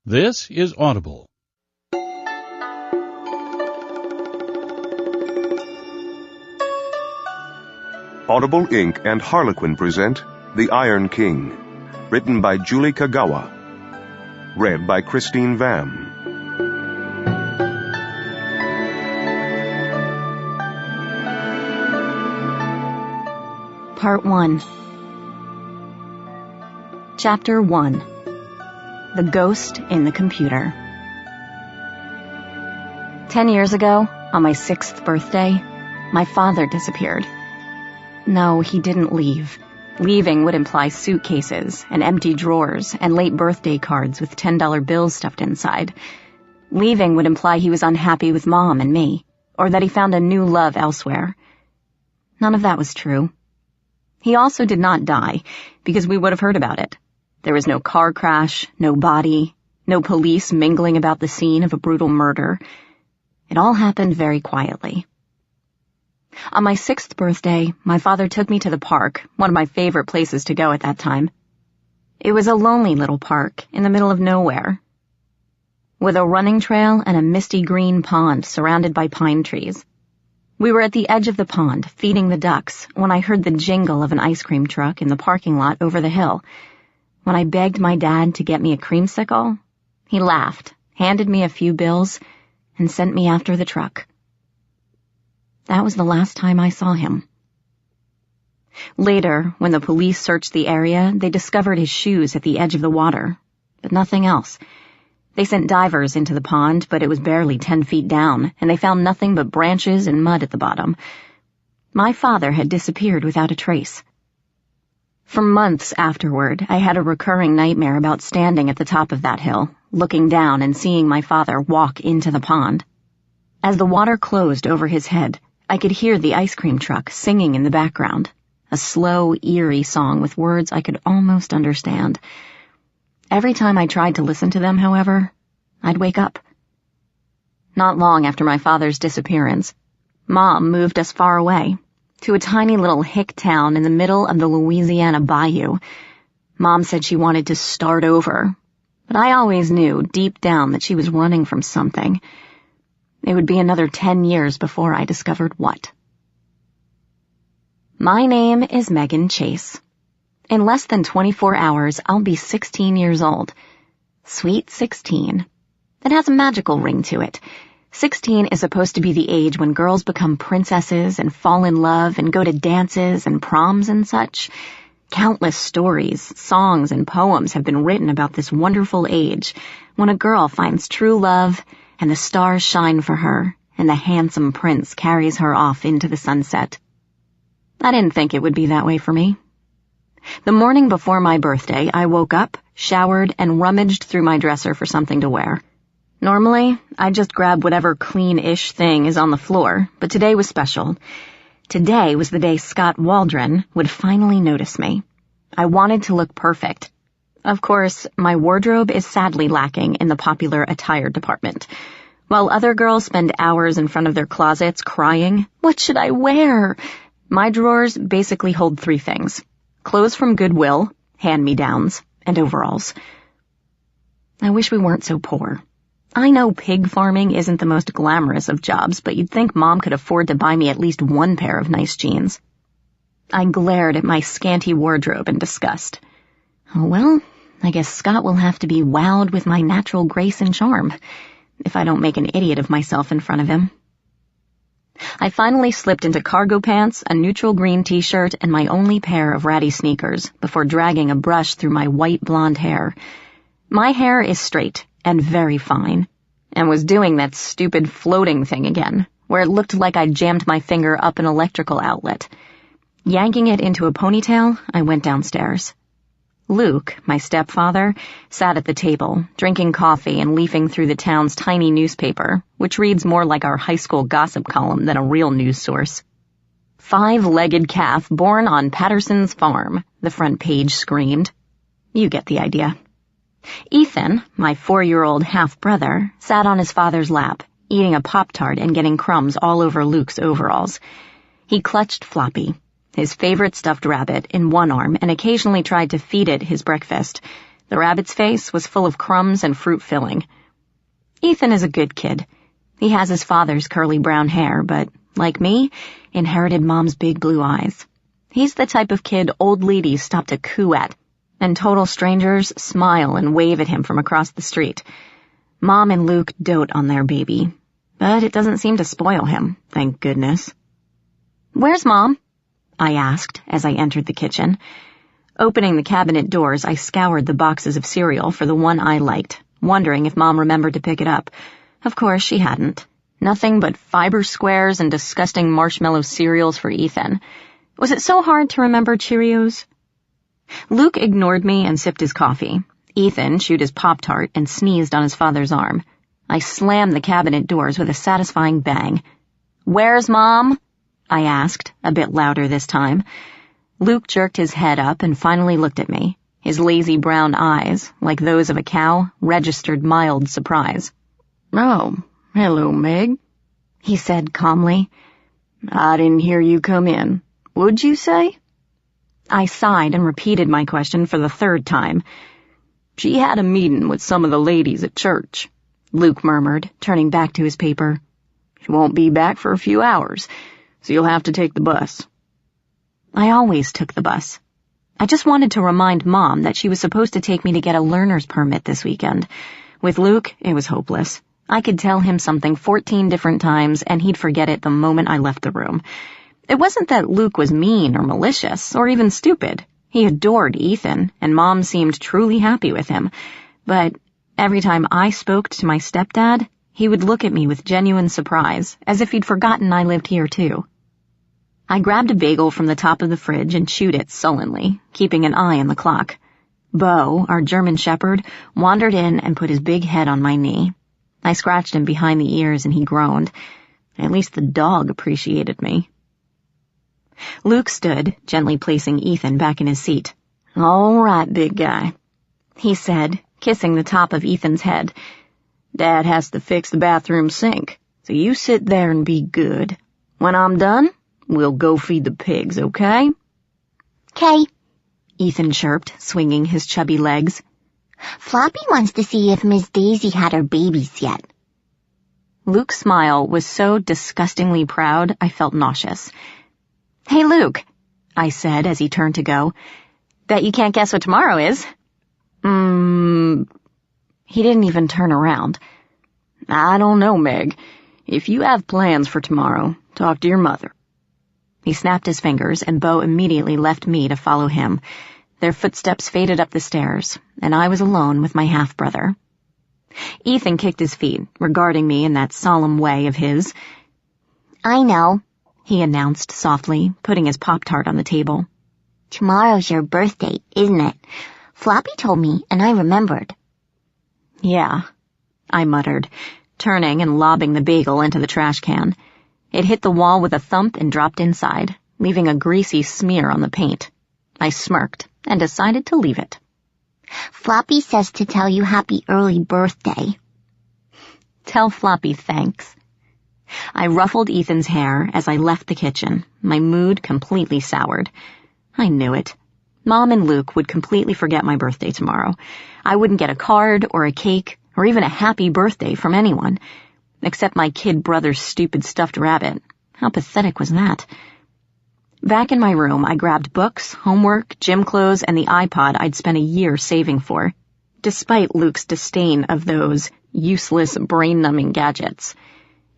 This is Audible. Audible Inc. and Harlequin present The Iron King, written by Julie Kagawa, read by Christine Vam. Part 1. Chapter 1. The Ghost in the Computer. 10 years ago, on my 6th birthday, my father disappeared. No, he didn't leave. Leaving would imply suitcases and empty drawers and late birthday cards with $10 bills stuffed inside. Leaving would imply he was unhappy with Mom and me, or that he found a new love elsewhere. None of that was true. He also did not die, because we would have heard about it. There was no car crash, no body, no police mingling about the scene of a brutal murder. It all happened very quietly. On my 6th birthday, my father took me to the park, one of my favorite places to go at that time. It was a lonely little park in the middle of nowhere, with a running trail and a misty green pond surrounded by pine trees. We were at the edge of the pond, feeding the ducks, when I heard the jingle of an ice cream truck in the parking lot over the hill. When I begged my dad to get me a creamsicle, he laughed, handed me a few bills, and sent me after the truck. That was the last time I saw him. Later, when the police searched the area, they discovered his shoes at the edge of the water, but nothing else. They sent divers into the pond, but it was barely 10 feet down, and they found nothing but branches and mud at the bottom. My father had disappeared without a trace. For months afterward, I had a recurring nightmare about standing at the top of that hill, looking down and seeing my father walk into the pond. As the water closed over his head, I could hear the ice cream truck singing in the background, a slow, eerie song with words I could almost understand. Every time I tried to listen to them, however, I'd wake up. Not long after my father's disappearance, Mom moved us far away, to a tiny little hick town in the middle of the Louisiana bayou. Mom said she wanted to start over, but I always knew deep down that she was running from something. It would be another 10 years before I discovered what. My name is Megan Chase. In less than 24 hours, I'll be 16 years old. Sweet 16. It has a magical ring to it. 16 is supposed to be the age when girls become princesses and fall in love and go to dances and proms and such. Countless stories, songs, and poems have been written about this wonderful age, when a girl finds true love and the stars shine for her and the handsome prince carries her off into the sunset. I didn't think it would be that way for me. The morning before my birthday, I woke up, showered, and rummaged through my dresser for something to wear. Normally, I just grab whatever clean-ish thing is on the floor, but today was special. Today was the day Scott Waldron would finally notice me. I wanted to look perfect. Of course, my wardrobe is sadly lacking in the popular attire department. While other girls spend hours in front of their closets crying, "What should I wear?" my drawers basically hold 3 things: clothes from Goodwill, hand-me-downs, and overalls. I wish we weren't so poor. I know pig farming isn't the most glamorous of jobs, but you'd think Mom could afford to buy me at least 1 pair of nice jeans. I glared at my scanty wardrobe in disgust. Oh well, I guess Scott will have to be wowed with my natural grace and charm, if I don't make an idiot of myself in front of him. I finally slipped into cargo pants, a neutral green t-shirt, and my only pair of ratty sneakers before dragging a brush through my white blonde hair. My hair is straight and very fine, and was doing that stupid floating thing again, where it looked like I jammed my finger up an electrical outlet. Yanking it into a ponytail, I went downstairs. Luke, my stepfather, sat at the table, drinking coffee and leafing through the town's tiny newspaper, which reads more like our high school gossip column than a real news source. "5-legged calf born on Patterson's farm," the front page screamed. You get the idea. Ethan, my 4-year-old half-brother, sat on his father's lap, eating a Pop-Tart and getting crumbs all over Luke's overalls. He clutched Floppy, his favorite stuffed rabbit, in one arm and occasionally tried to feed it his breakfast, The rabbit's face was full of crumbs and fruit filling. Ethan is a good kid. He has his father's curly brown hair, but, like me, inherited Mom's big blue eyes. He's the type of kid old ladies stop to coo at, and total strangers smile and wave at him from across the street. Mom and Luke dote on their baby, but it doesn't seem to spoil him, thank goodness. "Where's Mom?" I asked as I entered the kitchen. Opening the cabinet doors, I scoured the boxes of cereal for the one I liked, wondering if Mom remembered to pick it up. Of course, she hadn't. Nothing but fiber squares and disgusting marshmallow cereals for Ethan. Was it so hard to remember Cheerios? Luke ignored me and sipped his coffee. Ethan chewed his Pop-Tart and sneezed on his father's arm. I slammed the cabinet doors with a satisfying bang. "Where's Mom?" I asked, a bit louder this time. Luke jerked his head up and finally looked at me. His lazy brown eyes, like those of a cow, registered mild surprise. "Oh, hello, Meg," he said calmly. "I didn't hear you come in. Would you say?" I sighed and repeated my question for the third time. "She had a meeting with some of the ladies at church," Luke murmured, turning back to his paper. "She won't be back for a few hours, so you'll have to take the bus." I always took the bus. I just wanted to remind Mom that she was supposed to take me to get a learner's permit this weekend. With Luke, it was hopeless. I could tell him something 14 different times, and he'd forget it the moment I left the room. It wasn't that Luke was mean or malicious, or even stupid. He adored Ethan, and Mom seemed truly happy with him. But every time I spoke to my stepdad, he would look at me with genuine surprise, as if he'd forgotten I lived here too. I grabbed a bagel from the top of the fridge and chewed it sullenly, keeping an eye on the clock. Bo, our German shepherd, wandered in and put his big head on my knee. I scratched him behind the ears and he groaned. At least the dog appreciated me. Luke stood, gently placing Ethan back in his seat. "All right, big guy," he said, kissing the top of Ethan's head. "Dad has to fix the bathroom sink, so you sit there and be good. When I'm done, we'll go feed the pigs, okay?" "'Kay," Ethan chirped, swinging his chubby legs. "Floppy wants to see if Miss Daisy had her babies yet." Luke's smile was so disgustingly proud I felt nauseous. "Hey, Luke," I said as he turned to go. "Bet you can't guess what tomorrow is." He didn't even turn around. "I don't know, Meg. If you have plans for tomorrow, talk to your mother." He snapped his fingers, and Bo immediately left me to follow him. Their footsteps faded up the stairs, and I was alone with my half-brother. Ethan kicked his feet, regarding me in that solemn way of his. "I know," he announced softly, putting his Pop-Tart on the table. "Tomorrow's your birthday, isn't it? Floppy told me, and I remembered." "Yeah," I muttered, turning and lobbing the bagel into the trash can. It hit the wall with a thump and dropped inside, leaving a greasy smear on the paint. I smirked and decided to leave it. "Floppy says to tell you happy early birthday." "Tell Floppy thanks." I ruffled Ethan's hair as I left the kitchen, my mood completely soured. I knew it. Mom and Luke would completely forget my birthday tomorrow. I wouldn't get a card or a cake or even a happy birthday from anyone, except my kid brother's stupid stuffed rabbit. How pathetic was that? Back in my room, I grabbed books, homework, gym clothes, and the iPod I'd spent a year saving for, despite Luke's disdain of those useless, brain-numbing gadgets.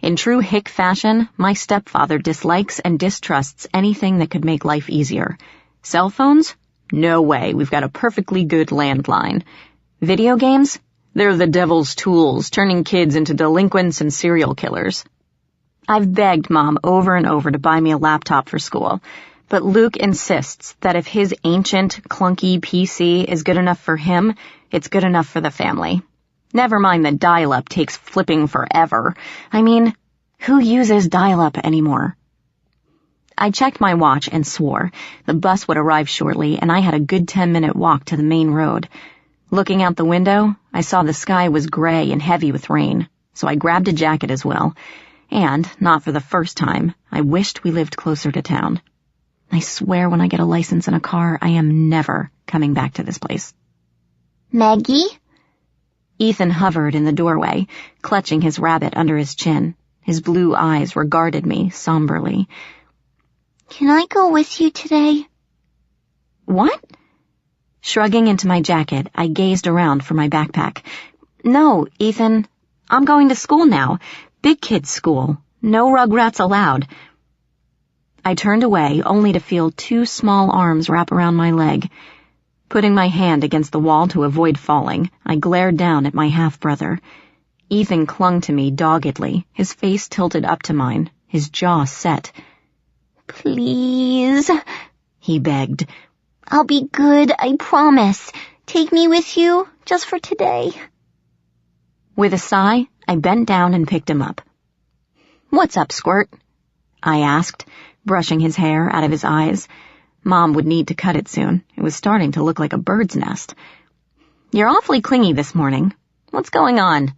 In true hick fashion, my stepfather dislikes and distrusts anything that could make life easier. Cell phones? No way, we've got a perfectly good landline. Video games? They're the devil's tools, turning kids into delinquents and serial killers. I've begged Mom over and over to buy me a laptop for school, but Luke insists that if his ancient, clunky PC is good enough for him, it's good enough for the family. Never mind that dial-up takes flipping forever. I mean, who uses dial-up anymore? I checked my watch and swore. The bus would arrive shortly, and I had a good 10-minute walk to the main road. Looking out the window, I saw the sky was gray and heavy with rain, so I grabbed a jacket as well. And, not for the first time, I wished we lived closer to town. I swear when I get a license and a car, I am never coming back to this place. Maggie? Ethan hovered in the doorway, clutching his rabbit under his chin. His blue eyes regarded me somberly. Can I go with you today? What? Shrugging into my jacket, I gazed around for my backpack. No, Ethan. I'm going to school now. Big kids' school. No rugrats allowed. I turned away, only to feel 2 small arms wrap around my leg. Putting my hand against the wall to avoid falling, I glared down at my half-brother. Ethan clung to me doggedly, his face tilted up to mine, his jaw set. Please, he begged. I'll be good, I promise. Take me with you, just for today. With a sigh, I bent down and picked him up. What's up, Squirt? I asked, brushing his hair out of his eyes. Mom would need to cut it soon. It was starting to look like a bird's nest. You're awfully clingy this morning. What's going on?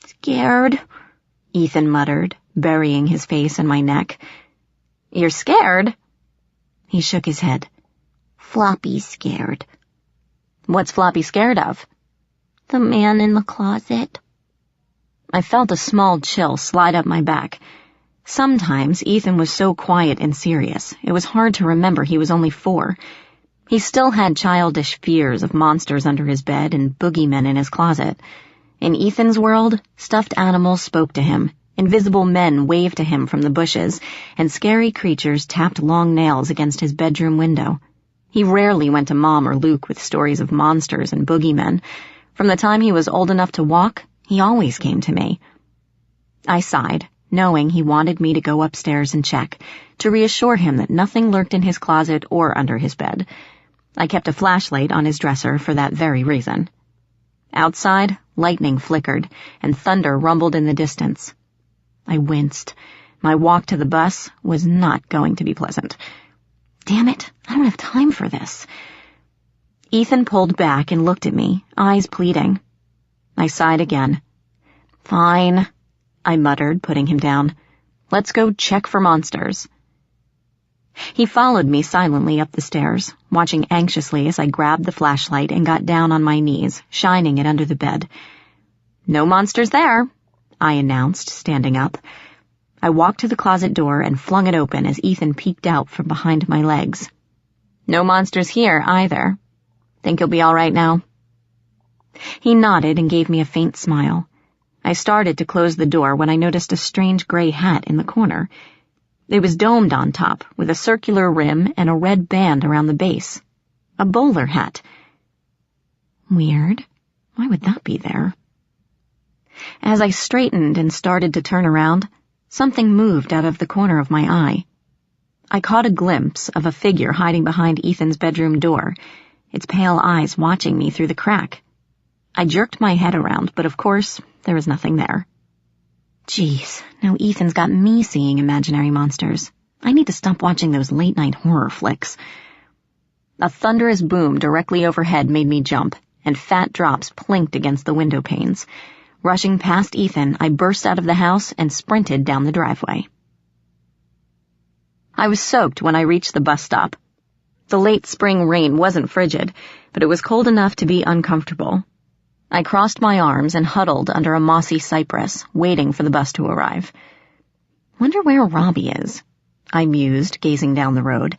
Scared, Ethan muttered, burying his face in my neck. You're scared? He shook his head. Floppy's scared. What's Floppy scared of? The man in the closet. I felt a small chill slide up my back. Sometimes Ethan was so quiet and serious, it was hard to remember he was only 4. He still had childish fears of monsters under his bed and boogeymen in his closet. In Ethan's world, stuffed animals spoke to him, invisible men waved to him from the bushes, and scary creatures tapped long nails against his bedroom window. He rarely went to Mom or Luke with stories of monsters and boogeymen. From the time he was old enough to walk, he always came to me. I sighed, knowing he wanted me to go upstairs and check, to reassure him that nothing lurked in his closet or under his bed. I kept a flashlight on his dresser for that very reason. Outside, lightning flickered, and thunder rumbled in the distance. I winced. My walk to the bus was not going to be pleasant. Damn it, I don't have time for this. Ethan pulled back and looked at me, eyes pleading. I sighed again. Fine, I muttered, putting him down. Let's go check for monsters. He followed me silently up the stairs, watching anxiously as I grabbed the flashlight and got down on my knees, shining it under the bed. No monsters there, I announced, standing up. I walked to the closet door and flung it open as Ethan peeked out from behind my legs. No monsters here, either. Think you'll be all right now? He nodded and gave me a faint smile. I started to close the door when I noticed a strange gray hat in the corner. It was domed on top, with a circular rim and a red band around the base. A bowler hat. Weird. Why would that be there? As I straightened and started to turn around, something moved out of the corner of my eye. I caught a glimpse of a figure hiding behind Ethan's bedroom door, its pale eyes watching me through the crack. I jerked my head around, but of course, there was nothing there. Jeez, now Ethan's got me seeing imaginary monsters. I need to stop watching those late-night horror flicks. A thunderous boom directly overhead made me jump, and fat drops plinked against the window panes. Rushing past Ethan, I burst out of the house and sprinted down the driveway. I was soaked when I reached the bus stop. The late spring rain wasn't frigid, but it was cold enough to be uncomfortable. I crossed my arms and huddled under a mossy cypress, waiting for the bus to arrive. Wonder where Robbie is, I mused, gazing down the road.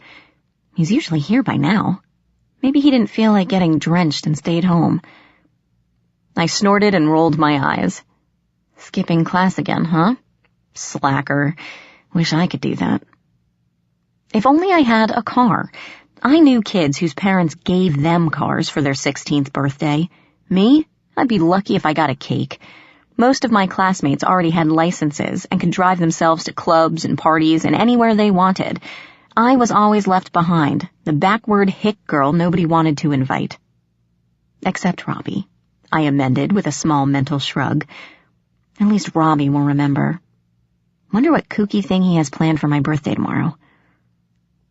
He's usually here by now. Maybe he didn't feel like getting drenched and stayed home. I snorted and rolled my eyes. Skipping class again, huh? Slacker. Wish I could do that. If only I had a car. I knew kids whose parents gave them cars for their 16th birthday. Me? I'd be lucky if I got a cake. Most of my classmates already had licenses and could drive themselves to clubs and parties and anywhere they wanted. I was always left behind, the backward hick girl nobody wanted to invite. Except Robbie, I amended with a small mental shrug. At least Robbie will remember. Wonder what kooky thing he has planned for my birthday tomorrow.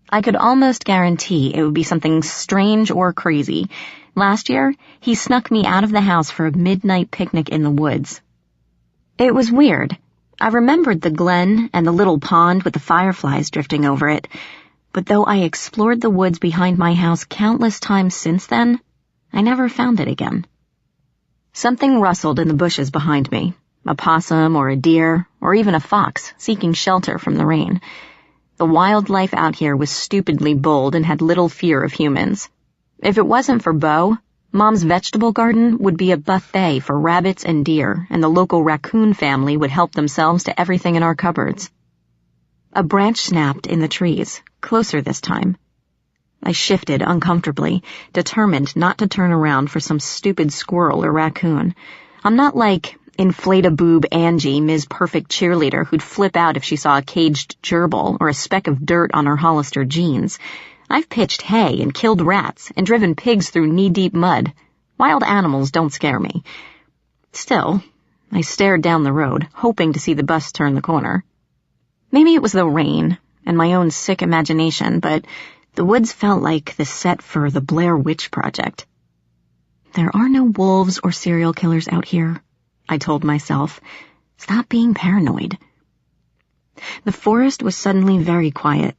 I could almost guarantee it would be something strange or crazy. Last year, he snuck me out of the house for a midnight picnic in the woods. It was weird. I remembered the glen and the little pond with the fireflies drifting over it, but though I explored the woods behind my house countless times since then, I never found it again. Something rustled in the bushes behind me, a possum or a deer or even a fox seeking shelter from the rain. The wildlife out here was stupidly bold and had little fear of humans. If it wasn't for Bo, Mom's vegetable garden would be a buffet for rabbits and deer, and the local raccoon family would help themselves to everything in our cupboards. A branch snapped in the trees, closer this time. I shifted uncomfortably, determined not to turn around for some stupid squirrel or raccoon. I'm not like inflate-a-boob Angie, Ms. Perfect cheerleader, who'd flip out if she saw a caged gerbil or a speck of dirt on her Hollister jeans. I've pitched hay and killed rats and driven pigs through knee-deep mud. Wild animals don't scare me. Still, I stared down the road, hoping to see the bus turn the corner. Maybe it was the rain and my own sick imagination, but the woods felt like the set for the Blair Witch Project. There are no wolves or serial killers out here, I told myself. Stop being paranoid. The forest was suddenly very quiet.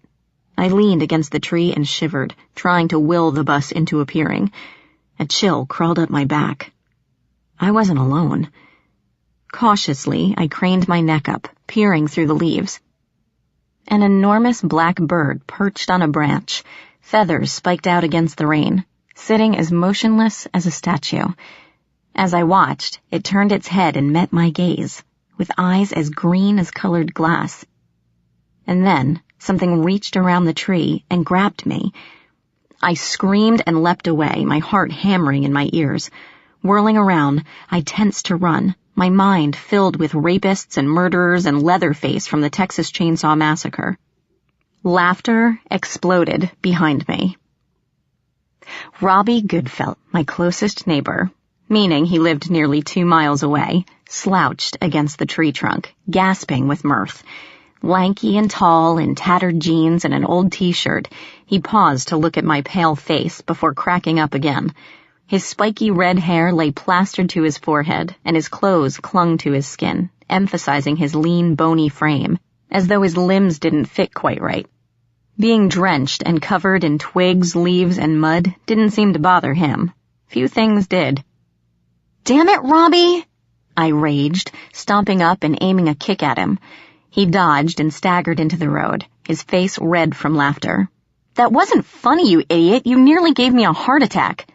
I leaned against the tree and shivered, trying to will the bus into appearing. A chill crawled up my back. I wasn't alone. Cautiously, I craned my neck up, peering through the leaves. An enormous black bird perched on a branch, feathers spiked out against the rain, sitting as motionless as a statue. As I watched, it turned its head and met my gaze, with eyes as green as colored glass. And then something reached around the tree and grabbed me. I screamed and leapt away, my heart hammering in my ears. Whirling around, I tensed to run, my mind filled with rapists and murderers and Leatherface from the Texas Chainsaw Massacre. Laughter exploded behind me. Robbie Goodfelt, my closest neighbor, meaning he lived nearly 2 miles away, slouched against the tree trunk, gasping with mirth. Lanky and tall in tattered jeans and an old t-shirt, he paused to look at my pale face before cracking up again. His spiky red hair lay plastered to his forehead, and his clothes clung to his skin, emphasizing his lean, bony frame, as though his limbs didn't fit quite right. Being drenched and covered in twigs, leaves, and mud didn't seem to bother him. Few things did. "Damn it, Robbie!" I raged, stomping up and aiming a kick at him. He dodged and staggered into the road, his face red from laughter. "That wasn't funny, you idiot. You nearly gave me a heart attack."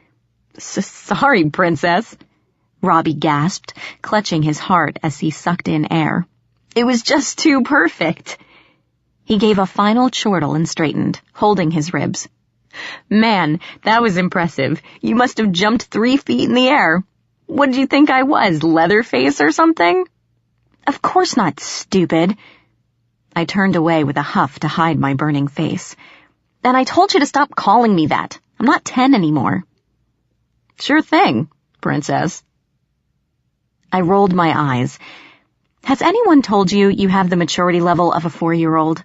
"Sorry, princess," Robbie gasped, clutching his heart as he sucked in air. "It was just too perfect." He gave a final chortle and straightened, holding his ribs. "Man, that was impressive. You must have jumped 3 feet in the air. What did you think I was, Leatherface or something?" "Of course not, stupid." I turned away with a huff to hide my burning face. "And I told you to stop calling me that. I'm not 10 anymore." "Sure thing, princess." I rolled my eyes. "Has anyone told you you have the maturity level of a 4-year-old?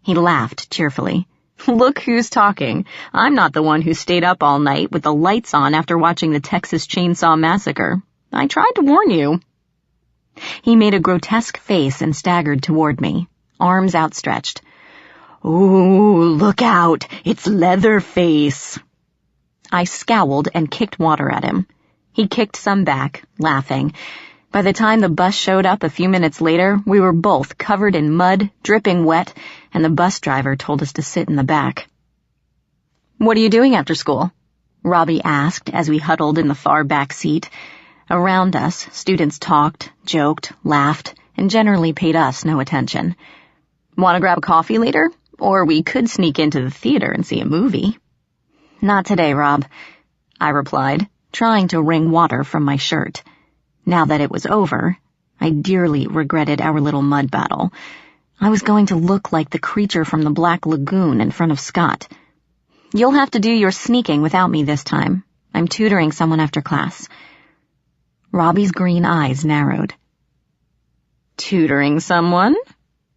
He laughed cheerfully. "Look who's talking. I'm not the one who stayed up all night with the lights on after watching the Texas Chainsaw Massacre. I tried to warn you." He made a grotesque face and staggered toward me, arms outstretched. "Ooh, look out! It's Leatherface!" I scowled and kicked water at him. He kicked some back, laughing. By the time the bus showed up a few minutes later, we were both covered in mud, dripping wet, and the bus driver told us to sit in the back. "What are you doing after school?" Robbie asked as we huddled in the far back seat. Around us, students talked, joked, laughed, and generally paid us no attention. "Want to grab a coffee later? Or we could sneak into the theater and see a movie." "Not today, Rob," I replied, trying to wring water from my shirt. Now that it was over, I dearly regretted our little mud battle. I was going to look like the creature from the Black Lagoon in front of Scott. "You'll have to do your sneaking without me this time. I'm tutoring someone after class." Robbie's green eyes narrowed. "Tutoring someone?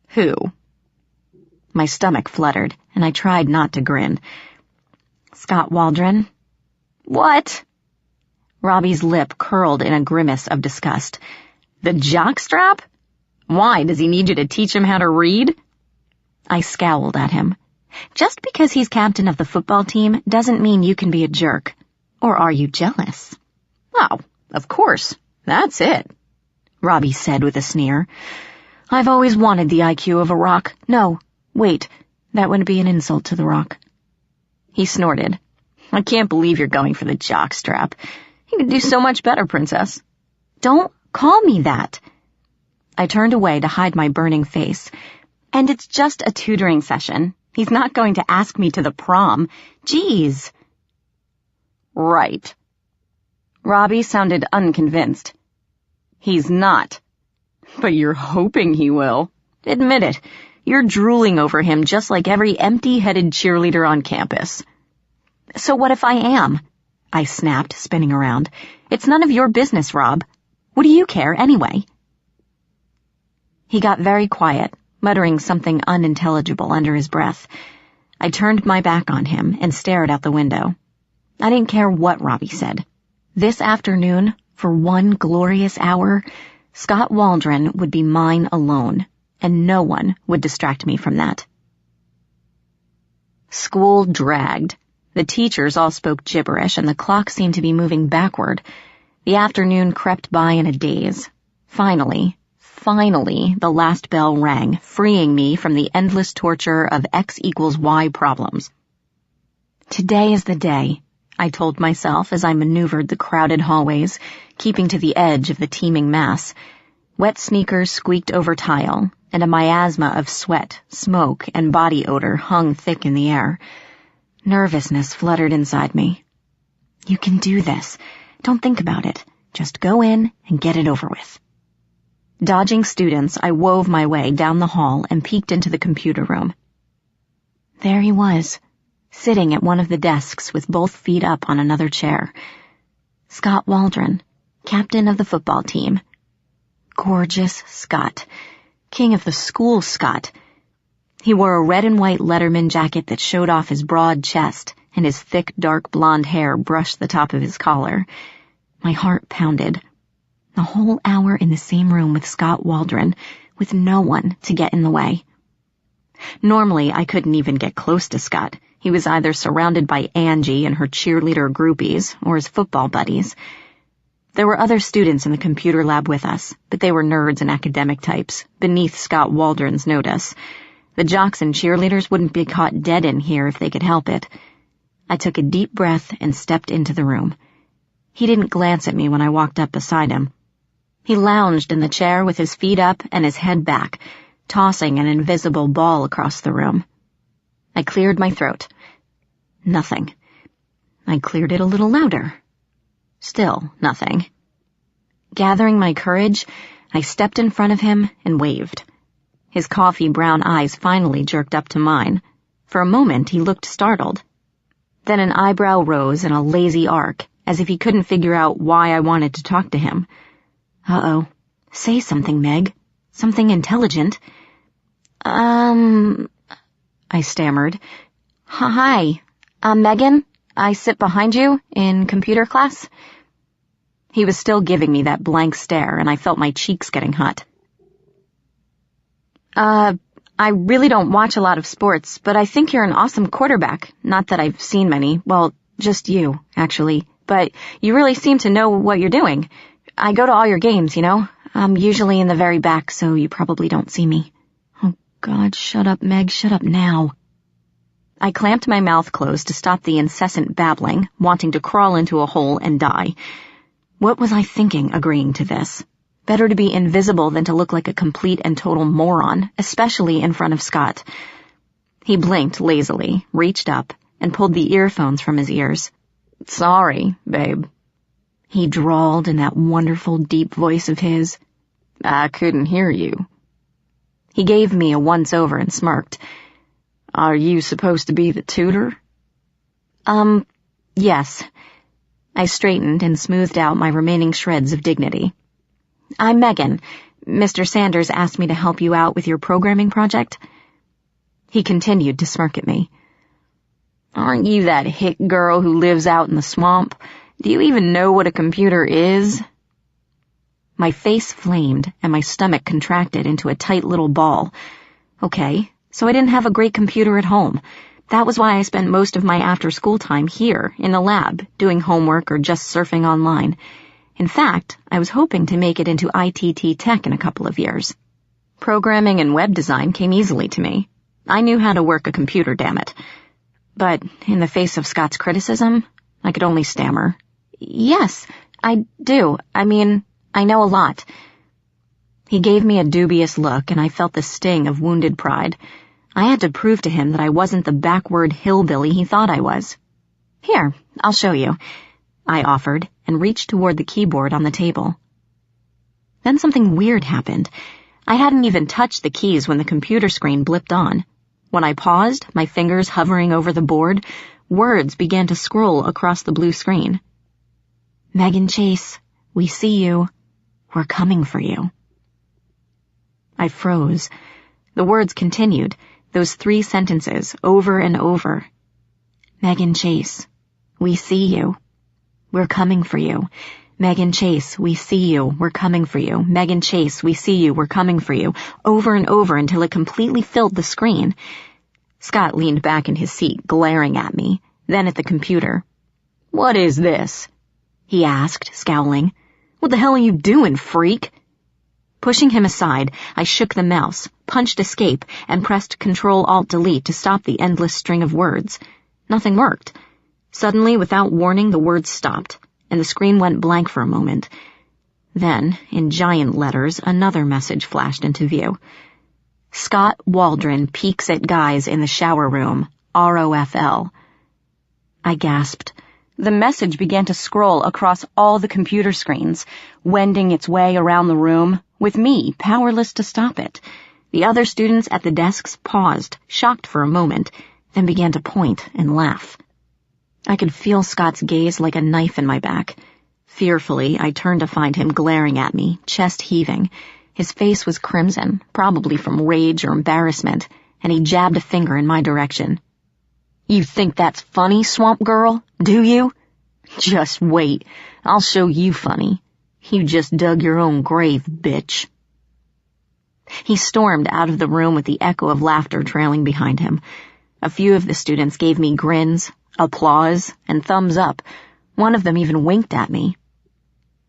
Who?" My stomach fluttered, and I tried not to grin. "Scott Waldron." "What?" Robbie's lip curled in a grimace of disgust. "The jockstrap? Why, does he need you to teach him how to read?" I scowled at him. "Just because he's captain of the football team doesn't mean you can be a jerk. Or are you jealous? Oh, of course. That's it, Robbie said with a sneer. I've always wanted the IQ of a rock. No, wait, that would be an insult to the rock. He snorted. I can't believe you're going for the jockstrap. You can do so much better, Princess. Don't call me that. I turned away to hide my burning face. And it's just a tutoring session. He's not going to ask me to the prom. Geez. Right. Robbie sounded unconvinced. He's not. But you're hoping he will. Admit it. You're drooling over him just like every empty-headed cheerleader on campus. So what if I am? I snapped, spinning around. It's none of your business, Rob. What do you care, anyway? He got very quiet, muttering something unintelligible under his breath. I turned my back on him and stared out the window. I didn't care what Robbie said. This afternoon, for one glorious hour, Scott Waldron would be mine alone, and no one would distract me from that. School dragged. The teachers all spoke gibberish, and the clock seemed to be moving backward. The afternoon crept by in a daze. Finally, the last bell rang, freeing me from the endless torture of X equals Y problems. Today is the day, I told myself as I maneuvered the crowded hallways, keeping to the edge of the teeming mass. Wet sneakers squeaked over tile, and a miasma of sweat, smoke, and body odor hung thick in the air. Nervousness fluttered inside me. You can do this. Don't think about it. Just go in and get it over with. Dodging students, I wove my way down the hall and peeked into the computer room. There he was, sitting at one of the desks with both feet up on another chair. Scott Waldron, captain of the football team. Gorgeous Scott. King of the school Scott. He wore a red and white Letterman jacket that showed off his broad chest, and his thick, dark blonde hair brushed the top of his collar. My heart pounded. A whole hour in the same room with Scott Waldron, with no one to get in the way. Normally, I couldn't even get close to Scott. He was either surrounded by Angie and her cheerleader groupies, or his football buddies. There were other students in the computer lab with us, but they were nerds and academic types, beneath Scott Waldron's notice. The jocks and cheerleaders wouldn't be caught dead in here if they could help it. I took a deep breath and stepped into the room. He didn't glance at me when I walked up beside him. He lounged in the chair with his feet up and his head back, tossing an invisible ball across the room. I cleared my throat. Nothing. I cleared it a little louder. Still nothing. Gathering my courage, I stepped in front of him and waved. His coffee brown eyes finally jerked up to mine. For a moment, he looked startled. Then an eyebrow rose in a lazy arc, as if he couldn't figure out why I wanted to talk to him. Uh-oh. Say something, Meg. Something intelligent. I stammered. Hi, I'm Megan. I sit behind you in computer class. He was still giving me that blank stare, and I felt my cheeks getting hot. I really don't watch a lot of sports, but I think you're an awesome quarterback. Not that I've seen many. Well, just you, actually. But you really seem to know what you're doing. I go to all your games, you know. I'm usually in the very back, so you probably don't see me. Oh, God, shut up, Meg. Shut up now. I clamped my mouth closed to stop the incessant babbling, wanting to crawl into a hole and die. What was I thinking, agreeing to this? Better to be invisible than to look like a complete and total moron, especially in front of Scott. He blinked lazily, reached up, and pulled the earphones from his ears. Sorry, babe. He drawled in that wonderful deep voice of his. I couldn't hear you. He gave me a once-over and smirked. Are you supposed to be the tutor? Yes. I straightened and smoothed out my remaining shreds of dignity. I'm Megan. Mr. Sanders asked me to help you out with your programming project. He continued to smirk at me. Aren't you that hick girl who lives out in the swamp? Do you even know what a computer is? My face flamed and my stomach contracted into a tight little ball. Okay, so I didn't have a great computer at home. That was why I spent most of my after-school time here, in the lab, doing homework or just surfing online. In fact, I was hoping to make it into ITT Tech in a couple of years. Programming and web design came easily to me. I knew how to work a computer, damn it. But in the face of Scott's criticism, I could only stammer. Yes, I do. I mean, I know a lot. He gave me a dubious look, and I felt the sting of wounded pride. I had to prove to him that I wasn't the backward hillbilly he thought I was. Here, I'll show you, I offered, and reached toward the keyboard on the table. Then something weird happened. I hadn't even touched the keys when the computer screen blipped on. When I paused, my fingers hovering over the board, words began to scroll across the blue screen. Megan Chase, we see you. We're coming for you. I froze. The words continued, those 3 sentences, over and over. Megan Chase, we see you. We're coming for you. Megan Chase, we see you. We're coming for you. Megan Chase, we see you. We're coming for you. Over and over until it completely filled the screen. Scott leaned back in his seat, glaring at me, then at the computer. What is this? He asked, scowling. What the hell are you doing, freak? Pushing him aside, I shook the mouse, punched escape, and pressed Control-Alt-Delete to stop the endless string of words. Nothing worked. Suddenly, without warning, the words stopped, and the screen went blank for a moment. Then, in giant letters, another message flashed into view. Scott Waldron peeks at guys in the shower room. ROFL. I gasped. The message began to scroll across all the computer screens, wending its way around the room, with me powerless to stop it. The other students at the desks paused, shocked for a moment, then began to point and laugh. I could feel Scott's gaze like a knife in my back. Fearfully, I turned to find him glaring at me, chest heaving. His face was crimson, probably from rage or embarrassment, and he jabbed a finger in my direction. You think that's funny, swamp girl? Do you? Just wait. I'll show you funny. You just dug your own grave, bitch. He stormed out of the room with the echo of laughter trailing behind him. A few of the students gave me grins, applause, and thumbs up. One of them even winked at me.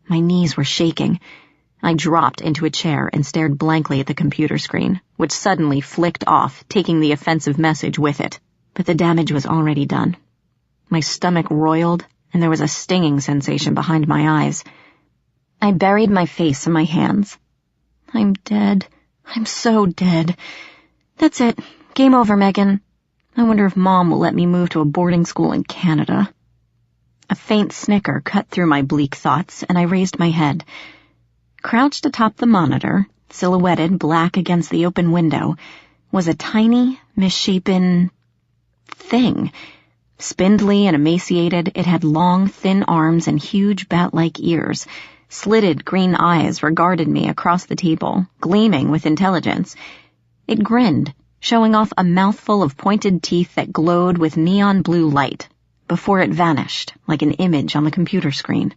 My knees were shaking. I dropped into a chair and stared blankly at the computer screen, which suddenly flicked off, taking the offensive message with it. But the damage was already done. My stomach roiled, and there was a stinging sensation behind my eyes. I buried my face in my hands. I'm dead. I'm so dead. That's it. Game over, Megan. I wonder if Mom will let me move to a boarding school in Canada. A faint snicker cut through my bleak thoughts, and I raised my head. Crouched atop the monitor, silhouetted black against the open window, was a tiny, misshapen thing. Spindly and emaciated, it had long, thin arms and huge bat-like ears. Slitted green eyes regarded me across the table, gleaming with intelligence. It grinned, showing off a mouthful of pointed teeth that glowed with neon blue light, before it vanished like an image on the computer screen.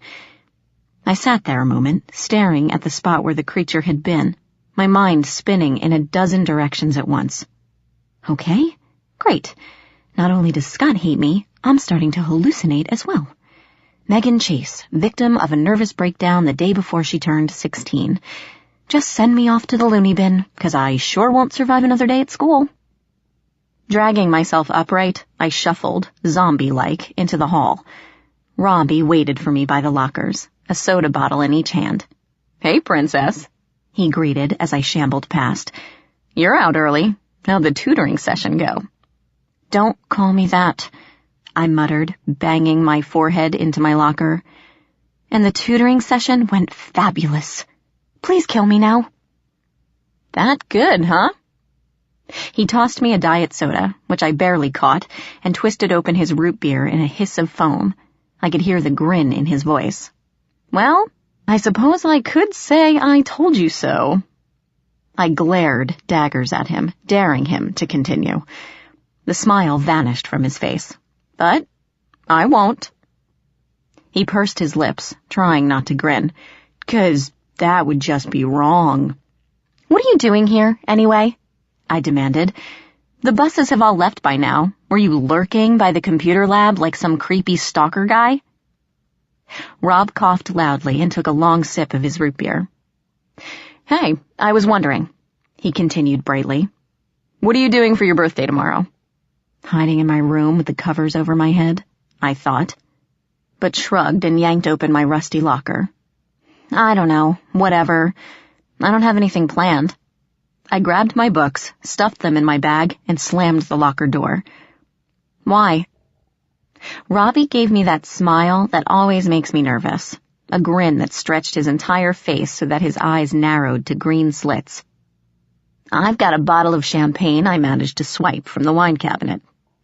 I sat there a moment, staring at the spot where the creature had been, my mind spinning in a dozen directions at once. Okay, great. Not only does Scott hate me, I'm starting to hallucinate as well. Megan Chase, victim of a nervous breakdown the day before she turned 16. Just send me off to the loony bin, 'cause I sure won't survive another day at school. Dragging myself upright, I shuffled, zombie-like, into the hall. Robbie waited for me by the lockers, a soda bottle in each hand. Hey, princess, he greeted as I shambled past. You're out early. How'd the tutoring session go? Don't call me that, I muttered, banging my forehead into my locker. And the tutoring session went fabulous. Please kill me now. That good, huh? He tossed me a diet soda, which I barely caught, and twisted open his root beer in a hiss of foam. I could hear the grin in his voice. Well, I suppose I could say I told you so. I glared daggers at him, daring him to continue. The smile vanished from his face. But I won't. He pursed his lips, trying not to grin, 'cause that would just be wrong. What are you doing here, anyway? I demanded. The buses have all left by now. Were you lurking by the computer lab like some creepy stalker guy? Rob coughed loudly and took a long sip of his root beer. Hey, I was wondering, he continued brightly. What are you doing for your birthday tomorrow? Hiding in my room with the covers over my head, I thought, but shrugged and yanked open my rusty locker. I don't know, whatever. I don't have anything planned. I grabbed my books, stuffed them in my bag, and slammed the locker door. Why? Robbie gave me that smile that always makes me nervous, a grin that stretched his entire face so that his eyes narrowed to green slits. I've got a bottle of champagne I managed to swipe from the wine cabinet,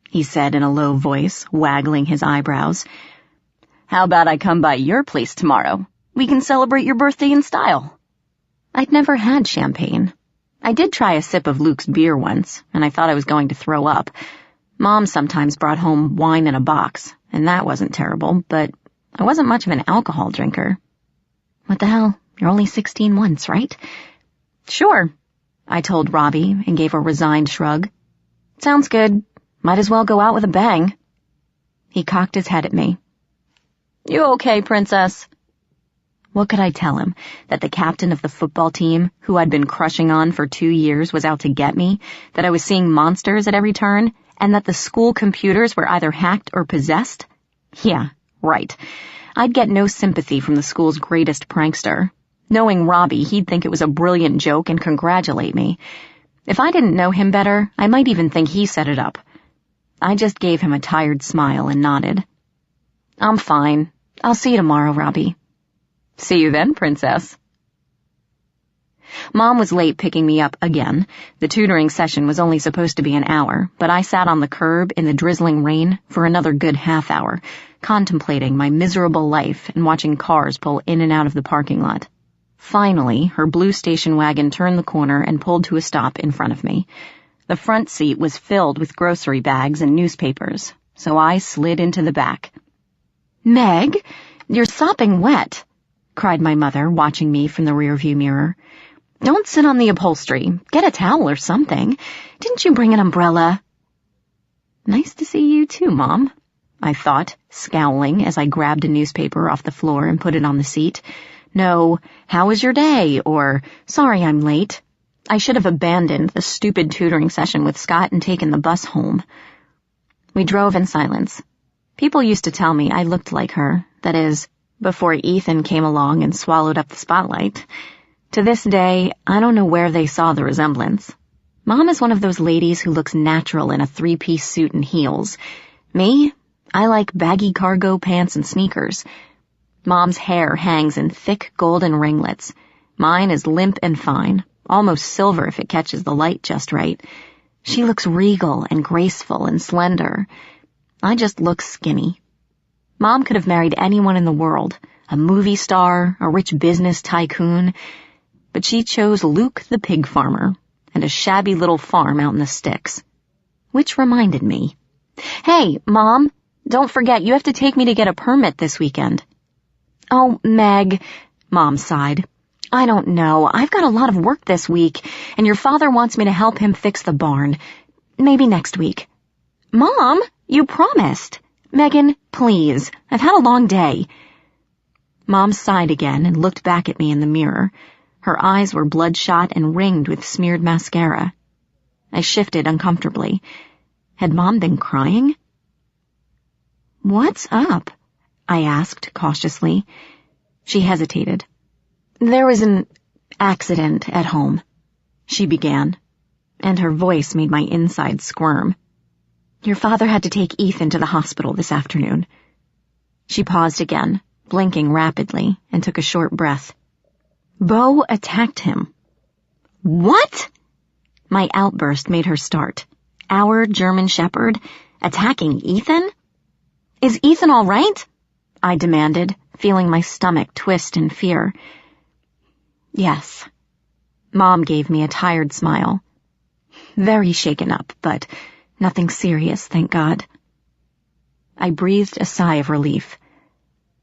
he said in a low voice, waggling his eyebrows. How about I come by your place tomorrow? We can celebrate your birthday in style. I'd never had champagne. I did try a sip of Luke's beer once, and I thought I was going to throw up. Mom sometimes brought home wine in a box, and that wasn't terrible, but I wasn't much of an alcohol drinker. What the hell? You're only 16 once, right? Sure, I told Robbie and gave a resigned shrug. Sounds good. Might as well go out with a bang. He cocked his head at me. You okay, princess? What could I tell him? That the captain of the football team, who I'd been crushing on for 2 years, was out to get me, that I was seeing monsters at every turn, and that the school computers were either hacked or possessed? Yeah, right. I'd get no sympathy from the school's greatest prankster. Knowing Robbie, he'd think it was a brilliant joke and congratulate me. If I didn't know him better, I might even think he set it up. I just gave him a tired smile and nodded. I'm fine. I'll see you tomorrow, Robbie. See you then, princess. Mom was late picking me up again. The tutoring session was only supposed to be an hour, but I sat on the curb in the drizzling rain for another good half hour, contemplating my miserable life and watching cars pull in and out of the parking lot. Finally, her blue station wagon turned the corner and pulled to a stop in front of me. The front seat was filled with grocery bags and newspapers, so I slid into the back. Meg, you're sopping wet, cried my mother, watching me from the rearview mirror. Don't sit on the upholstery. Get a towel or something. Didn't you bring an umbrella? Nice to see you too, Mom, I thought, scowling as I grabbed a newspaper off the floor and put it on the seat. No, how was your day? Or, sorry I'm late. I should have abandoned the stupid tutoring session with Scott and taken the bus home. We drove in silence. People used to tell me I looked like her, that is, before Ethan came along and swallowed up the spotlight. To this day, I don't know where they saw the resemblance. Mom is one of those ladies who looks natural in a 3-piece suit and heels. Me, I like baggy cargo pants and sneakers. Mom's hair hangs in thick golden ringlets. Mine is limp and fine, almost silver if it catches the light just right. She looks regal and graceful and slender. I just look skinny. Mom could have married anyone in the world, a movie star, a rich business tycoon, but she chose Luke the pig farmer and a shabby little farm out in the sticks. Which reminded me. Hey, Mom, don't forget you have to take me to get a permit this weekend. Oh, Meg, Mom sighed. I don't know. I've got a lot of work this week, and your father wants me to help him fix the barn. Maybe next week. Mom, you promised. Megan, please. I've had a long day. Mom sighed again and looked back at me in the mirror. Her eyes were bloodshot and ringed with smeared mascara. I shifted uncomfortably. Had Mom been crying? What's up? I asked cautiously. She hesitated. There was an accident at home, she began, and her voice made my insides squirm. Your father had to take Ethan to the hospital this afternoon. She paused again, blinking rapidly, and took a short breath. Bo attacked him. What? My outburst made her start. Our German Shepherd attacking Ethan? Is Ethan all right? I demanded, feeling my stomach twist in fear. Yes. Mom gave me a tired smile. Very shaken up, but nothing serious, thank God. I breathed a sigh of relief.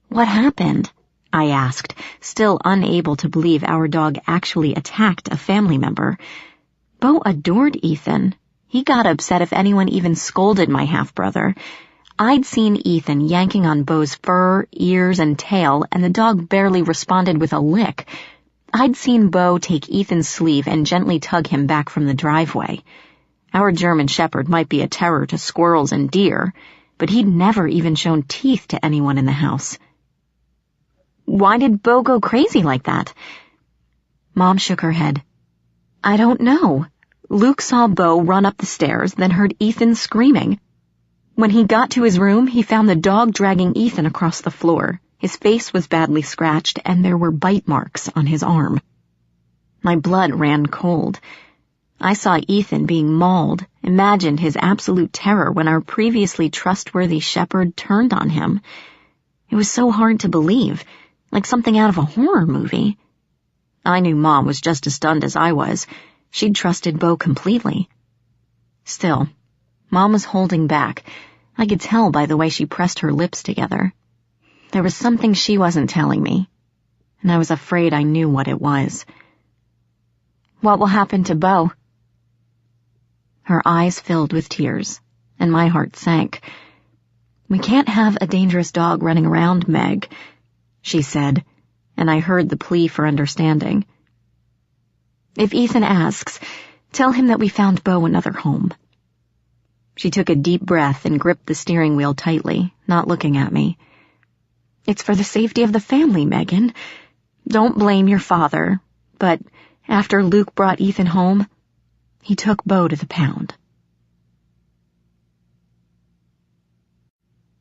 What happened? I asked, still unable to believe our dog actually attacked a family member. Bo adored Ethan. He got upset if anyone even scolded my half-brother. I'd seen Ethan yanking on Beau's fur, ears, and tail, and the dog barely responded with a lick. I'd seen Beau take Ethan's sleeve and gently tug him back from the driveway. Our German Shepherd might be a terror to squirrels and deer, but he'd never even shown teeth to anyone in the house. Why did Beau go crazy like that? Mom shook her head. I don't know. Luke saw Beau run up the stairs, then heard Ethan screaming. When he got to his room, he found the dog dragging Ethan across the floor. His face was badly scratched, and there were bite marks on his arm. My blood ran cold. I saw Ethan being mauled, imagined his absolute terror when our previously trustworthy shepherd turned on him. It was so hard to believe, like something out of a horror movie. I knew Mom was just as stunned as I was. She'd trusted Beau completely. Still, Mom was holding back. I could tell by the way she pressed her lips together. There was something she wasn't telling me, and I was afraid I knew what it was. What will happen to Beau? Her eyes filled with tears, and my heart sank. We can't have a dangerous dog running around, Meg, she said, and I heard the plea for understanding. If Ethan asks, tell him that we found Beau another home. She took a deep breath and gripped the steering wheel tightly, not looking at me. It's for the safety of the family, Megan. Don't blame your father, but after Luke brought Ethan home, he took Beau to the pound.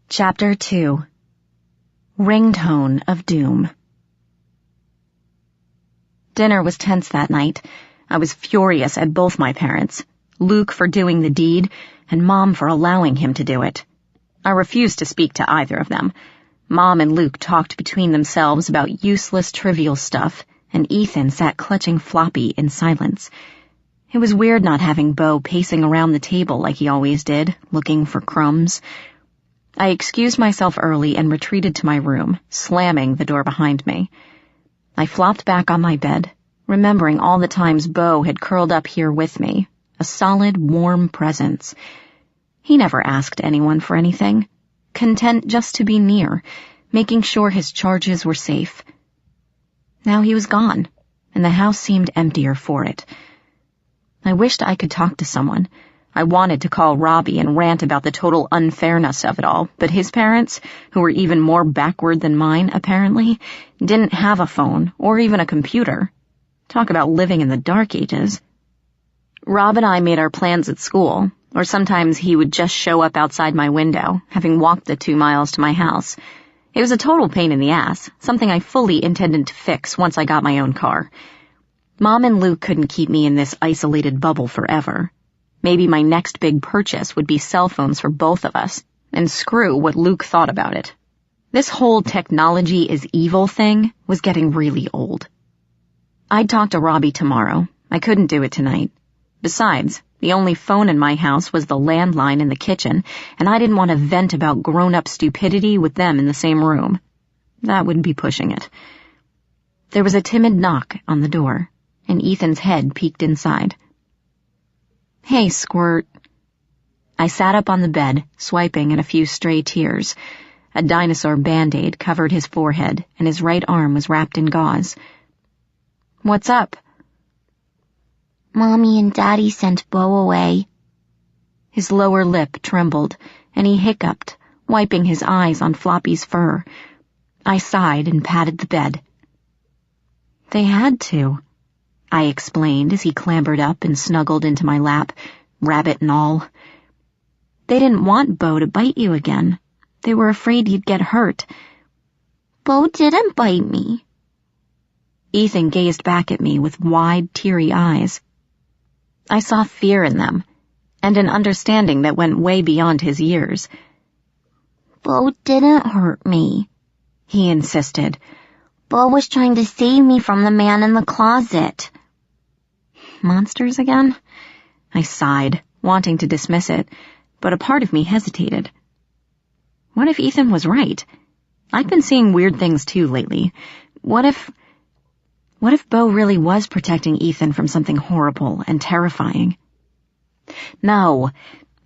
Chapter 2. Ringtone of Doom. Dinner was tense that night. I was furious at both my parents, Luke for doing the deed, and Mom for allowing him to do it. I refused to speak to either of them. Mom and Luke talked between themselves about useless, trivial stuff, and Ethan sat clutching Floppy in silence. It was weird not having Beau pacing around the table like he always did, looking for crumbs. I excused myself early and retreated to my room, slamming the door behind me. I flopped back on my bed, remembering all the times Beau had curled up here with me, a solid, warm presence. He never asked anyone for anything, content just to be near, making sure his charges were safe. Now he was gone, and the house seemed emptier for it. I wished I could talk to someone. I wanted to call Robbie and rant about the total unfairness of it all, but his parents, who were even more backward than mine, apparently, didn't have a phone or even a computer. Talk about living in the dark ages. Rob and I made our plans at school, or sometimes he would just show up outside my window, having walked the 2 miles to my house. It was a total pain in the ass, something I fully intended to fix once I got my own car. Mom and Luke couldn't keep me in this isolated bubble forever. Maybe my next big purchase would be cell phones for both of us, and screw what Luke thought about it. This whole technology is evil thing was getting really old. I'd talk to Robbie tomorrow. I couldn't do it tonight. Besides, the only phone in my house was the landline in the kitchen, and I didn't want to vent about grown-up stupidity with them in the same room. That would be pushing it. There was a timid knock on the door, and Ethan's head peeked inside. Hey, Squirt. I sat up on the bed, swiping at a few stray tears. A dinosaur Band-Aid covered his forehead, and his right arm was wrapped in gauze. What's up? Mommy and Daddy sent Beau away. His lower lip trembled, and he hiccuped, wiping his eyes on Floppy's fur. I sighed and patted the bed. They had to, I explained as he clambered up and snuggled into my lap, rabbit and all. They didn't want Beau to bite you again. They were afraid you'd get hurt. Beau didn't bite me. Ethan gazed back at me with wide, teary eyes. I saw fear in them, and an understanding that went way beyond his years. Beau didn't hurt me, he insisted. Beau was trying to save me from the man in the closet. Monsters again? I sighed, wanting to dismiss it, but a part of me hesitated. What if Ethan was right? I'd been seeing weird things too lately. What if Beau really was protecting Ethan from something horrible and terrifying? No.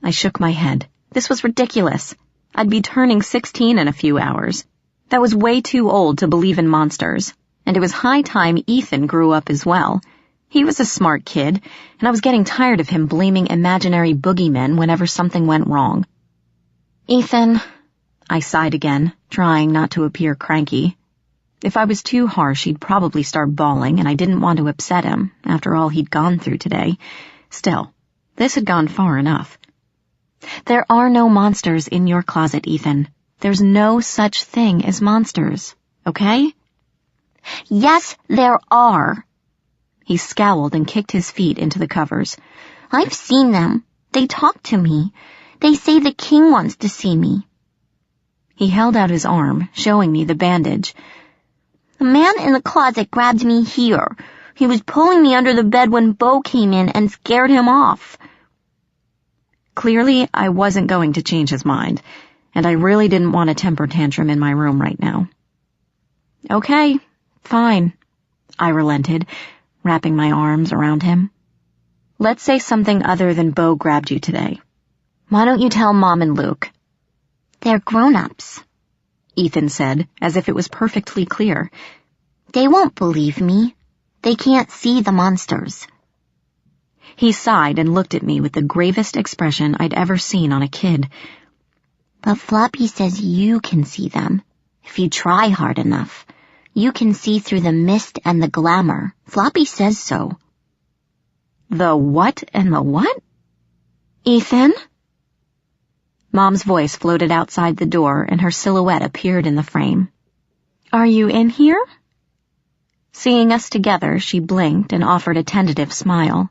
I shook my head. This was ridiculous. I'd be turning 16 in a few hours. That was way too old to believe in monsters, and it was high time Ethan grew up as well. He was a smart kid, and I was getting tired of him blaming imaginary boogeymen whenever something went wrong. Ethan, I sighed again, trying not to appear cranky. If I was too harsh, he'd probably start bawling, and I didn't want to upset him, after all he'd gone through today. Still, this had gone far enough. There are no monsters in your closet, Ethan. There's no such thing as monsters, okay? Yes, there are. He scowled and kicked his feet into the covers. I've seen them. They talk to me. They say the king wants to see me. He held out his arm, showing me the bandage. The man in the closet grabbed me here. He was pulling me under the bed when Bo came in and scared him off. Clearly, I wasn't going to change his mind, and I really didn't want a temper tantrum in my room right now. Okay, fine, I relented, wrapping my arms around him. Let's say something other than Bo grabbed you today. Why don't you tell Mom and Luke? They're grown-ups, Ethan said, as if it was perfectly clear. They won't believe me. They can't see the monsters. He sighed and looked at me with the gravest expression I'd ever seen on a kid. But Floppy says you can see them, if you try hard enough. You can see through the mist and the glamour. Floppy says so. The what and the what? Ethan? Mom's voice floated outside the door and her silhouette appeared in the frame. Are you in here? Seeing us together, she blinked and offered a tentative smile.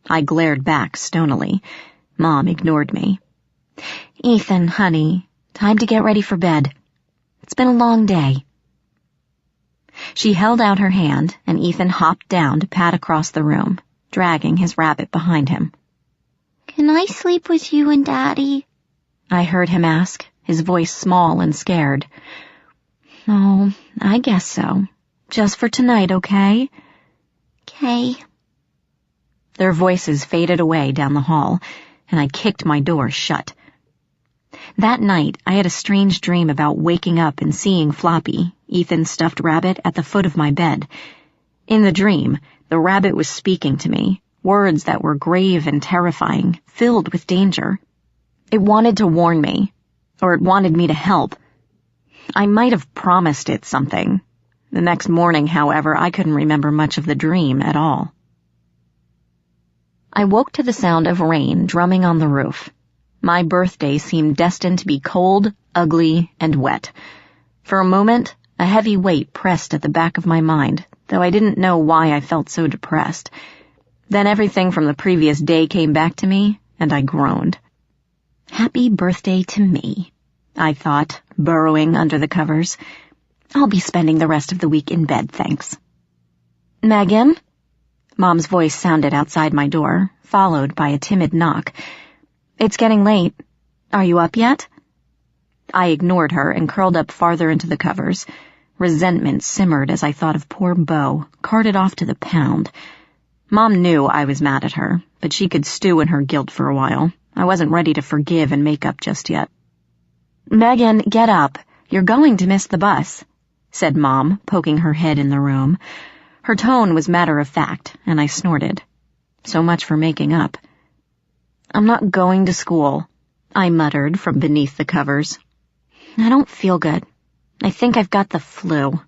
I glared back stonily. Mom ignored me. Ethan, honey, time to get ready for bed. It's been a long day. She held out her hand, and Ethan hopped down to pat across the room, dragging his rabbit behind him. Can I sleep with you and Daddy? I heard him ask, his voice small and scared. Oh, I guess so. Just for tonight, okay? 'Kay. Their voices faded away down the hall, and I kicked my door shut. That night, I had a strange dream about waking up and seeing Floppy, Ethan's stuffed rabbit, at the foot of my bed. In the dream, the rabbit was speaking to me, words that were grave and terrifying, filled with danger. It wanted to warn me, or it wanted me to help. I might have promised it something. The next morning, however, I couldn't remember much of the dream at all. I woke to the sound of rain drumming on the roof. My birthday seemed destined to be cold, ugly, and wet. For a moment, a heavy weight pressed at the back of my mind, though I didn't know why I felt so depressed. Then everything from the previous day came back to me, and I groaned. Happy birthday to me, I thought, burrowing under the covers. I'll be spending the rest of the week in bed, thanks. Megan? Mom's voice sounded outside my door, followed by a timid knock. It's getting late. Are you up yet? I ignored her and curled up farther into the covers. Resentment simmered as I thought of poor Bo, carted off to the pound. Mom knew I was mad at her, but she could stew in her guilt for a while. I wasn't ready to forgive and make up just yet. Megan, get up. You're going to miss the bus, said Mom, poking her head in the room. Her tone was matter-of-fact, and I snorted. So much for making up. I'm not going to school, I muttered from beneath the covers. I don't feel good. I think I've got the flu.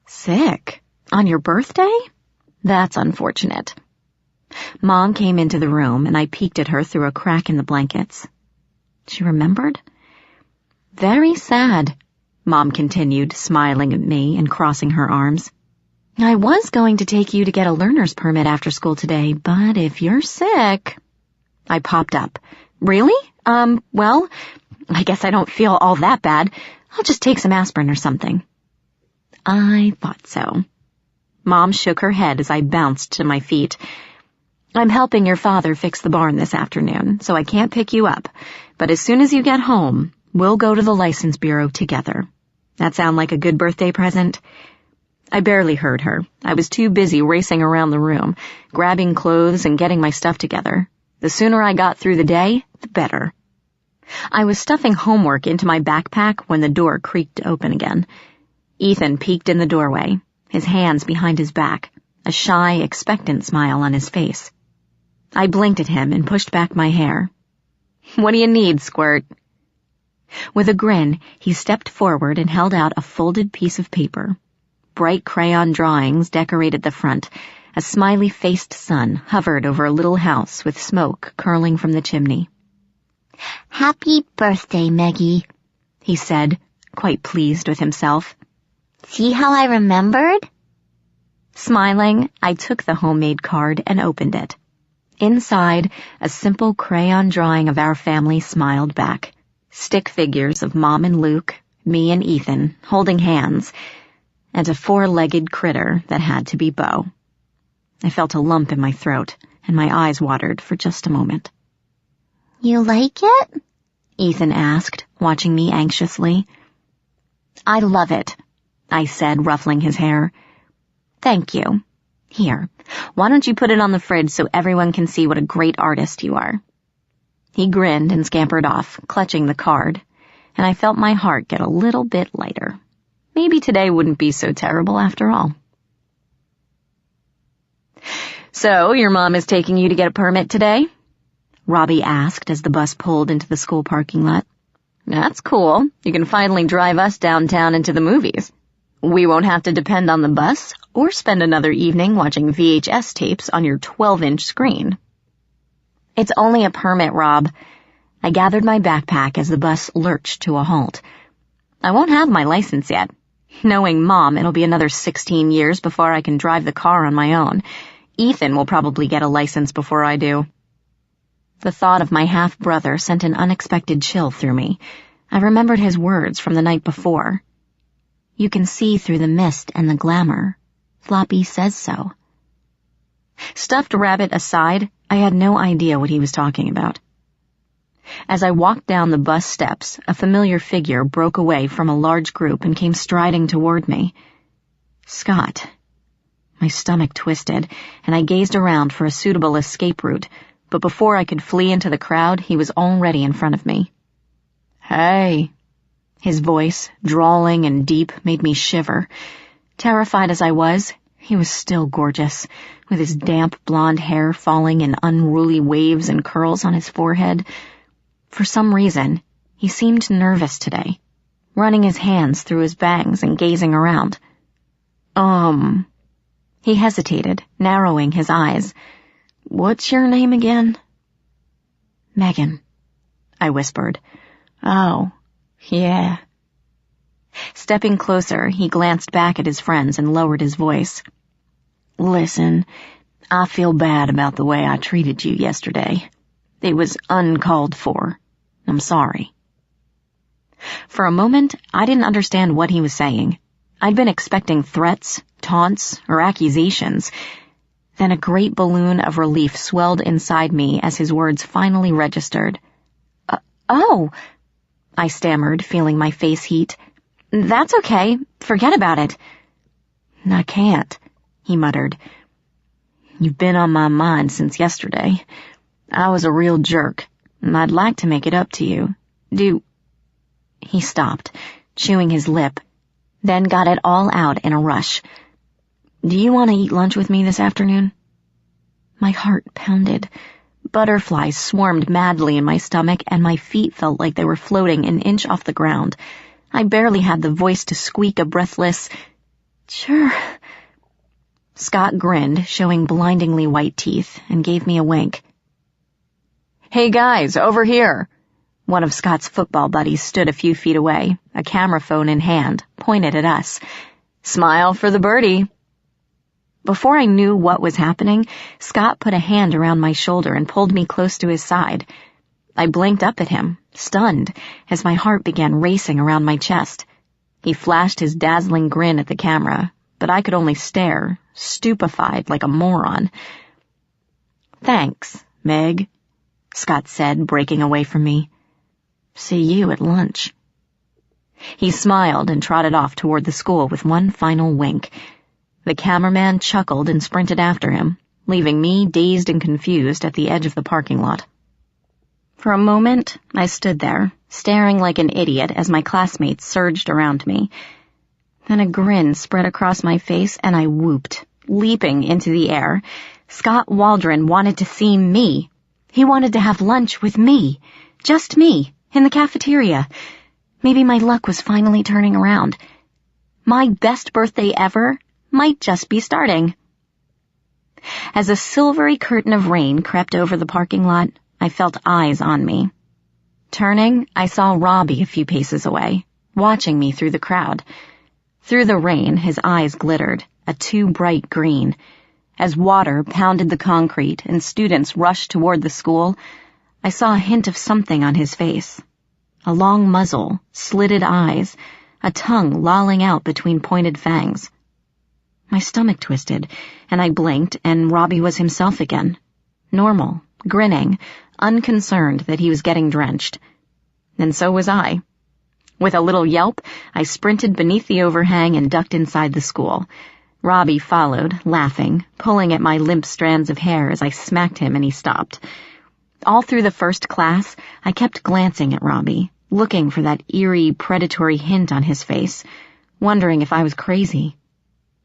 Sick? On your birthday? That's unfortunate. Mom came into the room, and I peeked at her through a crack in the blankets. She remembered? Very sad, Mom continued, smiling at me and crossing her arms. I was going to take you to get a learner's permit after school today, but if you're sick... I popped up. Really? Well, I guess I don't feel all that bad. I'll just take some aspirin or something. I thought so. Mom shook her head as I bounced to my feet. I'm helping your father fix the barn this afternoon, so I can't pick you up. But as soon as you get home, we'll go to the license bureau together. That sound like a good birthday present? I barely heard her. I was too busy racing around the room, grabbing clothes and getting my stuff together. The sooner I got through the day, the better. I was stuffing homework into my backpack when the door creaked open again. Ethan peeked in the doorway, his hands behind his back, a shy, expectant smile on his face. I blinked at him and pushed back my hair. "What do you need, Squirt?" With a grin, he stepped forward and held out a folded piece of paper. Bright crayon drawings decorated the front. A smiley-faced sun hovered over a little house with smoke curling from the chimney. "Happy birthday, Meggie," he said, quite pleased with himself. "See how I remembered?" Smiling, I took the homemade card and opened it. Inside, a simple crayon drawing of our family smiled back. Stick figures of Mom and Luke, me and Ethan, holding hands, and a four-legged critter that had to be Bo. I felt a lump in my throat, and my eyes watered for just a moment. "You like it?" Ethan asked, watching me anxiously. "I love it," I said, ruffling his hair. "Thank you. Here, why don't you put it on the fridge so everyone can see what a great artist you are?" He grinned and scampered off, clutching the card, and I felt my heart get a little bit lighter. Maybe today wouldn't be so terrible after all. "So, your mom is taking you to get a permit today?" Robbie asked as the bus pulled into the school parking lot. "That's cool. You can finally drive us downtown into the movies. We won't have to depend on the bus or spend another evening watching VHS tapes on your 12-inch screen." "It's only a permit, Rob." I gathered my backpack as the bus lurched to a halt. "I won't have my license yet. Knowing Mom, it'll be another 16 years before I can drive the car on my own. Ethan will probably get a license before I do." The thought of my half-brother sent an unexpected chill through me. I remembered his words from the night before. "You can see through the mist and the glamour. Floppy says so." Stuffed rabbit aside, I had no idea what he was talking about. As I walked down the bus steps, a familiar figure broke away from a large group and came striding toward me. Scott. My stomach twisted, and I gazed around for a suitable escape route, but before I could flee into the crowd, he was already in front of me. "Hey." His voice, drawling and deep, made me shiver. Terrified as I was, he was still gorgeous, with his damp blonde hair falling in unruly waves and curls on his forehead. For some reason, he seemed nervous today, running his hands through his bangs and gazing around. He hesitated, narrowing his eyes. "What's your name again?" "Megan," I whispered. "Oh, yeah." Stepping closer, he glanced back at his friends and lowered his voice. "Listen, I feel bad about the way I treated you yesterday. It was uncalled for. I'm sorry." For a moment, I didn't understand what he was saying. I'd been expecting threats, taunts, or accusations. Then a great balloon of relief swelled inside me as his words finally registered. Oh, I stammered, feeling my face heat. "That's okay. Forget about it." "I can't," he muttered. "You've been on my mind since yesterday. I was a real jerk, and I'd like to make it up to you. He stopped, chewing his lip, then got it all out in a rush. "Do you want to eat lunch with me this afternoon?" My heart pounded. Butterflies swarmed madly in my stomach, and my feet felt like they were floating an inch off the ground. I barely had the voice to squeak a breathless, "Sure." Scott grinned, showing blindingly white teeth, and gave me a wink. "Hey guys, over here!" One of Scott's football buddies stood a few feet away, a camera phone in hand, pointed at us. "Smile for the birdie." Before I knew what was happening, Scott put a hand around my shoulder and pulled me close to his side. I blinked up at him, stunned, as my heart began racing around my chest. He flashed his dazzling grin at the camera, but I could only stare, stupefied like a moron. "Thanks, Meg," Scott said, breaking away from me. "See you at lunch." He smiled and trotted off toward the school with one final wink. The cameraman chuckled and sprinted after him, leaving me dazed and confused at the edge of the parking lot. For a moment, I stood there, staring like an idiot as my classmates surged around me. Then a grin spread across my face and I whooped, leaping into the air. Scott Waldron wanted to see me. He wanted to have lunch with me. Just me, in the cafeteria. Maybe my luck was finally turning around. My best birthday ever might just be starting. As a silvery curtain of rain crept over the parking lot, I felt eyes on me. Turning, I saw Robbie a few paces away, watching me through the crowd. Through the rain, his eyes glittered, a too bright green. As water pounded the concrete and students rushed toward the school, I saw a hint of something on his face. A long muzzle, slitted eyes, a tongue lolling out between pointed fangs. My stomach twisted, and I blinked, and Robbie was himself again. Normal, grinning, unconcerned that he was getting drenched. And so was I. With a little yelp, I sprinted beneath the overhang and ducked inside the school. Robbie followed, laughing, pulling at my limp strands of hair as I smacked him and he stopped. All through the first class, I kept glancing at Robbie, looking for that eerie, predatory hint on his face, wondering if I was crazy.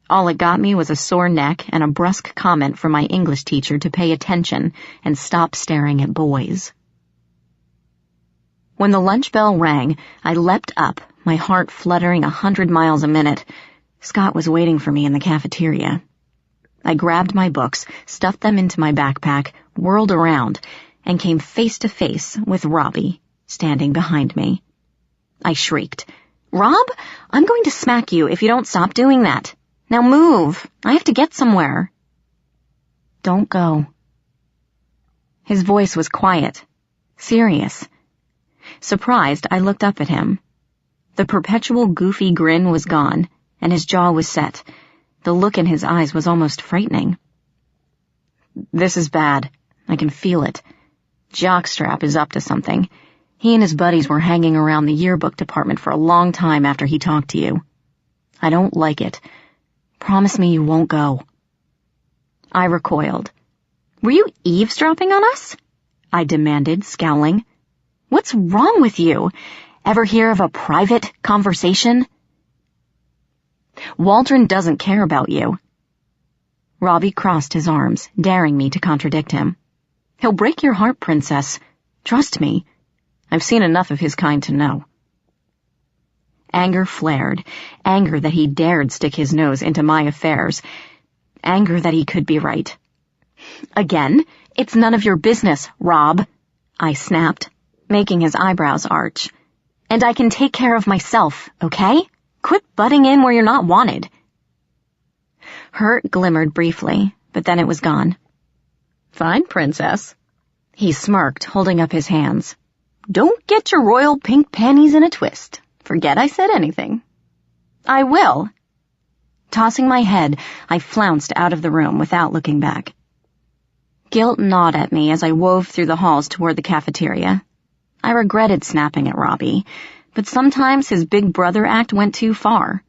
All it got me was a sore neck and a brusque comment from my English teacher to pay attention and stop staring at boys. When the lunch bell rang, I leapt up, my heart fluttering 100 miles a minute. Scott was waiting for me in the cafeteria. I grabbed my books, stuffed them into my backpack, whirled around, and came face to face with Robbie, standing behind me. I shrieked, "Rob, I'm going to smack you if you don't stop doing that. Now move. I have to get somewhere." "Don't go." His voice was quiet, serious. Surprised, I looked up at him. The perpetual goofy grin was gone, and his jaw was set. The look in his eyes was almost frightening. "This is bad. I can feel it. Jockstrap is up to something. He and his buddies were hanging around the yearbook department for a long time after he talked to you. I don't like it. Promise me you won't go." I recoiled. "Were you eavesdropping on us?" I demanded, scowling. "What's wrong with you? Ever hear of a private conversation?" "Waldron doesn't care about you." Robbie crossed his arms, daring me to contradict him. "He'll break your heart, Princess. Trust me. I've seen enough of his kind to know." Anger flared, anger that he dared stick his nose into my affairs, anger that he could be right. "Again, it's none of your business, Rob," I snapped, making his eyebrows arch. "And I can take care of myself, okay? Quit butting in where you're not wanted." Hurt glimmered briefly, but then it was gone. "Fine, Princess." He smirked, holding up his hands. "Don't get your royal pink panties in a twist. Forget I said anything." "I will." Tossing my head, I flounced out of the room without looking back. Guilt gnawed at me as I wove through the halls toward the cafeteria. I regretted snapping at Robbie, but sometimes his big brother act went too far.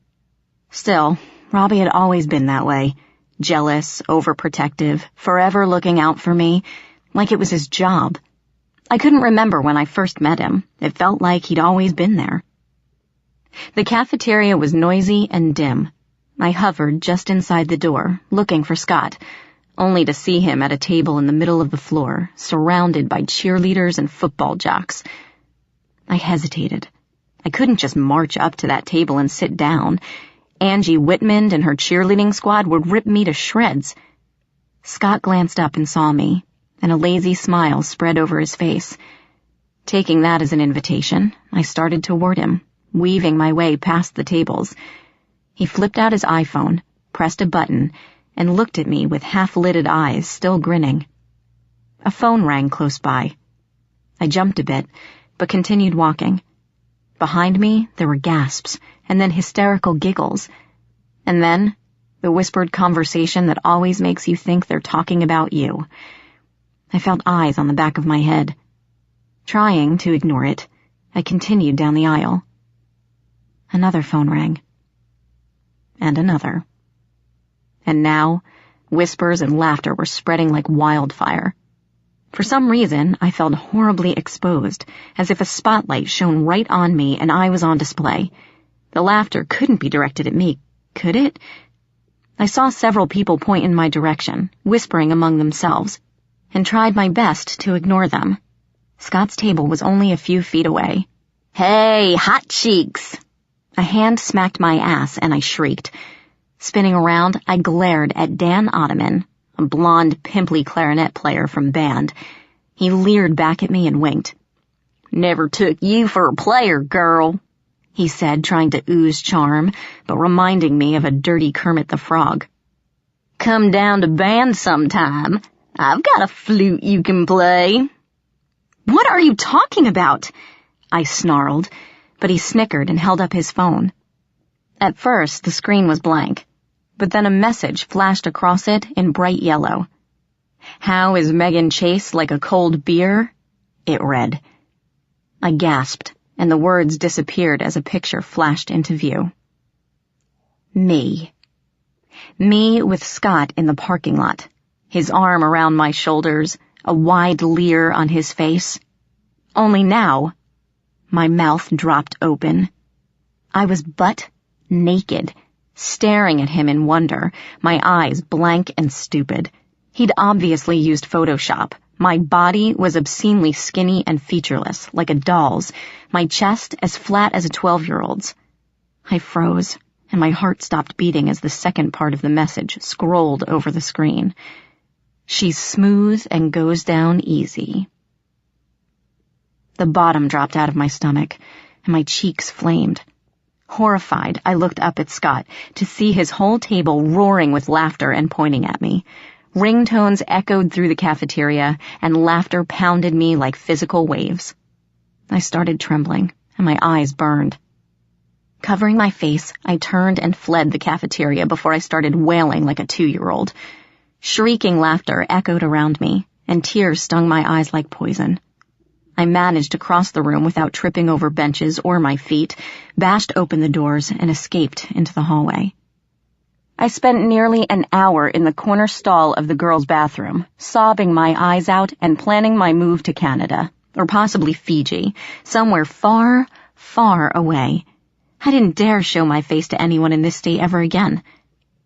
Still, Robbie had always been that way, jealous, overprotective, forever looking out for me, like it was his job. I couldn't remember when I first met him. It felt like he'd always been there. The cafeteria was noisy and dim. I hovered just inside the door, looking for Scott, only to see him at a table in the middle of the floor, surrounded by cheerleaders and football jocks. I hesitated. I couldn't just march up to that table and sit down. Angie Whitman and her cheerleading squad would rip me to shreds. Scott glanced up and saw me, and a lazy smile spread over his face. Taking that as an invitation, I started toward him, weaving my way past the tables. He flipped out his iPhone, pressed a button, and looked at me with half-lidded eyes, still grinning. A phone rang close by. I jumped a bit, but continued walking. Behind me, there were gasps, and then hysterical giggles. And then, the whispered conversation that always makes you think they're talking about you. I felt eyes on the back of my head. Trying to ignore it, I continued down the aisle. Another phone rang. And another. And now, Whispers and laughter were spreading like wildfire. For some reason, I felt horribly exposed, as if a spotlight shone right on me and I was on display. The laughter couldn't be directed at me, could it? I saw several people point in my direction, whispering among themselves, and tried my best to ignore them. Scott's table was only a few feet away. "Hey, hot cheeks!" A hand smacked my ass and I shrieked. Spinning around, I glared at Dan Ottoman, a blonde, pimply clarinet player from band. He leered back at me and winked. "Never took you for a player, girl," he said, trying to ooze charm, but reminding me of a dirty Kermit the Frog. "Come down to band sometime. I've got a flute you can play." "What are you talking about?" I snarled, but he snickered and held up his phone. At first, the screen was blank, but then a message flashed across it in bright yellow. "How is Megan Chase like a cold beer?" it read. I gasped, and the words disappeared as a picture flashed into view. Me. Me with Scott in the parking lot, his arm around my shoulders, a wide leer on his face. Only now, my mouth dropped open. I was butt naked, staring at him in wonder, my eyes blank and stupid. He'd obviously used Photoshop. My body was obscenely skinny and featureless, like a doll's, my chest as flat as a 12-year-old's. I froze, and my heart stopped beating as the second part of the message scrolled over the screen. "She's smooth and goes down easy." The bottom dropped out of my stomach, and my cheeks flamed. Horrified, I looked up at Scott to see his whole table roaring with laughter and pointing at me. Ringtones echoed through the cafeteria, and laughter pounded me like physical waves. I started trembling, and my eyes burned. Covering my face, I turned and fled the cafeteria before I started wailing like a 2-year-old. Shrieking laughter echoed around me, and tears stung my eyes like poison. I managed to cross the room without tripping over benches or my feet, bashed open the doors, and escaped into the hallway. I spent nearly an hour in the corner stall of the girls' bathroom, sobbing my eyes out and planning my move to Canada, or possibly Fiji, somewhere far, far away. I didn't dare show my face to anyone in this state ever again.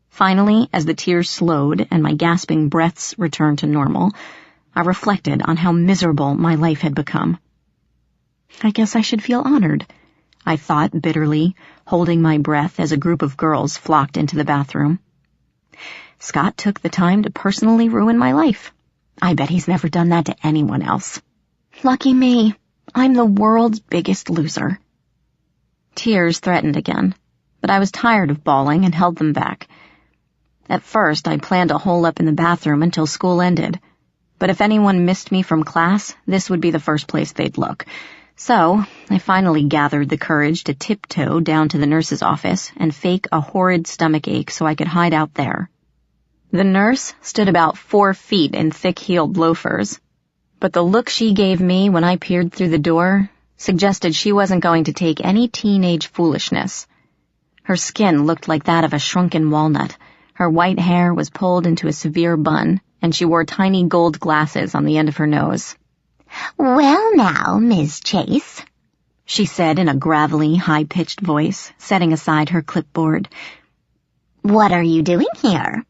Finally, as the tears slowed and my gasping breaths returned to normal, I reflected on how miserable my life had become. I guess I should feel honored, I thought bitterly, holding my breath as a group of girls flocked into the bathroom. Scott took the time to personally ruin my life. I bet he's never done that to anyone else. Lucky me, I'm the world's biggest loser. Tears threatened again, but I was tired of bawling and held them back. At first, I planned to hole up in the bathroom until school ended, but if anyone missed me from class, this would be the first place they'd look. So, I finally gathered the courage to tiptoe down to the nurse's office and fake a horrid stomach ache so I could hide out there. The nurse stood about 4 feet in thick-heeled loafers, but the look she gave me when I peered through the door suggested she wasn't going to take any teenage foolishness. Her skin looked like that of a shrunken walnut. Her white hair was pulled into a severe bun, and she wore tiny gold glasses on the end of her nose. "Well now, Ms. Chase," she said in a gravelly, high-pitched voice, setting aside her clipboard. "What are you doing here?"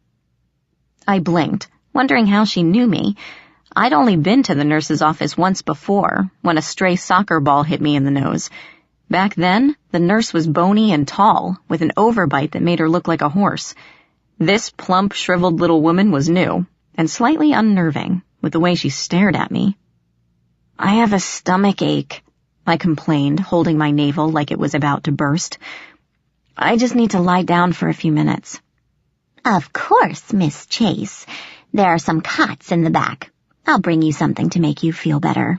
I blinked, wondering how she knew me. I'd only been to the nurse's office once before, when a stray soccer ball hit me in the nose. Back then, the nurse was bony and tall, with an overbite that made her look like a horse. This plump, shriveled little woman was new, and slightly unnerving, with the way she stared at me. "I have a stomach ache," I complained, holding my navel like it was about to burst. "I just need to lie down for a few minutes." "Of course, Miss Chase. There are some cots in the back. I'll bring you something to make you feel better."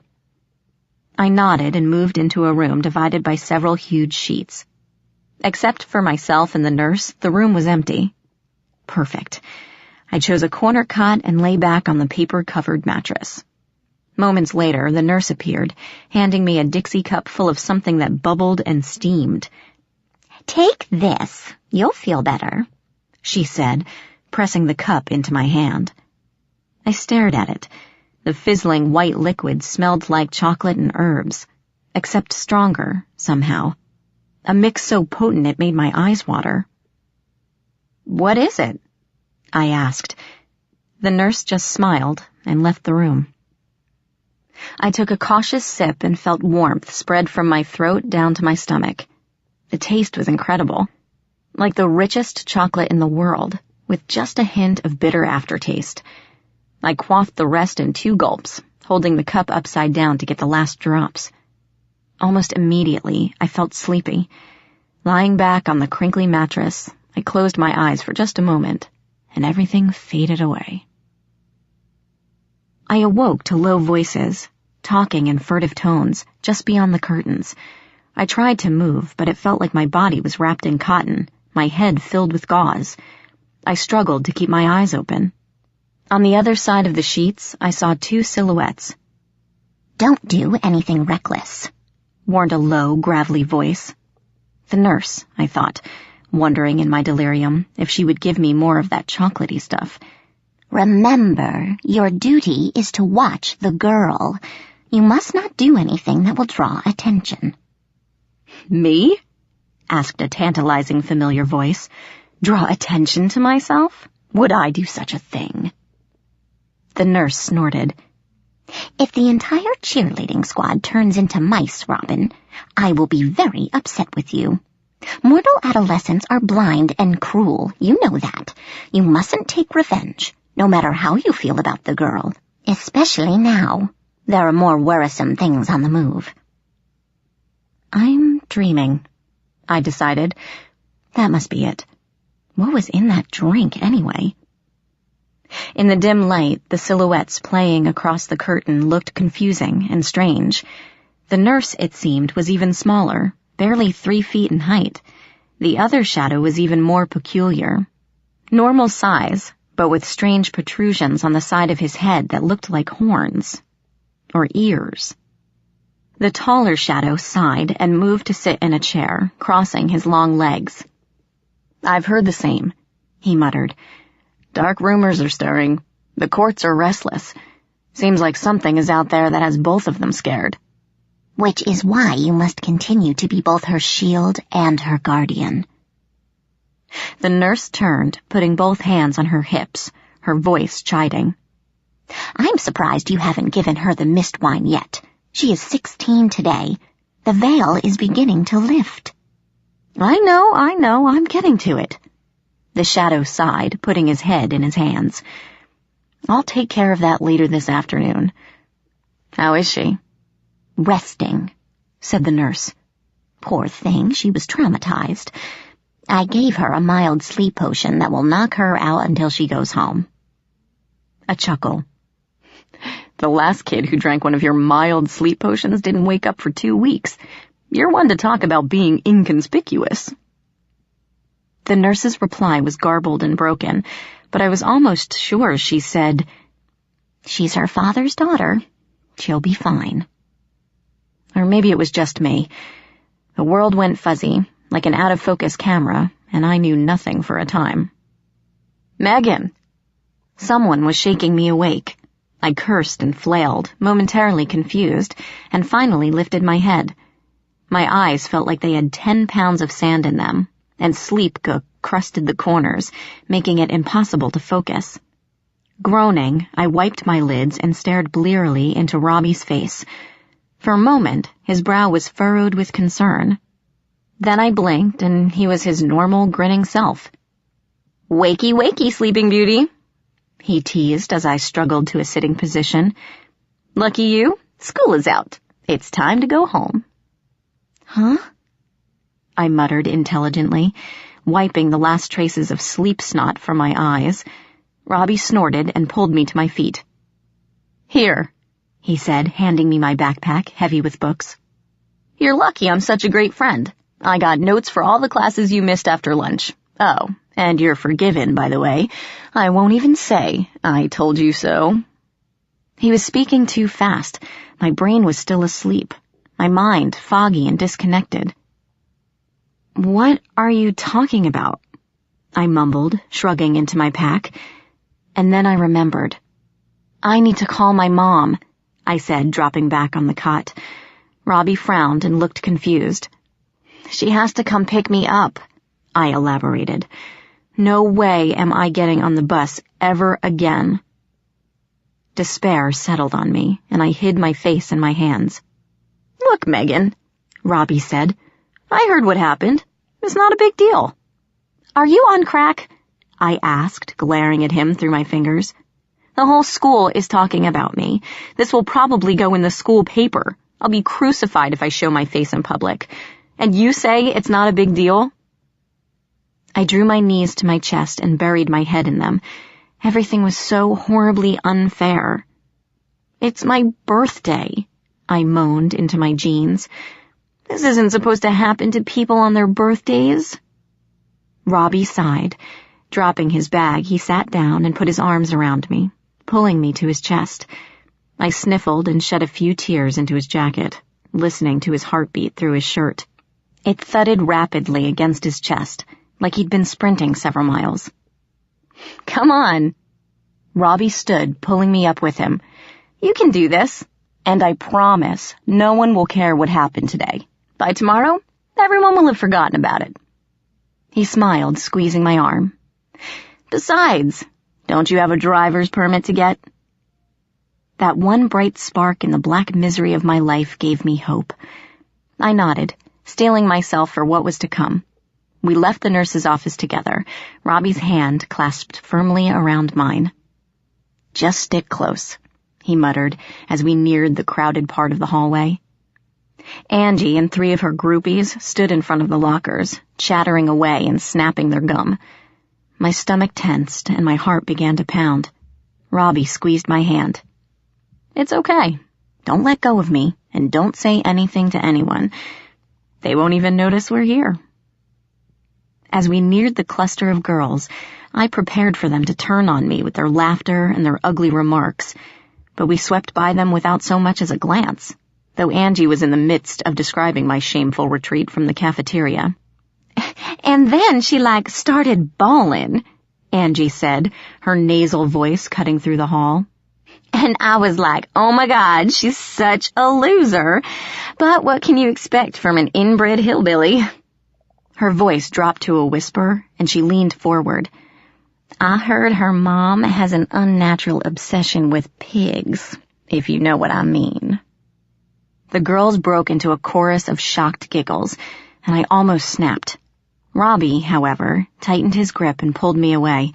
I nodded and moved into a room divided by several huge sheets. Except for myself and the nurse, the room was empty. Perfect. I chose a corner cot and lay back on the paper-covered mattress. Moments later, the nurse appeared, handing me a Dixie cup full of something that bubbled and steamed. "Take this. You'll feel better," she said, pressing the cup into my hand. I stared at it. The fizzling white liquid smelled like chocolate and herbs, except stronger, somehow. A mix so potent it made my eyes water. "What is it?" I asked. The nurse just smiled and left the room. I took a cautious sip and felt warmth spread from my throat down to my stomach. The taste was incredible, like the richest chocolate in the world, with just a hint of bitter aftertaste. I quaffed the rest in 2 gulps, holding the cup upside down to get the last drops. Almost immediately, I felt sleepy. Lying back on the crinkly mattress, I closed my eyes for just a moment, and everything faded away. I awoke to low voices, talking in furtive tones, just beyond the curtains. I tried to move, but it felt like my body was wrapped in cotton, my head filled with gauze. I struggled to keep my eyes open. On the other side of the sheets, I saw 2 silhouettes. "Don't do anything reckless," warned a low, gravelly voice. The nurse, I thought, wondering in my delirium if she would give me more of that chocolatey stuff. "Remember, your duty is to watch the girl. You must not do anything that will draw attention." "Me?" asked a tantalizing familiar voice. "Draw attention to myself? Would I do such a thing?" The nurse snorted. "If the entire cheerleading squad turns into mice, Robin, I will be very upset with you. Mortal adolescents are blind and cruel, you know that. You mustn't take revenge, no matter how you feel about the girl, especially now. There are more worrisome things on the move." I'm dreaming, I decided. That must be it. What was in that drink, anyway? In the dim light, the silhouettes playing across the curtain looked confusing and strange. The nurse, it seemed, was even smaller, barely 3 feet in height. The other shadow was even more peculiar. Normal size, but with strange protrusions on the side of his head that looked like horns. Or ears. The taller shadow sighed and moved to sit in a chair, crossing his long legs. "I've heard the same," he muttered. "Dark rumors are stirring. The courts are restless. Seems like something is out there that has both of them scared." "Which is why you must continue to be both her shield and her guardian." The nurse turned, putting both hands on her hips, her voice chiding. "I'm surprised you haven't given her the mist wine yet. She is 16 today. The veil is beginning to lift." I know, I'm getting to it." The shadow sighed, putting his head in his hands. "I'll take care of that later this afternoon." "How is she?" "Resting," said the nurse. "Poor thing, she was traumatized. I gave her a mild sleep potion that will knock her out until she goes home." A chuckle. "The last kid who drank one of your mild sleep potions didn't wake up for 2 weeks. You're one to talk about being inconspicuous." The nurse's reply was garbled and broken, but I was almost sure she said, "She's her father's daughter. She'll be fine." Or maybe it was just me. The world went fuzzy, like an out-of-focus camera, and I knew nothing for a time. "Megan!" Someone was shaking me awake. I cursed and flailed, momentarily confused, and finally lifted my head. My eyes felt like they had 10 pounds of sand in them, and sleep gook crusted the corners, making it impossible to focus. Groaning, I wiped my lids and stared blearily into Robbie's face. For a moment, his brow was furrowed with concern. Then I blinked, and he was his normal, grinning self. "Wakey, wakey, Sleeping Beauty," he teased as I struggled to a sitting position. "Lucky you, school is out. It's time to go home." "Huh?" I muttered intelligently, wiping the last traces of sleep snot from my eyes. Robbie snorted and pulled me to my feet. "Here," he said, handing me my backpack, heavy with books. "You're lucky I'm such a great friend. I got notes for all the classes you missed after lunch. Oh, and you're forgiven, by the way. I won't even say, 'I told you so.'" He was speaking too fast. My brain was still asleep, my mind foggy and disconnected. "What are you talking about?" I mumbled, shrugging into my pack. And then I remembered. I need to call my mom, I said, dropping back on the cot. Robbie frowned and looked confused. She has to come pick me up, I elaborated. No way am I getting on the bus ever again. Despair settled on me, and I hid my face in my hands. Look, Megan, Robbie said. I heard what happened. It's not a big deal. Are you on crack? I asked, glaring at him through my fingers. The whole school is talking about me. This will probably go in the school paper. I'll be crucified if I show my face in public. And you say it's not a big deal? I drew my knees to my chest and buried my head in them. Everything was so horribly unfair. It's my birthday, I moaned into my jeans. This isn't supposed to happen to people on their birthdays. Robbie sighed. Dropping his bag, he sat down and put his arms around me, pulling me to his chest. I sniffled and shed a few tears into his jacket, listening to his heartbeat through his shirt. It thudded rapidly against his chest, like he'd been sprinting several miles. Come on. Robbie stood, pulling me up with him. You can do this, and I promise no one will care what happened today. By tomorrow, everyone will have forgotten about it. He smiled, squeezing my arm. Besides, don't you have a driver's permit to get? That one bright spark in the black misery of my life gave me hope. I nodded, steeling myself for what was to come. We left the nurse's office together, Robbie's hand clasped firmly around mine. Just stick close, he muttered as we neared the crowded part of the hallway. Angie and 3 of her groupies stood in front of the lockers, chattering away and snapping their gum. My stomach tensed and my heart began to pound. Robbie squeezed my hand. It's okay. Don't let go of me, and don't say anything to anyone. They won't even notice we're here. As we neared the cluster of girls, I prepared for them to turn on me with their laughter and their ugly remarks, but we swept by them without so much as a glance, though Angie was in the midst of describing my shameful retreat from the cafeteria. And then she, started bawling, Angie said, her nasal voice cutting through the hall. And I was like, oh my God, she's such a loser. But what can you expect from an inbred hillbilly? Her voice dropped to a whisper, and she leaned forward. I heard her mom has an unnatural obsession with pigs, if you know what I mean. The girls broke into a chorus of shocked giggles, and I almost snapped. Robbie, however, tightened his grip and pulled me away.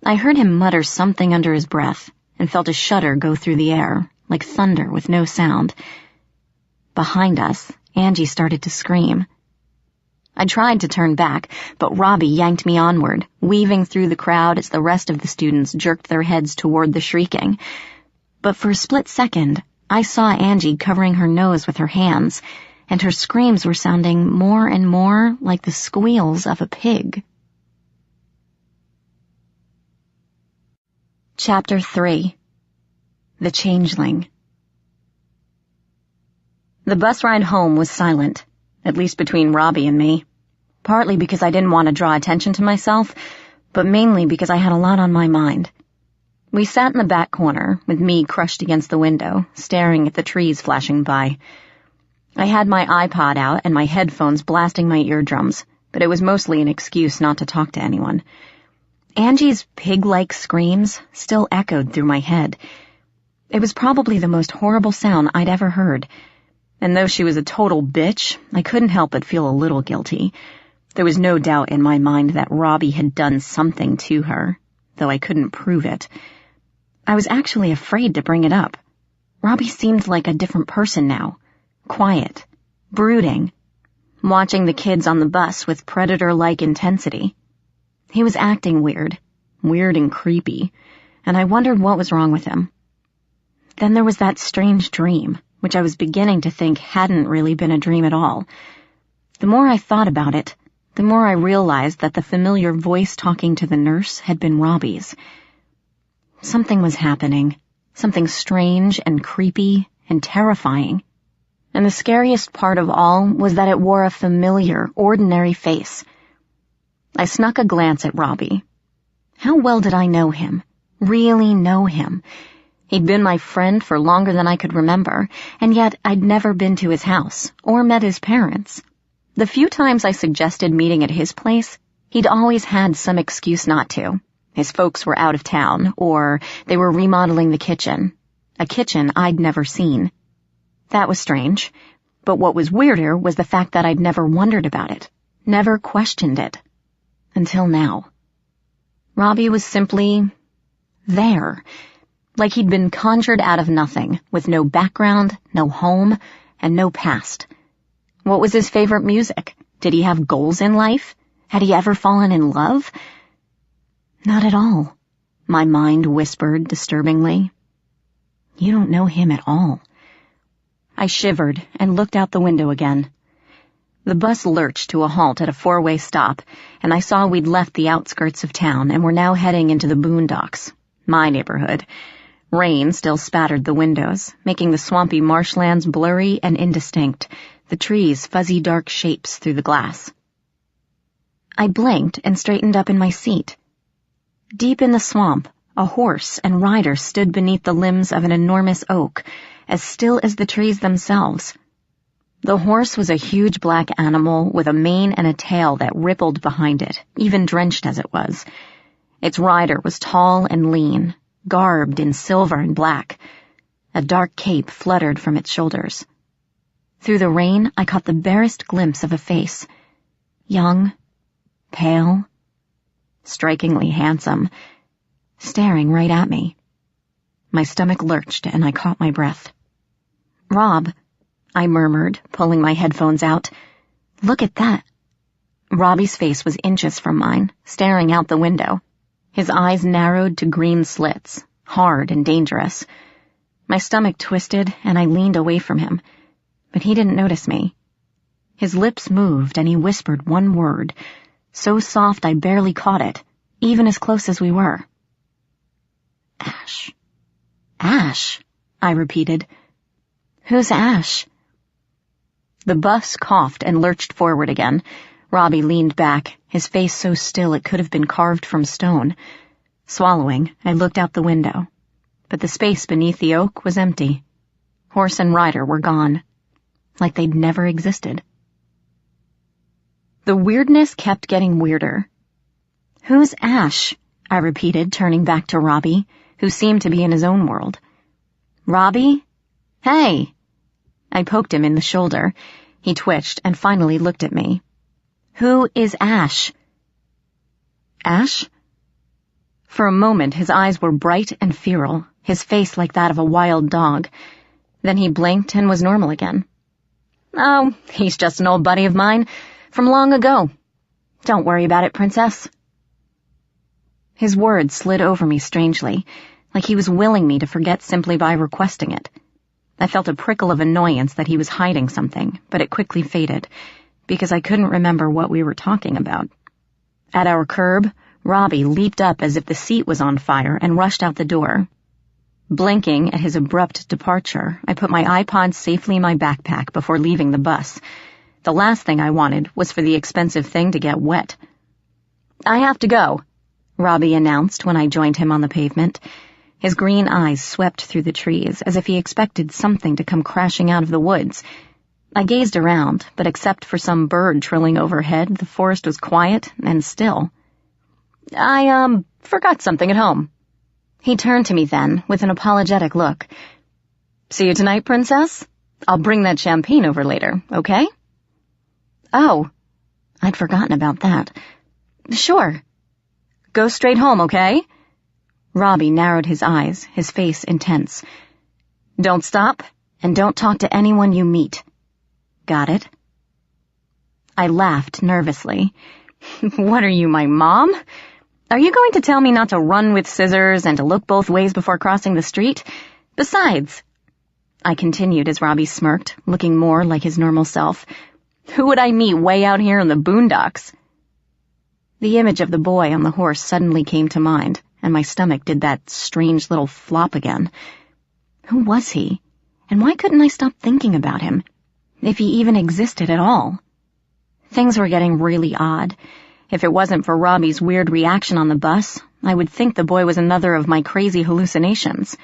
I heard him mutter something under his breath and felt a shudder go through the air, like thunder with no sound. Behind us, Angie started to scream. I tried to turn back, but Robbie yanked me onward, weaving through the crowd as the rest of the students jerked their heads toward the shrieking. But for a split second, I saw Angie covering her nose with her hands, and her screams were sounding more and more like the squeals of a pig. Chapter 3. The Changeling. The bus ride home was silent, at least between Robbie and me, partly because I didn't want to draw attention to myself, but mainly because I had a lot on my mind. We sat in the back corner, with me crushed against the window, staring at the trees flashing by. I had my iPod out and my headphones blasting my eardrums, but it was mostly an excuse not to talk to anyone. Angie's pig-like screams still echoed through my head. It was probably the most horrible sound I'd ever heard, and though she was a total bitch, I couldn't help but feel a little guilty. There was no doubt in my mind that Robbie had done something to her, though I couldn't prove it. I was actually afraid to bring it up. Robbie seemed like a different person now. Quiet, brooding, watching the kids on the bus with predator-like intensity. He was acting weird and creepy, and I wondered what was wrong with him. Then there was that strange dream, which I was beginning to think hadn't really been a dream at all. The more I thought about it, the more I realized that the familiar voice talking to the nurse had been Robbie's. Something was happening, something strange and creepy and terrifying. And the scariest part of all was that it wore a familiar, ordinary face. I snuck a glance at Robbie. How well did I know him? Really know him? He'd been my friend for longer than I could remember, and yet I'd never been to his house or met his parents. The few times I suggested meeting at his place, he'd always had some excuse not to. His folks were out of town, or they were remodeling the kitchen. A kitchen I'd never seen. That was strange, but what was weirder was the fact that I'd never wondered about it, never questioned it. Until now. Robbie was simply there, like he'd been conjured out of nothing, with no background, no home, and no past. What was his favorite music? Did he have goals in life? Had he ever fallen in love? Not at all, my mind whispered disturbingly. You don't know him at all. I shivered and looked out the window again. The bus lurched to a halt at a 4-way stop, and I saw we'd left the outskirts of town and were now heading into the boondocks, my neighborhood. Rain still spattered the windows, making the swampy marshlands blurry and indistinct, the trees fuzzy dark shapes through the glass. I blinked and straightened up in my seat. Deep in the swamp, a horse and rider stood beneath the limbs of an enormous oak, as still as the trees themselves. The horse was a huge black animal with a mane and a tail that rippled behind it, even drenched as it was. Its rider was tall and lean, garbed in silver and black. A dark cape fluttered from its shoulders. Through the rain, I caught the barest glimpse of a face. Young, pale, strikingly handsome, staring right at me. My stomach lurched and I caught my breath. Rob, I murmured, pulling my headphones out. Look at that. Robbie's face was inches from mine, staring out the window. His eyes narrowed to green slits, hard and dangerous. My stomach twisted and I leaned away from him, but he didn't notice me. His lips moved and he whispered one word, so soft I barely caught it, even as close as we were. Ash. Ash, I repeated. Who's Ash? The bus coughed and lurched forward again. Robbie leaned back, his face so still it could have been carved from stone. Swallowing, I looked out the window, but the space beneath the oak was empty. Horse and rider were gone, like they'd never existed. The weirdness kept getting weirder. Who's Ash? I repeated, turning back to Robbie, who seemed to be in his own world. Robbie? Hey! I poked him in the shoulder. He twitched and finally looked at me. Who is Ash? Ash? For a moment his eyes were bright and feral, his face like that of a wild dog. Then he blinked and was normal again. Oh, he's just an old buddy of mine, from long ago. Don't worry about it, Princess. His words slid over me strangely, like he was willing me to forget simply by requesting it. I felt a prickle of annoyance that he was hiding something, but it quickly faded, because I couldn't remember what we were talking about. At our curb, Robbie leaped up as if the seat was on fire and rushed out the door. Blinking at his abrupt departure, I put my iPod safely in my backpack before leaving the bus. The last thing I wanted was for the expensive thing to get wet. I have to go, Robbie announced when I joined him on the pavement. His green eyes swept through the trees as if he expected something to come crashing out of the woods. I gazed around, but except for some bird trilling overhead, the forest was quiet and still. I, forgot something at home. He turned to me then, with an apologetic look. See you tonight, Princess? I'll bring that champagne over later, okay? Oh, I'd forgotten about that. Sure. Go straight home, okay? Robbie narrowed his eyes, his face intense. Don't stop, and don't talk to anyone you meet. Got it? I laughed nervously. What are you, my mom? Are you going to tell me not to run with scissors and to look both ways before crossing the street? Besides, I continued as Robbie smirked, looking more like his normal self, who would I meet way out here in the boondocks? The image of the boy on the horse suddenly came to mind, and my stomach did that strange little flop again. Who was he? And why couldn't I stop thinking about him? If he even existed at all? Things were getting really odd, If it wasn't for Robbie's weird reaction on the bus, I would think the boy was another of my crazy hallucinations.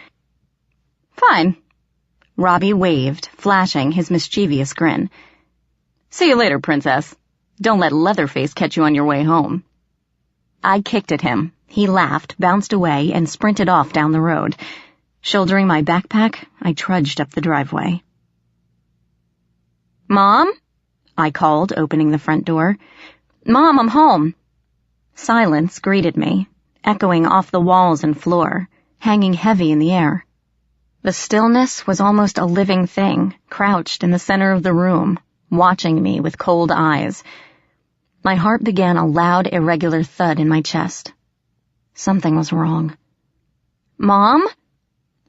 Fine. Robbie waved, flashing his mischievous grin. See you later, princess. Don't let Leatherface catch you on your way home. I kicked at him. He laughed, bounced away, and sprinted off down the road. Shouldering my backpack, I trudged up the driveway. Mom? I called, opening the front door. Mom, I'm home. Silence greeted me, echoing off the walls and floor, hanging heavy in the air. The stillness was almost a living thing, crouched in the center of the room, watching me with cold eyes. My heart began a loud, irregular thud in my chest. Something was wrong. Mom?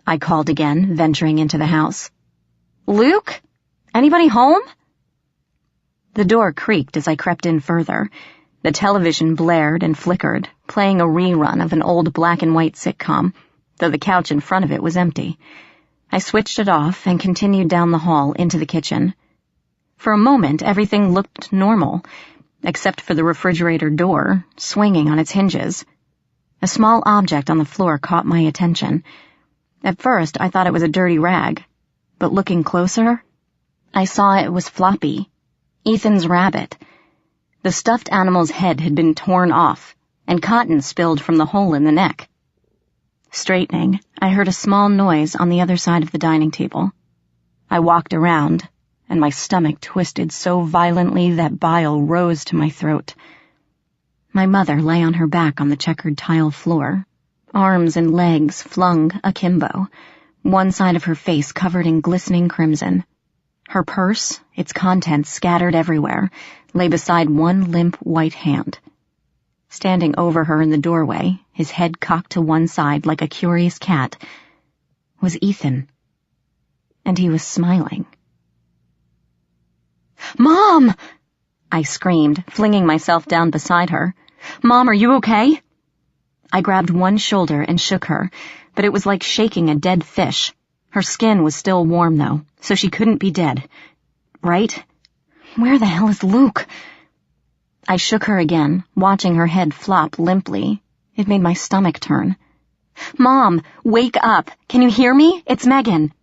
I called again, venturing into the house. Luke? Anybody home? The door creaked as I crept in further. The television blared and flickered, playing a rerun of an old black-and-white sitcom, though the couch in front of it was empty. I switched it off and continued down the hall into the kitchen. For a moment, everything looked normal, except for the refrigerator door, swinging on its hinges. A small object on the floor caught my attention. At first, I thought it was a dirty rag, but looking closer, I saw it was Floppy, Ethan's rabbit. The stuffed animal's head had been torn off, and cotton spilled from the hole in the neck. Straightening, I heard a small noise on the other side of the dining table. I walked around, and my stomach twisted so violently that bile rose to my throat. My mother lay on her back on the checkered tile floor, arms and legs flung akimbo, one side of her face covered in glistening crimson. Her purse, its contents scattered everywhere, lay beside one limp white hand. Standing over her in the doorway, his head cocked to one side like a curious cat, was Ethan. And he was smiling. Mom! I screamed, flinging myself down beside her. Mom, are you okay? I grabbed one shoulder and shook her, but it was like shaking a dead fish. Her skin was still warm, though, so she couldn't be dead. Right? Where the hell is Luke? I shook her again, watching her head flop limply. It made my stomach turn. Mom, wake up! Can you hear me? It's Megan.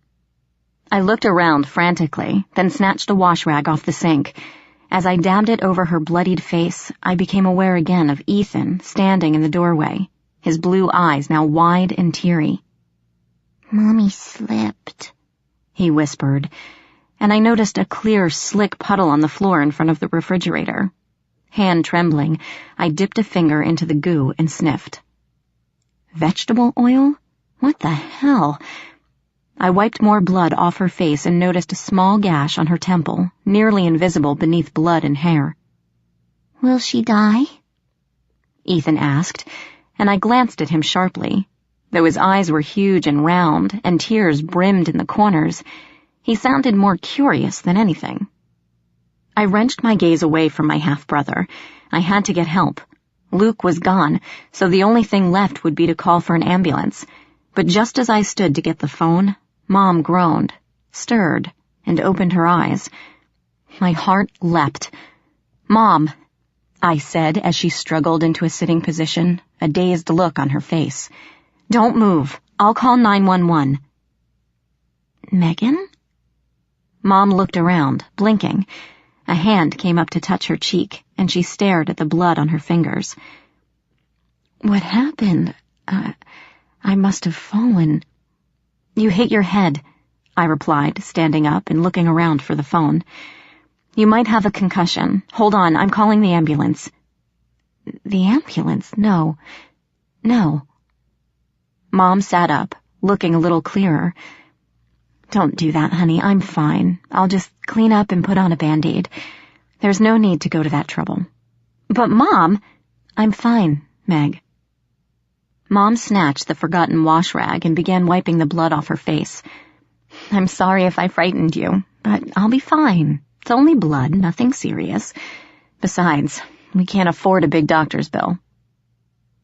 I looked around frantically, then snatched a wash rag off the sink. As I dabbed it over her bloodied face, I became aware again of Ethan standing in the doorway, his blue eyes now wide and teary. Mommy slipped, he whispered, and I noticed a clear, slick puddle on the floor in front of the refrigerator. Hand trembling, I dipped a finger into the goo and sniffed. Vegetable oil? What the hell? I wiped more blood off her face and noticed a small gash on her temple, nearly invisible beneath blood and hair. Will she die? Ethan asked, and I glanced at him sharply. Though his eyes were huge and round, and tears brimmed in the corners, he sounded more curious than anything. I wrenched my gaze away from my half-brother. I had to get help. Luke was gone, so the only thing left would be to call for an ambulance. But just as I stood to get the phone, Mom groaned, stirred, and opened her eyes. My heart leapt. Mom, I said as she struggled into a sitting position, a dazed look on her face. Don't move. I'll call 911. Megan? Mom looked around, blinking. A hand came up to touch her cheek, and she stared at the blood on her fingers. What happened? I must have fallen. You hit your head, I replied, standing up and looking around for the phone. You might have a concussion. Hold on, I'm calling the ambulance. The ambulance? No. Mom sat up, looking a little clearer. Don't do that, honey. I'm fine. I'll just clean up and put on a Band-Aid. There's no need to go to that trouble. But, Mom, I'm fine, Meg. Mom snatched the forgotten wash rag and began wiping the blood off her face. I'm sorry if I frightened you, but I'll be fine. It's only blood, nothing serious. Besides, we can't afford a big doctor's bill.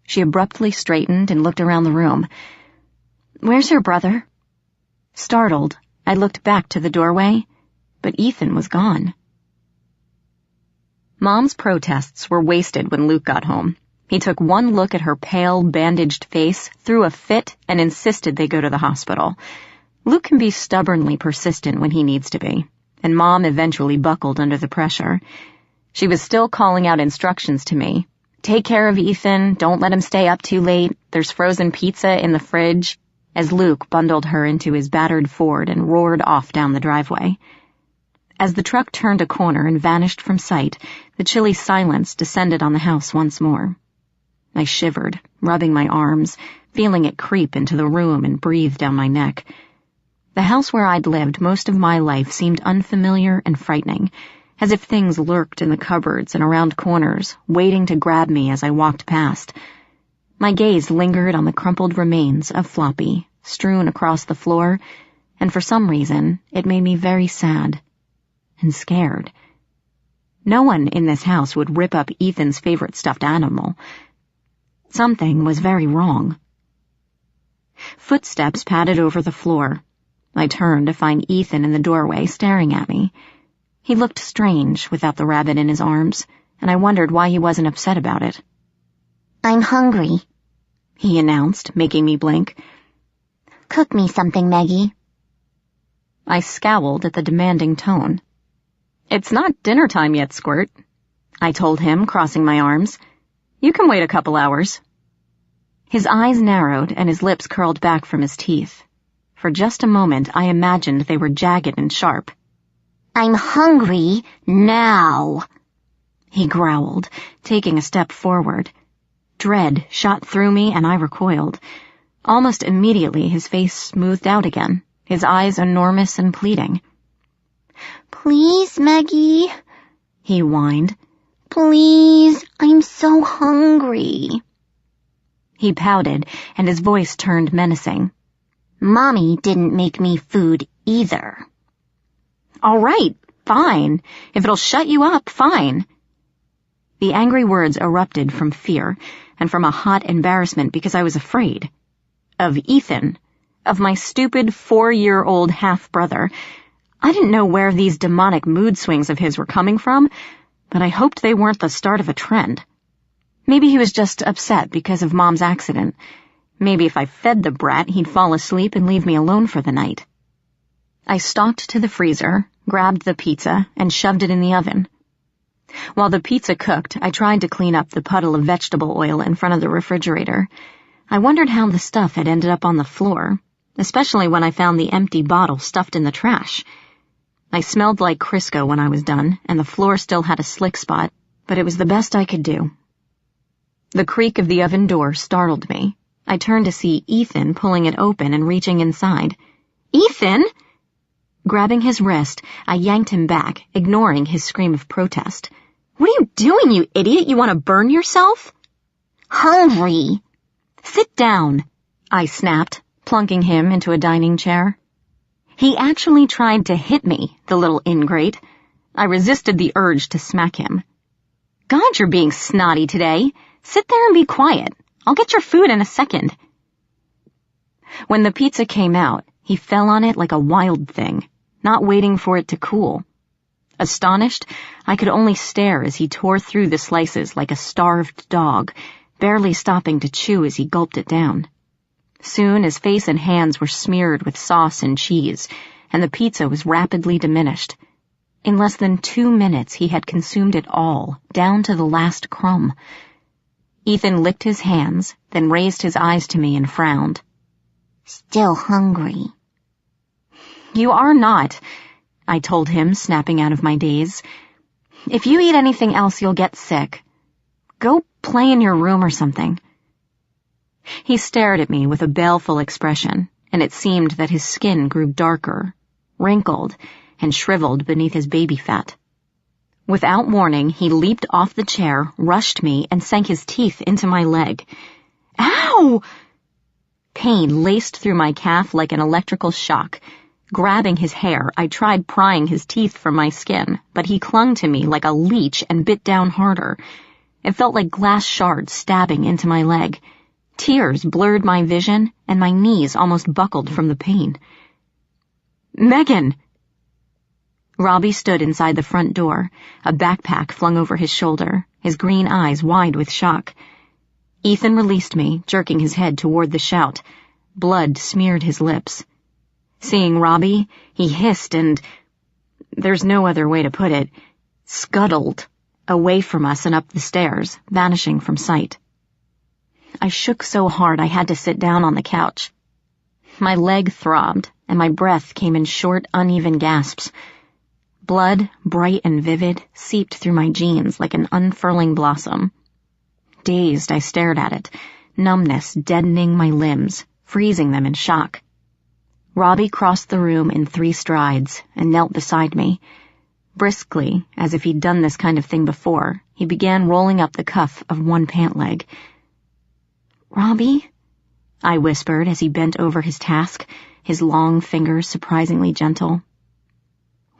She abruptly straightened and looked around the room. Where's your brother? Startled, I looked back to the doorway, but Ethan was gone. Mom's protests were wasted when Luke got home. He took one look at her pale, bandaged face, threw a fit, and insisted they go to the hospital. Luke can be stubbornly persistent when he needs to be, and Mom eventually buckled under the pressure. She was still calling out instructions to me. Take care of Ethan, don't let him stay up too late, there's frozen pizza in the fridge, as Luke bundled her into his battered Ford and roared off down the driveway. As the truck turned a corner and vanished from sight, the chilly silence descended on the house once more. I shivered, rubbing my arms, feeling it creep into the room and breathe down my neck. The house where I'd lived most of my life seemed unfamiliar and frightening, as if things lurked in the cupboards and around corners, waiting to grab me as I walked past. My gaze lingered on the crumpled remains of Floppy, strewn across the floor, and for some reason, it made me very sad and scared. No one in this house would rip up Ethan's favorite stuffed animal. Something was very wrong. Footsteps padded over the floor. I turned to find Ethan in the doorway staring at me. He looked strange without the rabbit in his arms, and I wondered why he wasn't upset about it. I'm hungry, he announced, making me blink. Cook me something, Maggie. I scowled at the demanding tone. It's not dinner time yet, Squirt, I told him, crossing my arms. You can wait a couple hours. His eyes narrowed and his lips curled back from his teeth. For just a moment, I imagined they were jagged and sharp. I'm hungry now, he growled, taking a step forward. Dread shot through me and I recoiled. Almost immediately, his face smoothed out again, his eyes enormous and pleading. Please, Maggie, he whined. Please, I'm so hungry. He pouted, and his voice turned menacing. Mommy didn't make me food either. All right, fine. If it'll shut you up, fine. The angry words erupted from fear, and from a hot embarrassment because I was afraid. Of Ethan. Of my stupid 4-year-old half-brother. I didn't know where these demonic mood swings of his were coming from, but I hoped they weren't the start of a trend. Maybe he was just upset because of Mom's accident. Maybe if I fed the brat, he'd fall asleep and leave me alone for the night. I stalked to the freezer, grabbed the pizza, and shoved it in the oven. While the pizza cooked, I tried to clean up the puddle of vegetable oil in front of the refrigerator. I wondered how the stuff had ended up on the floor, especially when I found the empty bottle stuffed in the trash. I smelled like Crisco when I was done, and the floor still had a slick spot, but it was the best I could do. The creak of the oven door startled me. I turned to see Ethan pulling it open and reaching inside. Ethan! Grabbing his wrist, I yanked him back, ignoring his scream of protest. What are you doing, you idiot? You want to burn yourself? Hungry. Sit down, I snapped, plunking him into a dining chair. He actually tried to hit me, the little ingrate. I resisted the urge to smack him. God, you're being snotty today. Sit there and be quiet. I'll get your food in a second. When the pizza came out, he fell on it like a wild thing, not waiting for it to cool. Astonished, I could only stare as he tore through the slices like a starved dog, barely stopping to chew as he gulped it down. Soon his face and hands were smeared with sauce and cheese, and the pizza was rapidly diminished. In less than 2 minutes he had consumed it all, down to the last crumb. Ethan licked his hands, then raised his eyes to me and frowned. Still hungry. You are not, I told him, snapping out of my daze. If you eat anything else, you'll get sick. Go play in your room or something. He stared at me with a baleful expression, and it seemed that his skin grew darker, wrinkled, and shriveled beneath his baby fat. Without warning, he leaped off the chair, rushed me, and sank his teeth into my leg. Ow! Pain laced through my calf like an electrical shock. Grabbing his hair, I tried prying his teeth from my skin, but he clung to me like a leech and bit down harder. It felt like glass shards stabbing into my leg. Tears blurred my vision, and my knees almost buckled from the pain. Megan! Robbie stood inside the front door, a backpack flung over his shoulder, his green eyes wide with shock. Ethan released me, jerking his head toward the shout. Blood smeared his lips. Seeing Robbie, he hissed and, there's no other way to put it, scuttled away from us and up the stairs, vanishing from sight. I shook so hard I had to sit down on the couch. My leg throbbed, and my breath came in short, uneven gasps. Blood, bright and vivid, seeped through my jeans like an unfurling blossom. Dazed, I stared at it, numbness deadening my limbs, freezing them in shock. Robbie crossed the room in 3 strides and knelt beside me. Briskly, as if he'd done this kind of thing before, he began rolling up the cuff of one pant leg. "Robbie?" I whispered as he bent over his task, his long fingers surprisingly gentle.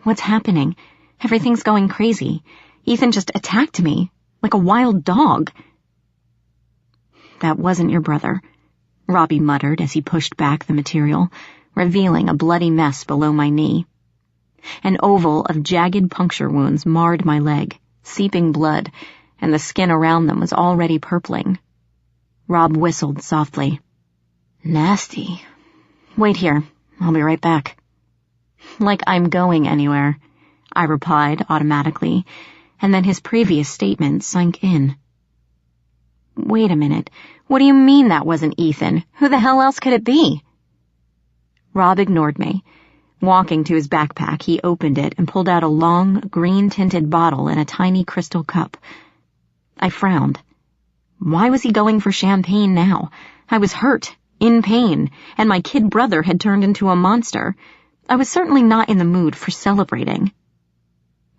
"What's happening? Everything's going crazy. Ethan just attacked me, like a wild dog." "That wasn't your brother," Robbie muttered as he pushed back the material, revealing a bloody mess below my knee. An oval of jagged puncture wounds marred my leg, seeping blood, and the skin around them was already purpling. Rob whistled softly. "Nasty. Wait here. I'll be right back." "Like I'm going anywhere," I replied automatically, and then his previous statement sank in. "Wait a minute. What do you mean that wasn't Ethan? Who the hell else could it be?" Rob ignored me. Walking to his backpack, he opened it and pulled out a long, green-tinted bottle in a tiny crystal cup. I frowned. Why was he going for champagne now? I was hurt, in pain, and my kid brother had turned into a monster. I was certainly not in the mood for celebrating.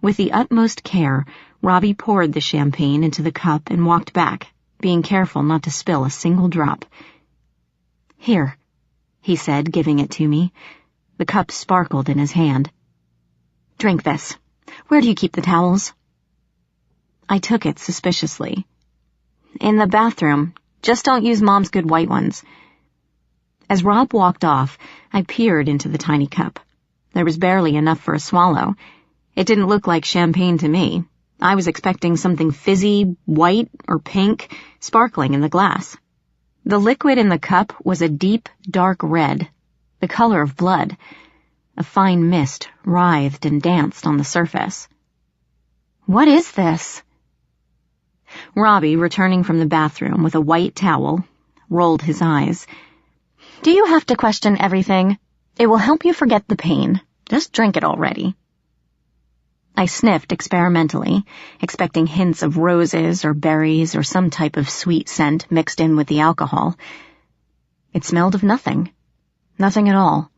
With the utmost care, Robbie poured the champagne into the cup and walked back, being careful not to spill a single drop. "Here," he said, giving it to me. The cup sparkled in his hand. "Drink this. Where do you keep the towels?" I took it suspiciously. "In the bathroom. Just don't use Mom's good white ones." As Rob walked off, I peered into the tiny cup. There was barely enough for a swallow. It didn't look like champagne to me. I was expecting something fizzy, white, or pink, sparkling in the glass. The liquid in the cup was a deep, dark red, the color of blood. A fine mist writhed and danced on the surface. "What is this?" Robbie, returning from the bathroom with a white towel, rolled his eyes. "Do you have to question everything? It will help you forget the pain. Just drink it already." I sniffed experimentally, expecting hints of roses or berries or some type of sweet scent mixed in with the alcohol. It smelled of nothing. Nothing at all.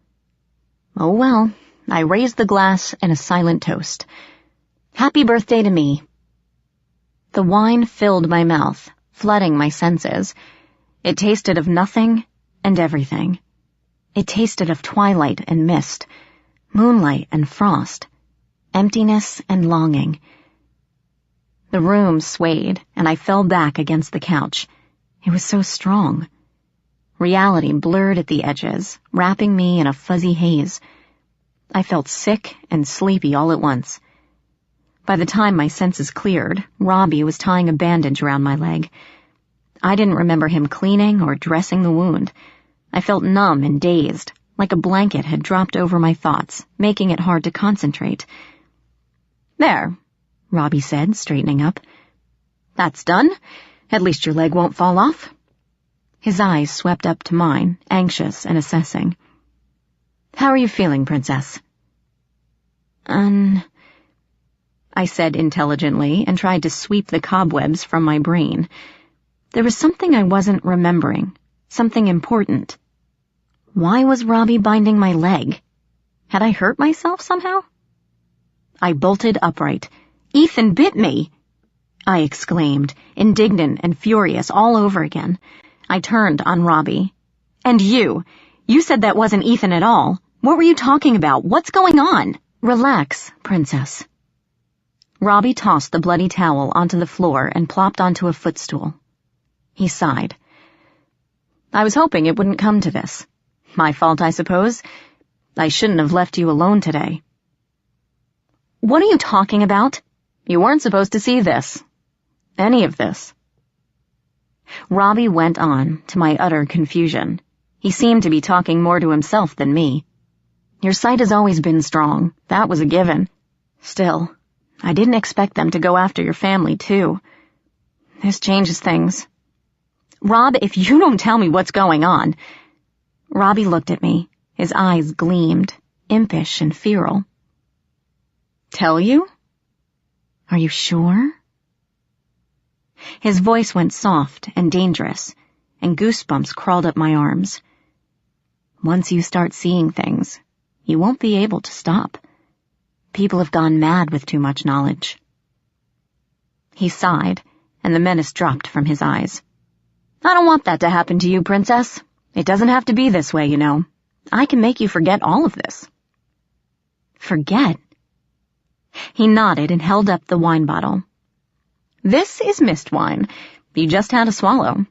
Oh well, I raised the glass in a silent toast. "Happy birthday to me." The wine filled my mouth, flooding my senses. It tasted of nothing and everything. It tasted of twilight and mist, moonlight and frost, emptiness and longing. The room swayed, and I fell back against the couch. It was so strong. Reality blurred at the edges, wrapping me in a fuzzy haze. I felt sick and sleepy all at once. By the time my senses cleared, Robbie was tying a bandage around my leg. I didn't remember him cleaning or dressing the wound. I felt numb and dazed, like a blanket had dropped over my thoughts, making it hard to concentrate. "There," Robbie said, straightening up. "That's done. At least your leg won't fall off." His eyes swept up to mine, anxious and assessing. "How are you feeling, Princess?" I said intelligently and tried to sweep the cobwebs from my brain. There was something I wasn't remembering, something important. Why was Robbie binding my leg? Had I hurt myself somehow? I bolted upright. "Ethan bit me!" I exclaimed, indignant and furious all over again. I turned on Robbie. "And you said that wasn't Ethan at all. What were you talking about? What's going on?" "Relax, Princess." Robbie tossed the bloody towel onto the floor and plopped onto a footstool. He sighed. "I was hoping it wouldn't come to this. My fault, I suppose. I shouldn't have left you alone today." What are you talking about? You weren't supposed to see this. Any of this. Robbie went on, to my utter confusion. He seemed to be talking more to himself than me. Your sight has always been strong. That was a given. Still, I didn't expect them to go after your family, too. This changes things. Rob, if you don't tell me what's going on... Robbie looked at me. His eyes gleamed, impish and feral. Tell you? Are you sure? His voice went soft and dangerous, and goosebumps crawled up my arms. Once you start seeing things, you won't be able to stop. People have gone mad with too much knowledge. He sighed, and the menace dropped from his eyes. I don't want that to happen to you, Princess. It doesn't have to be this way, you know. I can make you forget all of this. Forget? He nodded and held up the wine bottle. This is mist wine. You just had a swallow.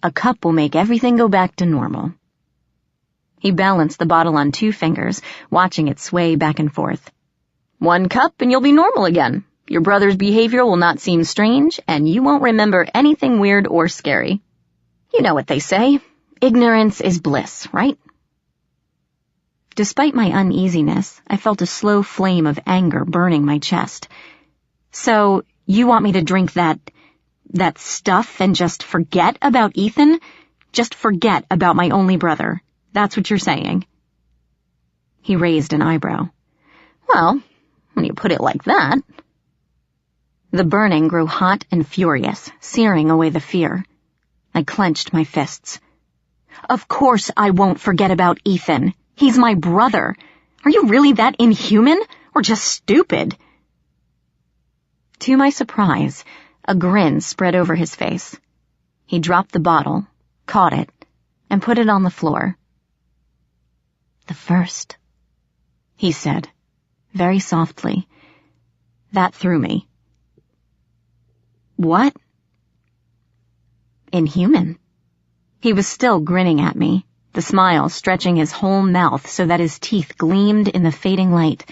A cup will make everything go back to normal. He balanced the bottle on 2 fingers, watching it sway back and forth. 1 cup and you'll be normal again. Your brother's behavior will not seem strange, and you won't remember anything weird or scary. You know what they say. Ignorance is bliss, right? Despite my uneasiness, I felt a slow flame of anger burning my chest. So, you want me to drink that stuff and just forget about Ethan? Just forget about my only brother. That's what you're saying. He raised an eyebrow. Well, when you put it like that. The burning grew hot and furious, searing away the fear. I clenched my fists. Of course I won't forget about Ethan. He's my brother. Are you really that inhuman, or just stupid? To my surprise, a grin spread over his face. He dropped the bottle, caught it, and put it on the floor. The first, he said, very softly. That threw me. What? Inhuman. He was still grinning at me, the smile stretching his whole mouth so that his teeth gleamed in the fading light.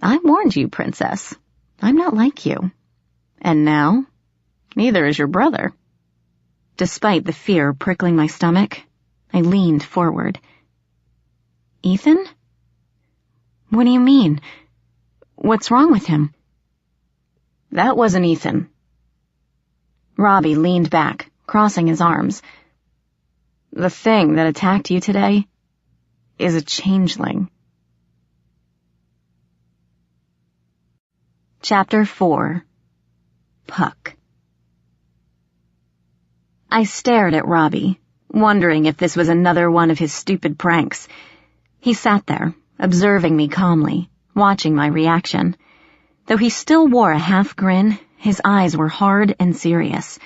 I warned you, Princess. I'm not like you. And now, neither is your brother. Despite the fear prickling my stomach, I leaned forward. Ethan? What do you mean? What's wrong with him? That wasn't Ethan. Robbie leaned back, crossing his arms. The thing that attacked you today is a changeling. Chapter 4. Puck. I stared at Robbie, wondering if this was another one of his stupid pranks. He sat there, observing me calmly, watching my reaction. Though he still wore a half grin, his eyes were hard and serious.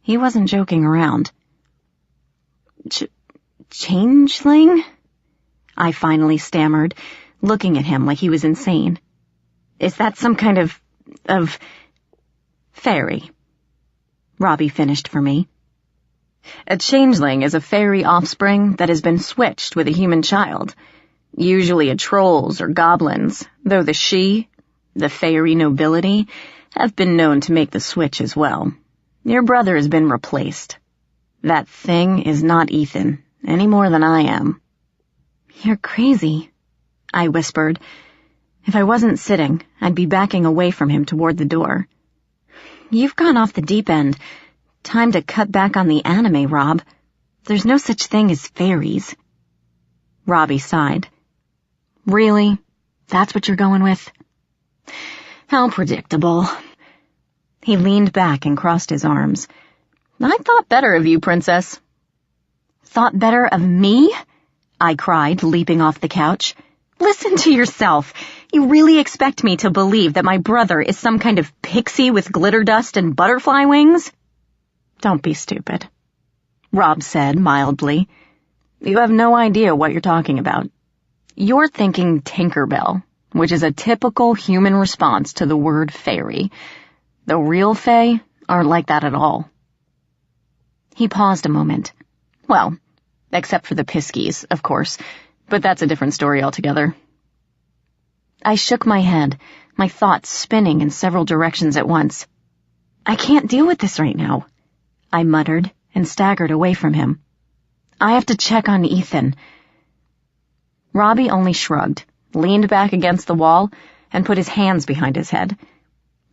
He wasn't joking around. Changeling? I finally stammered, looking at him like he was insane. Is that some kind of fairy? Robbie finished for me. A changeling is a fairy offspring that has been switched with a human child, usually a troll's or goblin's, though the fairy nobility, have been known to make the switch as well. Your brother has been replaced. That thing is not Ethan, any more than I am. You're crazy, I whispered. If I wasn't sitting, I'd be backing away from him toward the door. You've gone off the deep end. Time to cut back on the anime, Rob. There's no such thing as fairies. Robbie sighed. Really? That's what you're going with? How predictable. He leaned back and crossed his arms. I thought better of you, Princess. Thought better of me? I cried, leaping off the couch. Listen to yourself. You really expect me to believe that my brother is some kind of pixie with glitter dust and butterfly wings? Don't be stupid, Rob said mildly. You have no idea what you're talking about. You're thinking Tinkerbell, which is a typical human response to the word fairy. The real fae aren't like that at all. He paused a moment. Well, except for the Piskies, of course, but that's a different story altogether. I shook my head, my thoughts spinning in several directions at once. I can't deal with this right now, I muttered and staggered away from him. I have to check on Ethan. Robbie only shrugged, leaned back against the wall, and put his hands behind his head.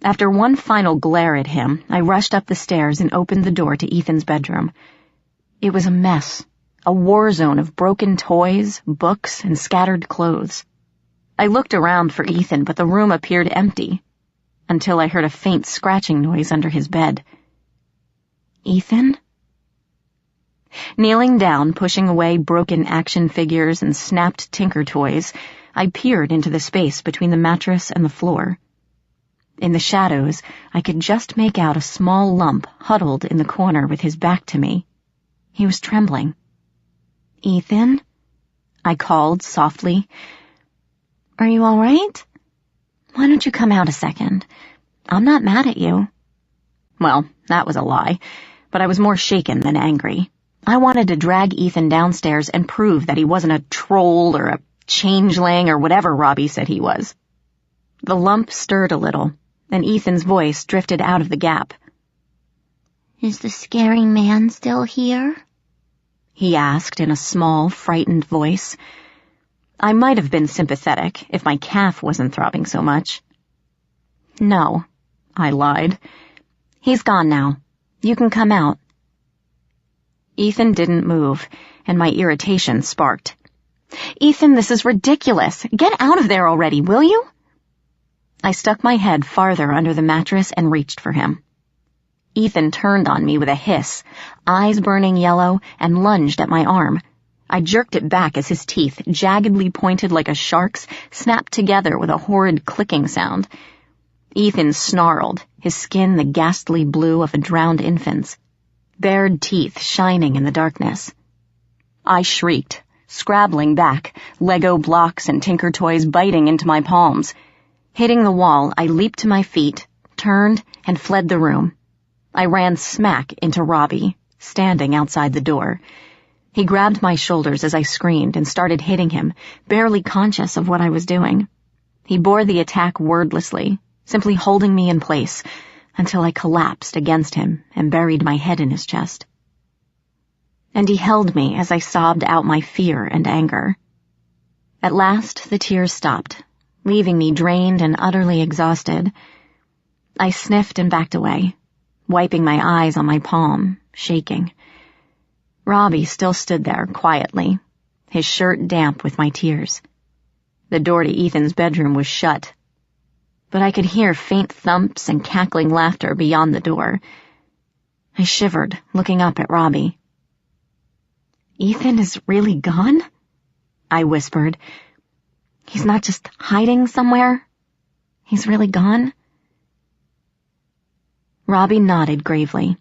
After one final glare at him, I rushed up the stairs and opened the door to Ethan's bedroom. It was a mess, a war zone of broken toys, books, and scattered clothes. I looked around for Ethan, but the room appeared empty, until I heard a faint scratching noise under his bed. Ethan? Kneeling down, pushing away broken action figures and snapped tinker toys, I peered into the space between the mattress and the floor. In the shadows, I could just make out a small lump huddled in the corner with his back to me. He was trembling. Ethan? I called softly. Are you all right? Why don't you come out a second? I'm not mad at you. Well, that was a lie, but I was more shaken than angry. I wanted to drag Ethan downstairs and prove that he wasn't a troll or a changeling or whatever Robbie said he was. The lump stirred a little, and Ethan's voice drifted out of the gap. Is the scary man still here? He asked in a small, frightened voice. I might have been sympathetic if my calf wasn't throbbing so much. No, I lied. He's gone now. You can come out. Ethan didn't move, and my irritation sparked. Ethan, this is ridiculous. Get out of there already, will you? I stuck my head farther under the mattress and reached for him. Ethan turned on me with a hiss, eyes burning yellow, and lunged at my arm. I jerked it back as his teeth, jaggedly pointed like a shark's, snapped together with a horrid clicking sound. Ethan snarled, his skin the ghastly blue of a drowned infant's, bared teeth shining in the darkness. I shrieked, scrabbling back, Lego blocks and tinker toys biting into my palms. Hitting the wall, I leaped to my feet, turned, and fled the room. I ran smack into Robbie, standing outside the door. He grabbed my shoulders as I screamed and started hitting him, barely conscious of what I was doing. He bore the attack wordlessly, simply holding me in place, until I collapsed against him and buried my head in his chest. And he held me as I sobbed out my fear and anger. At last, the tears stopped, leaving me drained and utterly exhausted. I sniffed and backed away, wiping my eyes on my palm, shaking. Robbie still stood there quietly, his shirt damp with my tears. The door to Ethan's bedroom was shut, but I could hear faint thumps and cackling laughter beyond the door. I shivered, looking up at Robbie. Ethan is really gone? I whispered. He's not just hiding somewhere? He's really gone? Robbie nodded gravely.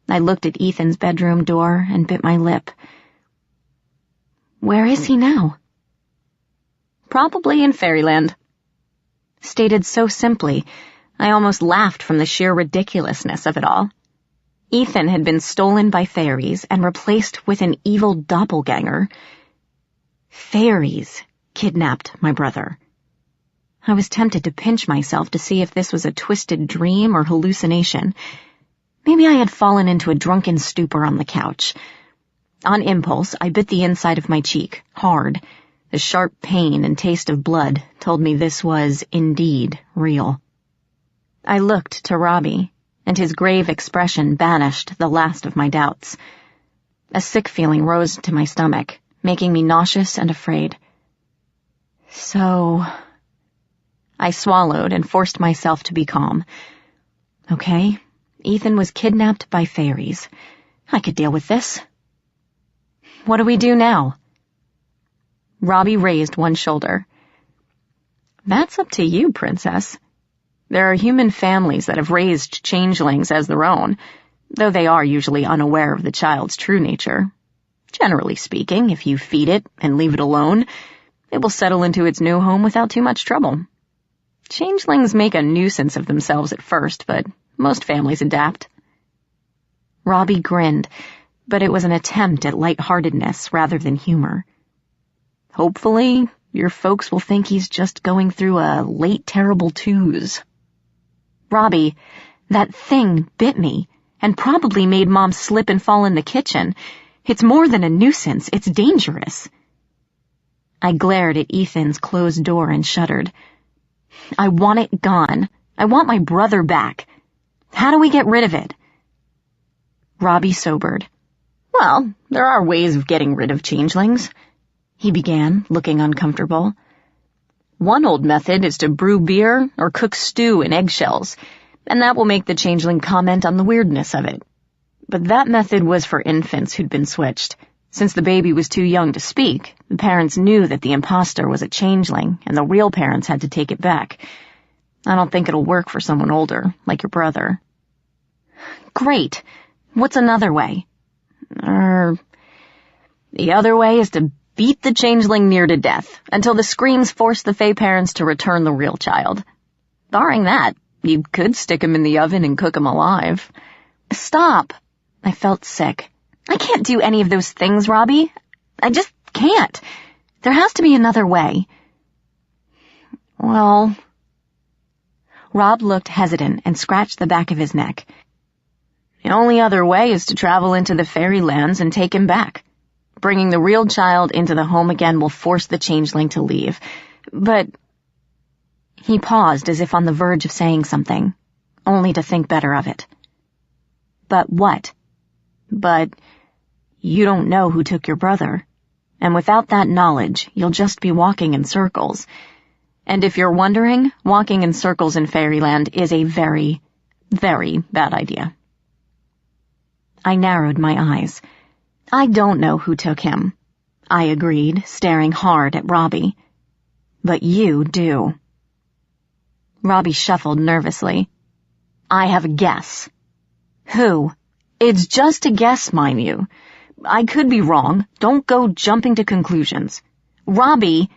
I looked at Ethan's bedroom door and bit my lip. Where is he now? Probably in fairyland. Stated so simply, I almost laughed from the sheer ridiculousness of it all. Ethan had been stolen by fairies and replaced with an evil doppelganger. Fairies kidnapped my brother. I was tempted to pinch myself to see if this was a twisted dream or hallucination. Maybe I had fallen into a drunken stupor on the couch. On impulse, I bit the inside of my cheek, hard. The sharp pain and taste of blood told me this was, indeed, real. I looked to Robbie, and his grave expression banished the last of my doubts. A sick feeling rose to my stomach, making me nauseous and afraid. So... I swallowed and forced myself to be calm. Okay, Ethan was kidnapped by fairies. I could deal with this. What do we do now? Robbie raised one shoulder. That's up to you, Princess. There are human families that have raised changelings as their own, though they are usually unaware of the child's true nature. Generally speaking, if you feed it and leave it alone, it will settle into its new home without too much trouble. Changelings make a nuisance of themselves at first, but most families adapt. Robbie grinned, but it was an attempt at lightheartedness rather than humor. Hopefully, your folks will think he's just going through a late terrible twos. Robbie, that thing bit me and probably made Mom slip and fall in the kitchen. It's more than a nuisance. It's dangerous. I glared at Ethan's closed door and shuddered. I want it gone. I want my brother back. How do we get rid of it? Robbie sobered. Well, there are ways of getting rid of changelings, he began, looking uncomfortable. One old method is to brew beer or cook stew in eggshells, and that will make the changeling comment on the weirdness of it. But that method was for infants who'd been switched. Since the baby was too young to speak, the parents knew that the imposter was a changeling, and the real parents had to take it back. I don't think it'll work for someone older, like your brother. Great. What's another way? The other way is to beat the changeling near to death, until the screams force the Fae parents to return the real child. Barring that, you could stick him in the oven and cook him alive. Stop. I felt sick. I can't do any of those things, Robbie. I just can't. There has to be another way. Well... Rob looked hesitant and scratched the back of his neck. The only other way is to travel into the fairylands and take him back. Bringing the real child into the home again will force the changeling to leave. But... He paused as if on the verge of saying something, only to think better of it. But what? But you don't know who took your brother. And without that knowledge, you'll just be walking in circles. And if you're wondering, walking in circles in Fairyland is a very, very bad idea. I narrowed my eyes. I don't know who took him, I agreed, staring hard at Robbie. But you do. Robbie shuffled nervously. I have a guess. Who? It's just a guess, mind you. I could be wrong. Don't go jumping to conclusions. Robbie...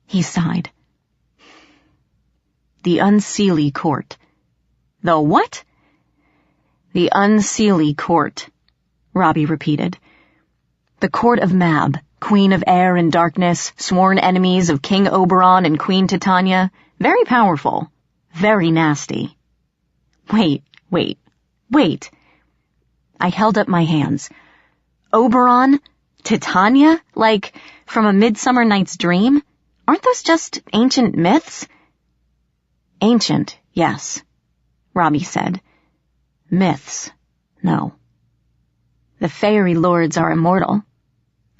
He sighed. The Unseelie Court. The what? The Unseelie Court, Robbie repeated. The Court of Mab, Queen of Air and Darkness, sworn enemies of King Oberon and Queen Titania. Very powerful. Very nasty. Wait. I held up my hands. Oberon? Titania? Like from A Midsummer Night's Dream? Aren't those just ancient myths? Ancient, yes, Robbie said. Myths, no. The fairy lords are immortal.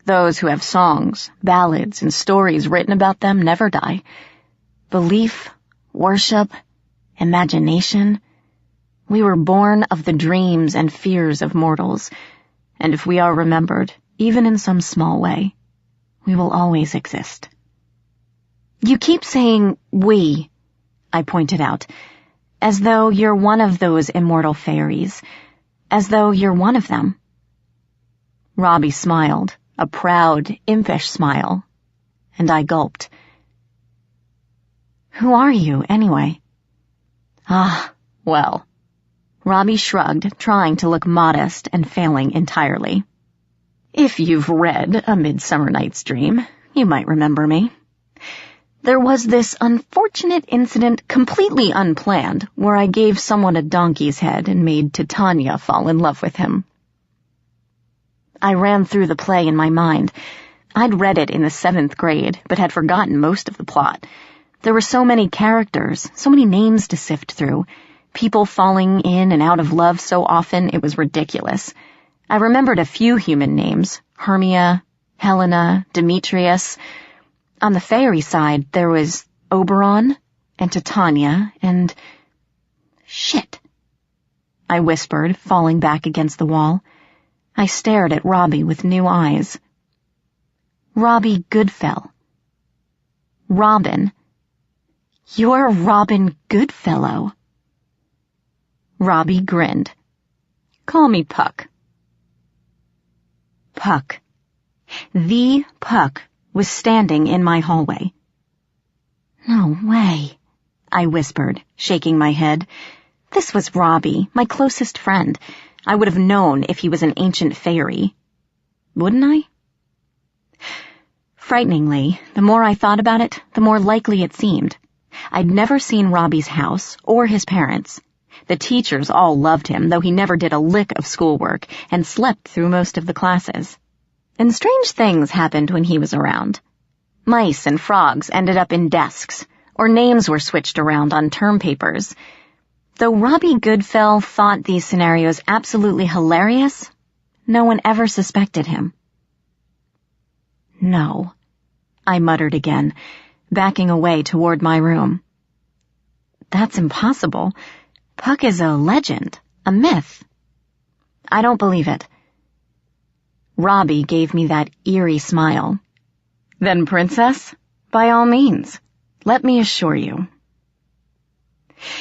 Those who have songs, ballads, and stories written about them never die. Belief, worship, imagination. We were born of the dreams and fears of mortals, and if we are remembered, even in some small way, we will always exist. You keep saying we, I pointed out, as though you're one of those immortal fairies, as though you're one of them. Robbie smiled, a proud, impish smile, and I gulped. Who are you, anyway? Ah, well. Robbie shrugged, trying to look modest and failing entirely. If you've read A Midsummer Night's Dream, you might remember me. There was this unfortunate incident, completely unplanned, where I gave someone a donkey's head and made Titania fall in love with him. I ran through the play in my mind. I'd read it in the 7th grade, but had forgotten most of the plot. There were so many characters, so many names to sift through, people falling in and out of love so often it was ridiculous. I remembered a few human names, Hermia, Helena, Demetrius. On the fairy side, there was Oberon and Titania and... Shit, I whispered, falling back against the wall. I stared at Robbie with new eyes. Robbie Goodfell. Robin. You're Robin Goodfellow. Robbie grinned. Call me Puck. Puck. The Puck was standing in my hallway. No way, I whispered, shaking my head. This was Robbie, my closest friend. I would have known if he was an ancient fairy. Wouldn't I? Frighteningly, the more I thought about it, the more likely it seemed. I'd never seen Robbie's house or his parents. The teachers all loved him, though he never did a lick of schoolwork and slept through most of the classes. And strange things happened when he was around. Mice and frogs ended up in desks, or names were switched around on term papers. Though Robbie Goodfell thought these scenarios absolutely hilarious, no one ever suspected him. No, I muttered again, backing away toward my room. That's impossible. Puck is a legend, a myth. I don't believe it. Robbie gave me that eerie smile. Then, Princess, by all means, let me assure you.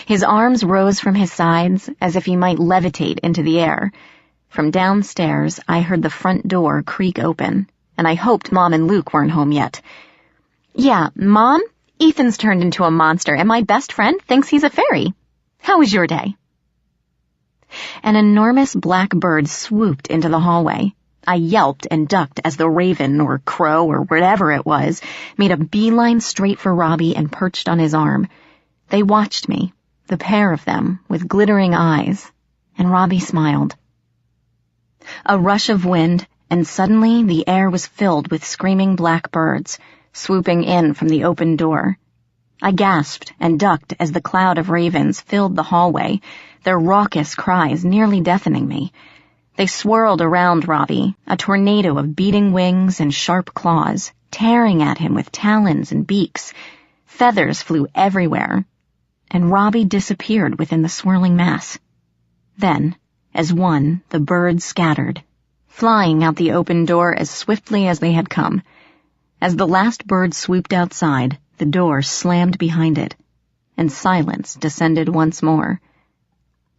His arms rose from his sides as if he might levitate into the air. From downstairs, I heard the front door creak open, and I hoped Mom and Luke weren't home yet. Yeah, Mom, Ethan's turned into a monster, and my best friend thinks he's a fairy. How was your day? An enormous black bird swooped into the hallway. I yelped and ducked as the raven or crow or whatever it was made a beeline straight for Robbie and perched on his arm. They watched me, the pair of them, with glittering eyes, and Robbie smiled. A rush of wind, and suddenly the air was filled with screaming black birds, swooping in from the open door. I gasped and ducked as the cloud of ravens filled the hallway, their raucous cries nearly deafening me. They swirled around Robbie, a tornado of beating wings and sharp claws, tearing at him with talons and beaks. Feathers flew everywhere, and Robbie disappeared within the swirling mass. Then, as one, the birds scattered, flying out the open door as swiftly as they had come. As the last bird swooped outside, the door slammed behind it, and silence descended once more.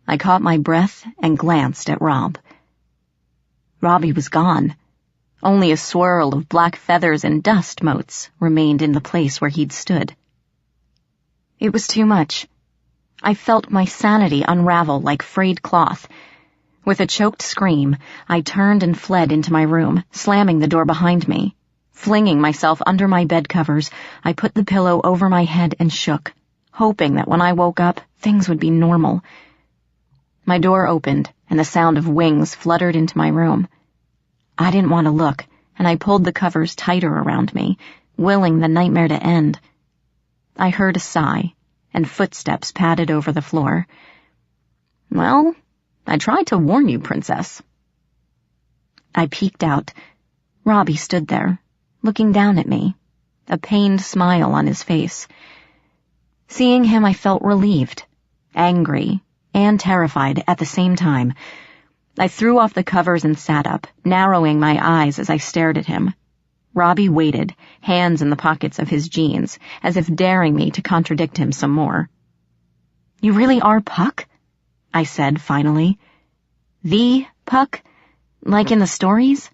I caught my breath and glanced at Rob. Robbie was gone. Only a swirl of black feathers and dust motes remained in the place where he'd stood. It was too much. I felt my sanity unravel like frayed cloth. With a choked scream, I turned and fled into my room, slamming the door behind me. Flinging myself under my bed covers, I put the pillow over my head and shook, hoping that when I woke up, things would be normal. My door opened, and the sound of wings fluttered into my room. I didn't want to look, and I pulled the covers tighter around me, willing the nightmare to end. I heard a sigh, and footsteps padded over the floor. Well, I tried to warn you, Princess. I peeked out. Robbie stood there, looking down at me, a pained smile on his face. Seeing him, I felt relieved, angry, and terrified at the same time. I threw off the covers and sat up, narrowing my eyes as I stared at him. Robbie waited, hands in the pockets of his jeans, as if daring me to contradict him some more. You really are Puck? I said finally. The Puck? Like in the stories?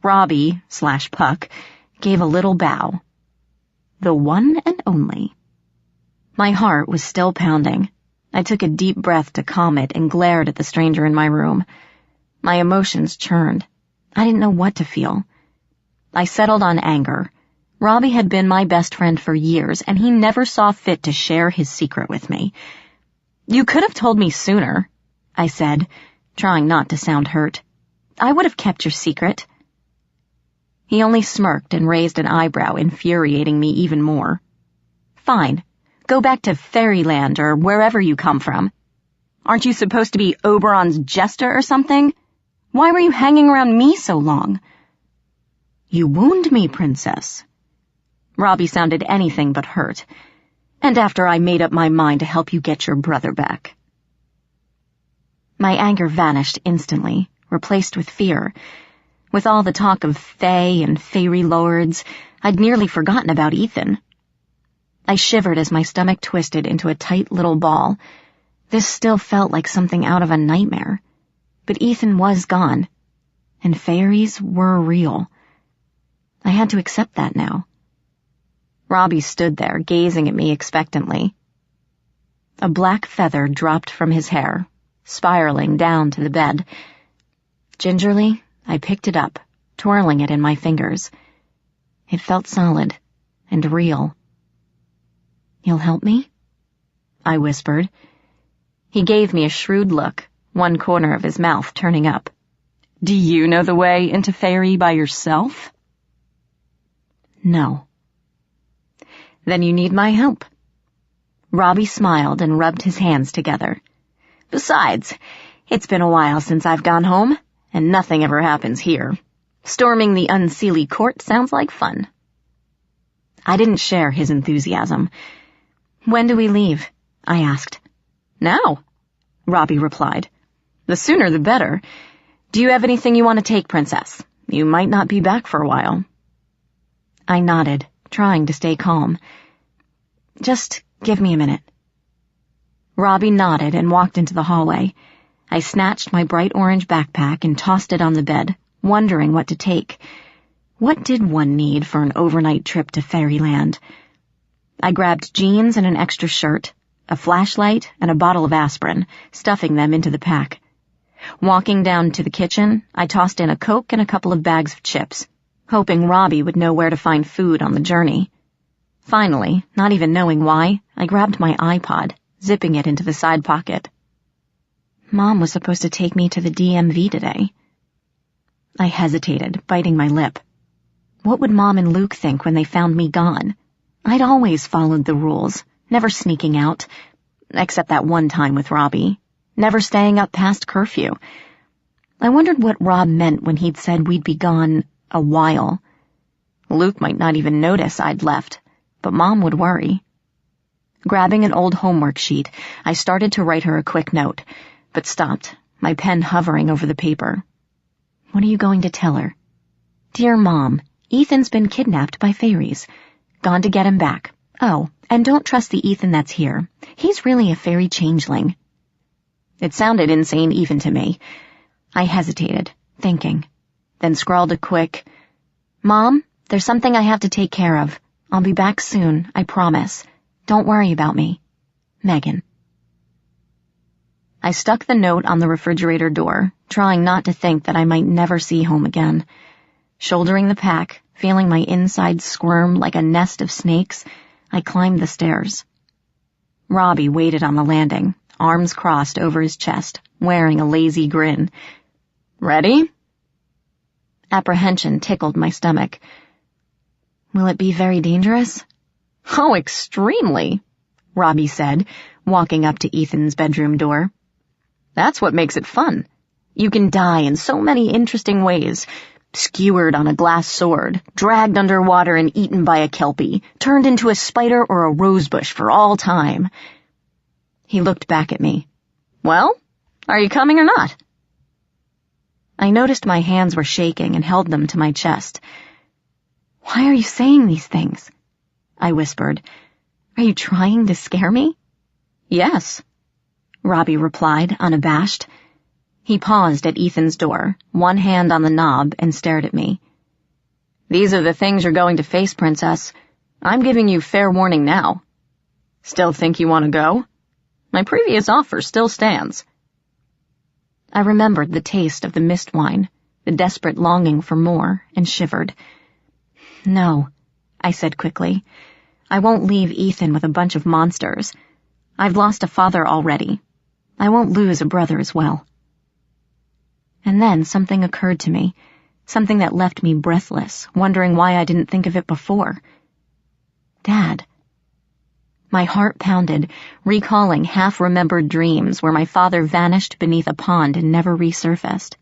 Robbie/Puck gave a little bow. The one and only. My heart was still pounding. I took a deep breath to calm it and glared at the stranger in my room. My emotions churned. I didn't know what to feel. I settled on anger. Robbie had been my best friend for years, and he never saw fit to share his secret with me. You could have told me sooner, I said, trying not to sound hurt. I would have kept your secret. He only smirked and raised an eyebrow, infuriating me even more. Fine. Go back to Fairyland or wherever you come from. Aren't you supposed to be Oberon's jester or something? Why were you hanging around me so long? You wound me, Princess. Robbie sounded anything but hurt. And after I made up my mind to help you get your brother back. My anger vanished instantly, replaced with fear. With all the talk of fae and fairy lords, I'd nearly forgotten about Ethan. I shivered as my stomach twisted into a tight little ball. This still felt like something out of a nightmare. But Ethan was gone, and fairies were real. I had to accept that now. Robbie stood there, gazing at me expectantly. A black feather dropped from his hair, spiraling down to the bed. Gingerly, I picked it up, twirling it in my fingers. It felt solid and real. "You'll help me?" I whispered. He gave me a shrewd look, one corner of his mouth turning up. "Do you know the way into Fairy by yourself?" "No." "Then you need my help." Robbie smiled and rubbed his hands together. "Besides, it's been a while since I've gone home, and nothing ever happens here. Storming the Unseelie Court sounds like fun." I didn't share his enthusiasm. "When do we leave?" I asked. "Now," Robbie replied. "The sooner the better. Do you have anything you want to take, Princess? You might not be back for a while." I nodded, trying to stay calm. "Just give me a minute." Robbie nodded and walked into the hallway. I snatched my bright orange backpack and tossed it on the bed, wondering what to take. What did one need for an overnight trip to Fairyland? I grabbed jeans and an extra shirt, a flashlight, and a bottle of aspirin, stuffing them into the pack. Walking down to the kitchen, I tossed in a Coke and a couple of bags of chips, hoping Robbie would know where to find food on the journey. Finally, not even knowing why, I grabbed my iPod, zipping it into the side pocket. Mom was supposed to take me to the DMV today. I hesitated, biting my lip. What would Mom and Luke think when they found me gone? I'd always followed the rules, never sneaking out, except that one time with Robbie, never staying up past curfew. I wondered what Rob meant when he'd said we'd be gone a while. Luke might not even notice I'd left, but Mom would worry. Grabbing an old homework sheet, I started to write her a quick note, but stopped, my pen hovering over the paper. What are you going to tell her? "Dear Mom, Ethan's been kidnapped by fairies. Gone to get him back. Oh, and don't trust the Ethan that's here. He's really a fairy changeling." It sounded insane even to me. I hesitated, thinking, then scrawled a quick, "Mom, there's something I have to take care of. I'll be back soon, I promise. Don't worry about me. Megan." I stuck the note on the refrigerator door, trying not to think that I might never see home again. Shouldering the pack, feeling my insides squirm like a nest of snakes, I climbed the stairs. Robbie waited on the landing, arms crossed over his chest, wearing a lazy grin. "Ready?" Apprehension tickled my stomach. "Will it be very dangerous?" "Oh, extremely," Robbie said, walking up to Ethan's bedroom door. "That's what makes it fun. You can die in so many interesting ways. Skewered on a glass sword, dragged underwater and eaten by a kelpie, turned into a spider or a rosebush for all time." He looked back at me. "Well, are you coming or not?" I noticed my hands were shaking and held them to my chest. "Why are you saying these things?" I whispered. "Are you trying to scare me?" "Yes," Robbie replied, unabashed. He paused at Ethan's door, one hand on the knob, and stared at me. "These are the things you're going to face, Princess. I'm giving you fair warning now. Still think you want to go? My previous offer still stands." I remembered the taste of the mist wine, the desperate longing for more, and shivered. "No," I said quickly. "I won't leave Ethan with a bunch of monsters. I've lost a father already. I won't lose a brother as well." And then something occurred to me, something that left me breathless, wondering why I didn't think of it before. Dad. My heart pounded, recalling half-remembered dreams where my father vanished beneath a pond and never resurfaced.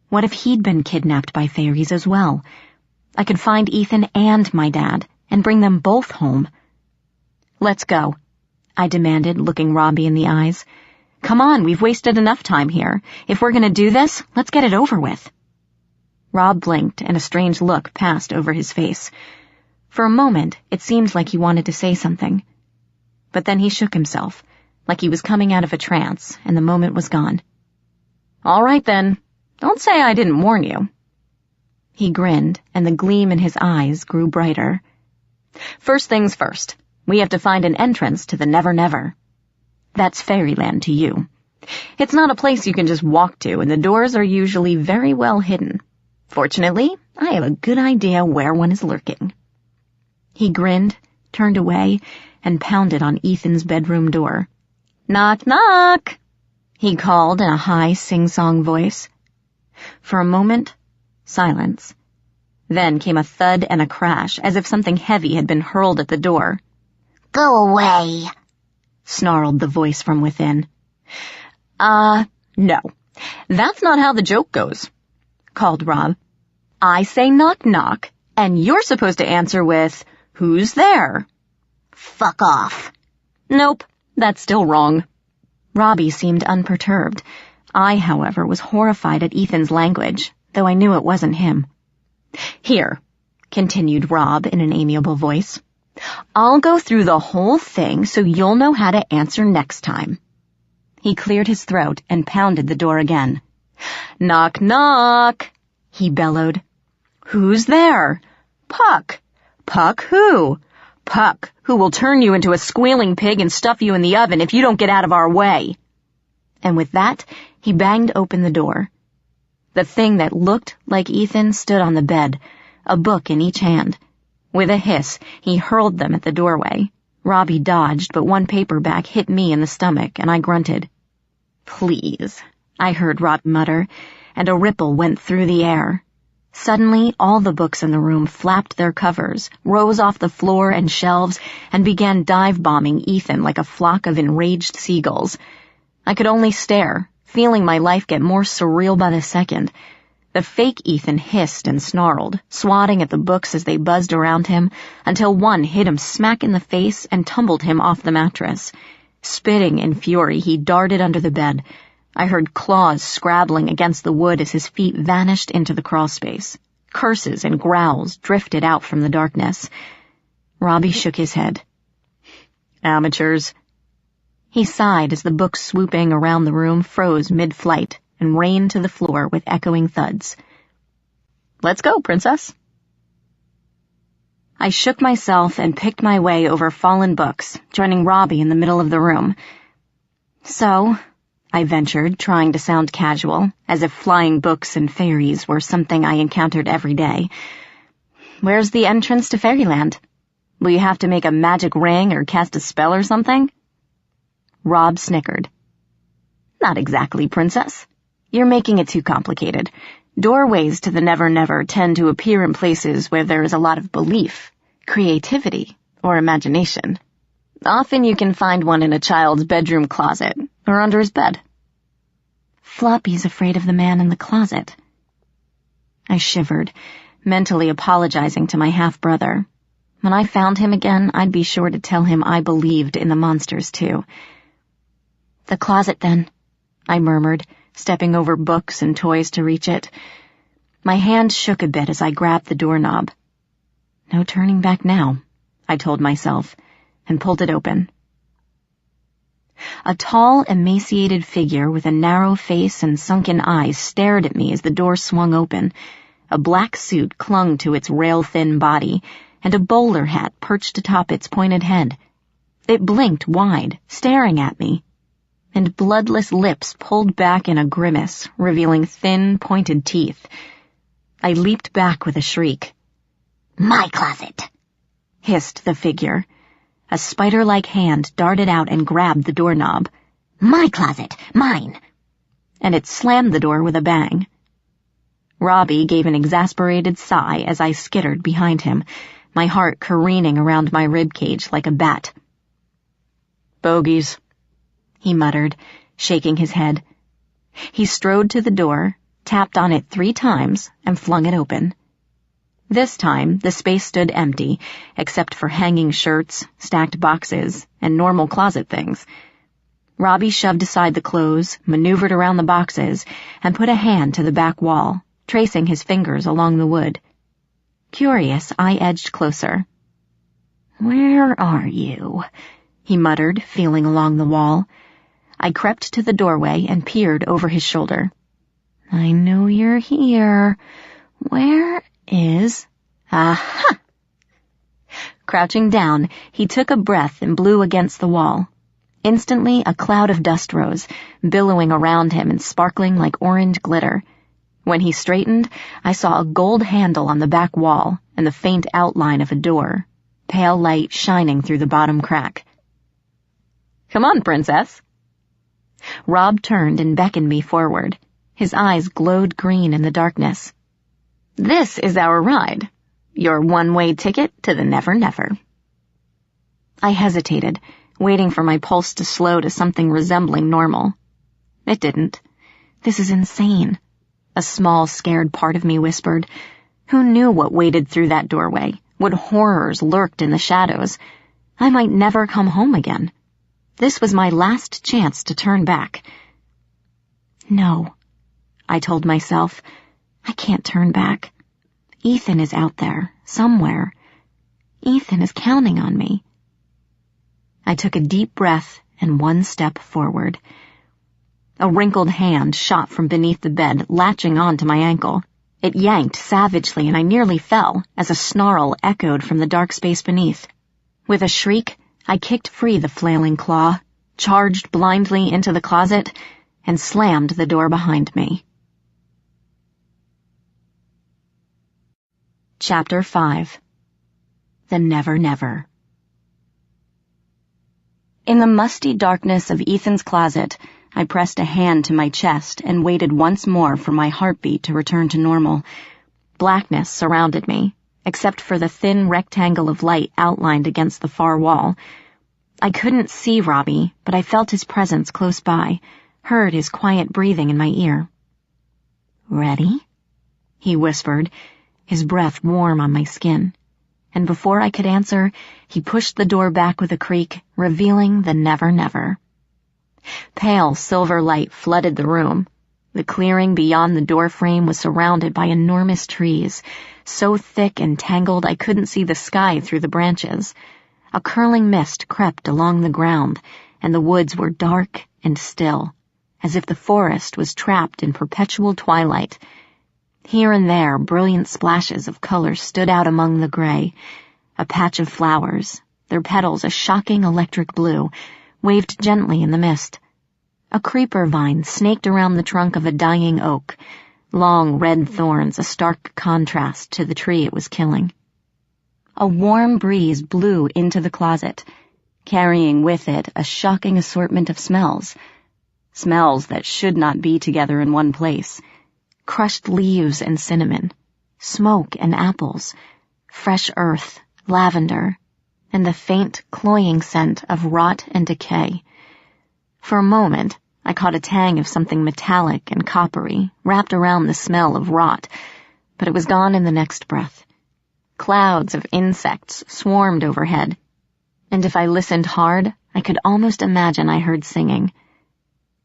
What if he'd been kidnapped by fairies as well? I could find Ethan and my dad, and bring them both home. "Let's go," I demanded, looking Robbie in the eyes. "Come on, we've wasted enough time here. If we're going to do this, let's get it over with." Rob blinked, and a strange look passed over his face. For a moment, it seemed like he wanted to say something. But then he shook himself, like he was coming out of a trance, and the moment was gone. "All right, then. Don't say I didn't warn you." He grinned, and the gleam in his eyes grew brighter. "First things first. We have to find an entrance to the Never Never. That's Fairyland to you. It's not a place you can just walk to, and the doors are usually very well hidden. Fortunately, I have a good idea where one is lurking." He grinned, turned away, and pounded on Ethan's bedroom door. "Knock, knock!" he called in a high sing-song voice. For a moment, silence. Then came a thud and a crash, as if something heavy had been hurled at the door. "Go away," snarled the voice from within. No. That's not how the joke goes," called Rob. "I say knock knock, and you're supposed to answer with, 'Who's there?'" "Fuck off." "Nope, that's still wrong." Robbie seemed unperturbed. I, however, was horrified at Ethan's language, though I knew it wasn't him. "Here," continued Rob in an amiable voice. "I'll go through the whole thing so you'll know how to answer next time." He cleared his throat and pounded the door again. "Knock, knock," he bellowed. "Who's there?" "Puck." "Puck who?" "Puck, who will turn you into a squealing pig and stuff you in the oven if you don't get out of our way." And with that, he banged open the door. The thing that looked like Ethan stood on the bed, a book in each hand. With a hiss, he hurled them at the doorway. Robbie dodged, but one paperback hit me in the stomach, and I grunted. "Please," I heard Rob mutter, and a ripple went through the air. Suddenly, all the books in the room flapped their covers, rose off the floor and shelves, and began dive-bombing Ethan like a flock of enraged seagulls. I could only stare, feeling my life get more surreal by the second. The fake Ethan hissed and snarled, swatting at the books as they buzzed around him, until one hit him smack in the face and tumbled him off the mattress. Spitting in fury, he darted under the bed. I heard claws scrabbling against the wood as his feet vanished into the crawlspace. Curses and growls drifted out from the darkness. Robbie shook his head. "Amateurs." He sighed as the books swooping around the room froze mid-flight and rained to the floor with echoing thuds. "Let's go, Princess." I shook myself and picked my way over fallen books, joining Robbie in the middle of the room. "So," I ventured, trying to sound casual, as if flying books and fairies were something I encountered every day, "where's the entrance to fairyland? Will you have to make a magic ring or cast a spell or something?" Rob snickered. "Not exactly, Princess. You're making it too complicated. Doorways to the Never-Never tend to appear in places where there is a lot of belief, creativity, or imagination. Often you can find one in a child's bedroom closet or under his bed." "Floppy's afraid of the man in the closet." I shivered, mentally apologizing to my half-brother. When I found him again, I'd be sure to tell him I believed in the monsters, too. "The closet, then," I murmured, stepping over books and toys to reach it. My hand shook a bit as I grabbed the doorknob. No turning back now, I told myself, and pulled it open. A tall, emaciated figure with a narrow face and sunken eyes stared at me as the door swung open. A black suit clung to its rail-thin body, and a bowler hat perched atop its pointed head. It blinked wide, staring at me, and bloodless lips pulled back in a grimace, revealing thin, pointed teeth. I leaped back with a shriek. "My closet," hissed the figure. A spider-like hand darted out and grabbed the doorknob. "My closet, mine." And it slammed the door with a bang. Robbie gave an exasperated sigh as I skittered behind him, my heart careening around my ribcage like a bat. "Bogies," he muttered, shaking his head. He strode to the door, tapped on it 3 times, and flung it open. This time, the space stood empty, except for hanging shirts, stacked boxes, and normal closet things. Robbie shoved aside the clothes, maneuvered around the boxes, and put a hand to the back wall, tracing his fingers along the wood. Curious, I edged closer. "Where are you?" he muttered, feeling along the wall. I crept to the doorway and peered over his shoulder. "I know you're here. Where is—" "Aha!" Crouching down, he took a breath and blew against the wall. Instantly, a cloud of dust rose, billowing around him and sparkling like orange glitter. When he straightened, I saw a gold handle on the back wall and the faint outline of a door. pale light shining through the bottom crack. "Come on, Princess." Rob turned and beckoned me forward. His eyes glowed green in the darkness. "This is our ride. Your one-way ticket to the Never Never." I hesitated, waiting for my pulse to slow to something resembling normal. It didn't. "This is insane," a small, scared part of me whispered. Who knew what waited through that doorway? What horrors lurked in the shadows? I might never come home again. This was my last chance to turn back. "No," I told myself. "I can't turn back. Ethan is out there, somewhere. Ethan is counting on me." I took a deep breath and one step forward. A wrinkled hand shot from beneath the bed, latching onto my ankle. It yanked savagely, and I nearly fell as a snarl echoed from the dark space beneath. With a shriek, I kicked free the flailing claw, charged blindly into the closet, and slammed the door behind me. Chapter 5. The Never Never. In the musty darkness of Ethan's closet, I pressed a hand to my chest and waited once more for my heartbeat to return to normal. Blackness surrounded me, except for the thin rectangle of light outlined against the far wall. I couldn't see Robbie, but I felt his presence close by, heard his quiet breathing in my ear. "Ready?" he whispered, his breath warm on my skin. And before I could answer, he pushed the door back with a creak, revealing the Never Never. Pale silver light flooded the room. The clearing beyond the doorframe was surrounded by enormous trees, so thick and tangled I couldn't see the sky through the branches. A curling mist crept along the ground, and the woods were dark and still, as if the forest was trapped in perpetual twilight. Here and there, brilliant splashes of color stood out among the gray. A patch of flowers, their petals a shocking electric blue, waved gently in the mist. A creeper vine snaked around the trunk of a dying oak, long red thorns a stark contrast to the tree it was killing. A warm breeze blew into the closet, carrying with it a shocking assortment of smells that should not be together in one place. Crushed leaves and cinnamon, smoke and apples, fresh earth, lavender, and the faint, cloying scent of rot and decay. For a moment, I caught a tang of something metallic and coppery wrapped around the smell of rot, but it was gone in the next breath. Clouds of insects swarmed overhead, and if I listened hard, I could almost imagine I heard singing.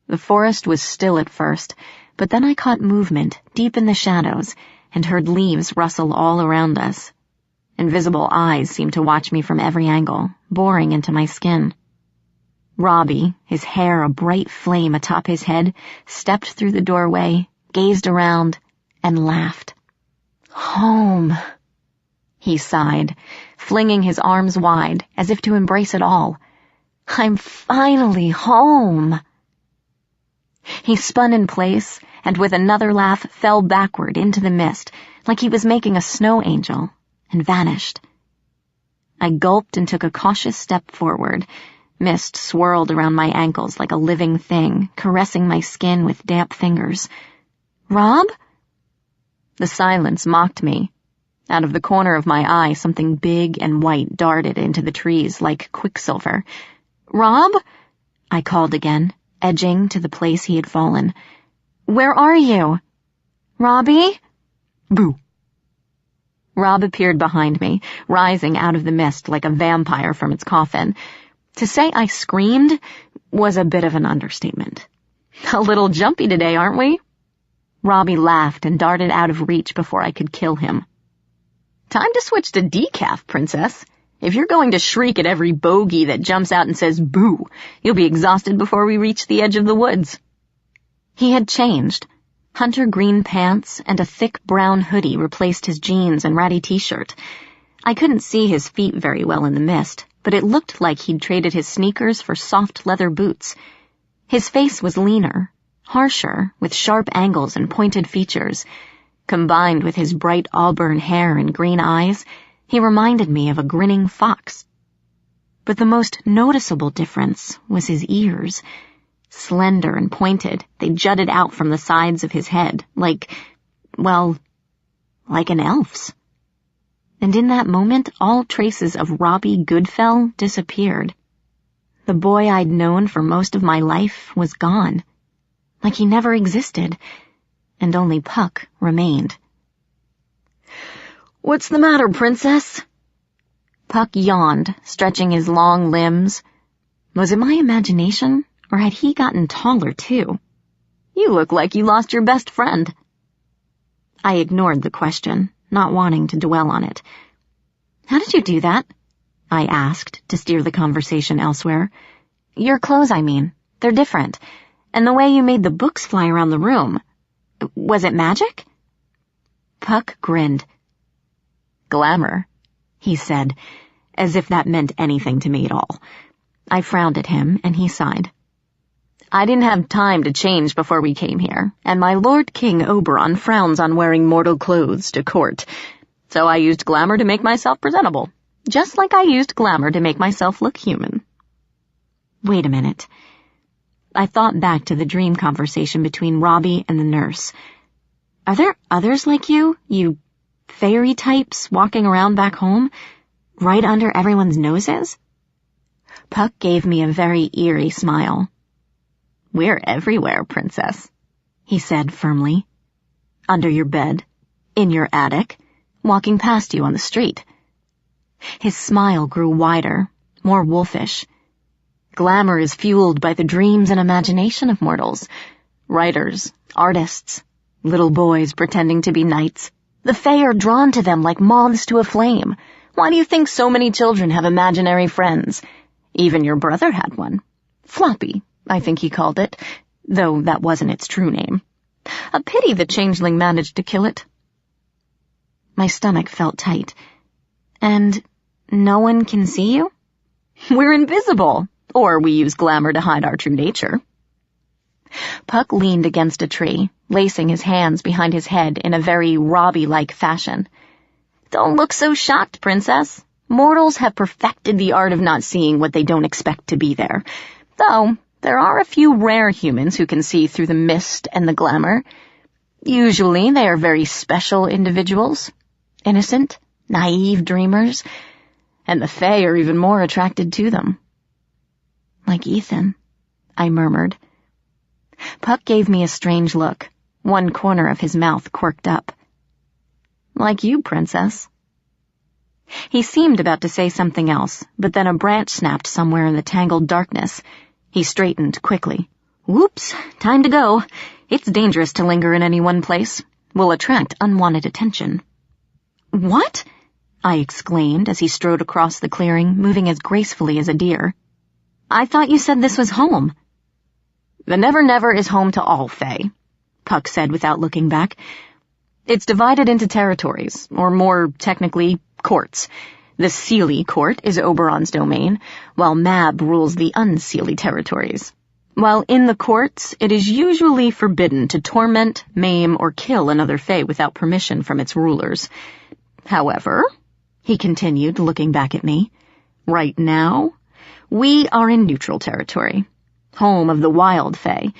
The forest was still at first, but then I caught movement deep in the shadows and heard leaves rustle all around us. Invisible eyes seemed to watch me from every angle, boring into my skin. Robbie, his hair a bright flame atop his head, stepped through the doorway, gazed around, and laughed. "Home," he sighed, flinging his arms wide as if to embrace it all. "I'm finally home." He spun in place and with another laugh fell backward into the mist like he was making a snow angel, and vanished. I gulped and took a cautious step forward. Mist swirled around my ankles like a living thing, caressing my skin with damp fingers. "Rob?" The silence mocked me. Out of the corner of my eye, something big and white darted into the trees like quicksilver. "Rob?" I called again, edging to the place he had fallen. "Where are you? Robbie?" "Boo." Rob appeared behind me, rising out of the mist like a vampire from its coffin. To say I screamed was a bit of an understatement. "A little jumpy today, aren't we?" Robbie laughed and darted out of reach before I could kill him. "Time to switch to decaf, Princess. If you're going to shriek at every bogey that jumps out and says boo, you'll be exhausted before we reach the edge of the woods." He had changed. Hunter green pants and a thick brown hoodie replaced his jeans and ratty t-shirt. I couldn't see his feet very well in the mist, but it looked like he'd traded his sneakers for soft leather boots. His face was leaner, harsher, with sharp angles and pointed features. Combined with his bright auburn hair and green eyes, He reminded me of a grinning fox. But the most noticeable difference was his ears. Slender and pointed, they jutted out from the sides of his head, like an elf's. And in that moment, all traces of Robbie Goodfell disappeared. The boy I'd known for most of my life was gone, like he never existed, and only Puck remained. "What's the matter, Princess?" Puck yawned, stretching his long limbs. Was it my imagination, or had he gotten taller too? "You look like you lost your best friend." I ignored the question, not wanting to dwell on it. "How did you do that?" I asked, to steer the conversation elsewhere. "Your clothes, I mean. They're different. And the way you made the books fly around the room. Was it magic?" Puck grinned. "Glamour," he said, as if that meant anything to me at all. I frowned at him, and he sighed. "I didn't have time to change before we came here, and my Lord King Oberon frowns on wearing mortal clothes to court, so I used glamour to make myself presentable, just like I used glamour to make myself look human." Wait a minute. I thought back to the dream conversation between Robbie and the nurse. Are there others like you fairy types walking around back home, right under everyone's noses? Puck gave me a very eerie smile. "We're everywhere, Princess," he said firmly. "Under your bed, in your attic, walking past you on the street." His smile grew wider, more wolfish. "Glamour is fueled by the dreams and imagination of mortals. Writers, artists, little boys pretending to be knights. The Fae are drawn to them like moths to a flame. Why do you think so many children have imaginary friends? Even your brother had one. Floppy, I think he called it, though that wasn't its true name. A pity the changeling managed to kill it." My stomach felt tight. "And no one can see you?" "We're invisible, or we use glamour to hide our true nature." Puck leaned against a tree, lacing his hands behind his head in a very Robbie-like fashion. "Don't look so shocked, Princess. Mortals have perfected the art of not seeing what they don't expect to be there. Though, there are a few rare humans who can see through the mist and the glamour. Usually they are very special individuals. Innocent, naive dreamers. And the Fae are even more attracted to them." "Like Ethan," I murmured. Puck gave me a strange look, one corner of his mouth quirked up. "Like you, Princess." He seemed about to say something else, but then a branch snapped somewhere in the tangled darkness. He straightened quickly. "Whoops, time to go. It's dangerous to linger in any one place. We'll attract unwanted attention." "What?" I exclaimed as he strode across the clearing, moving as gracefully as a deer. "I thought you said this was home." "The Never Never is home to all Fae," Puck said without looking back. "It's divided into territories, or more technically, courts. The Seelie Court is Oberon's domain, while Mab rules the unseelie territories. While in the courts, it is usually forbidden to torment, maim, or kill another Fae without permission from its rulers. However," he continued, looking back at me, "right now, we are in neutral territory, home of the wild Fae.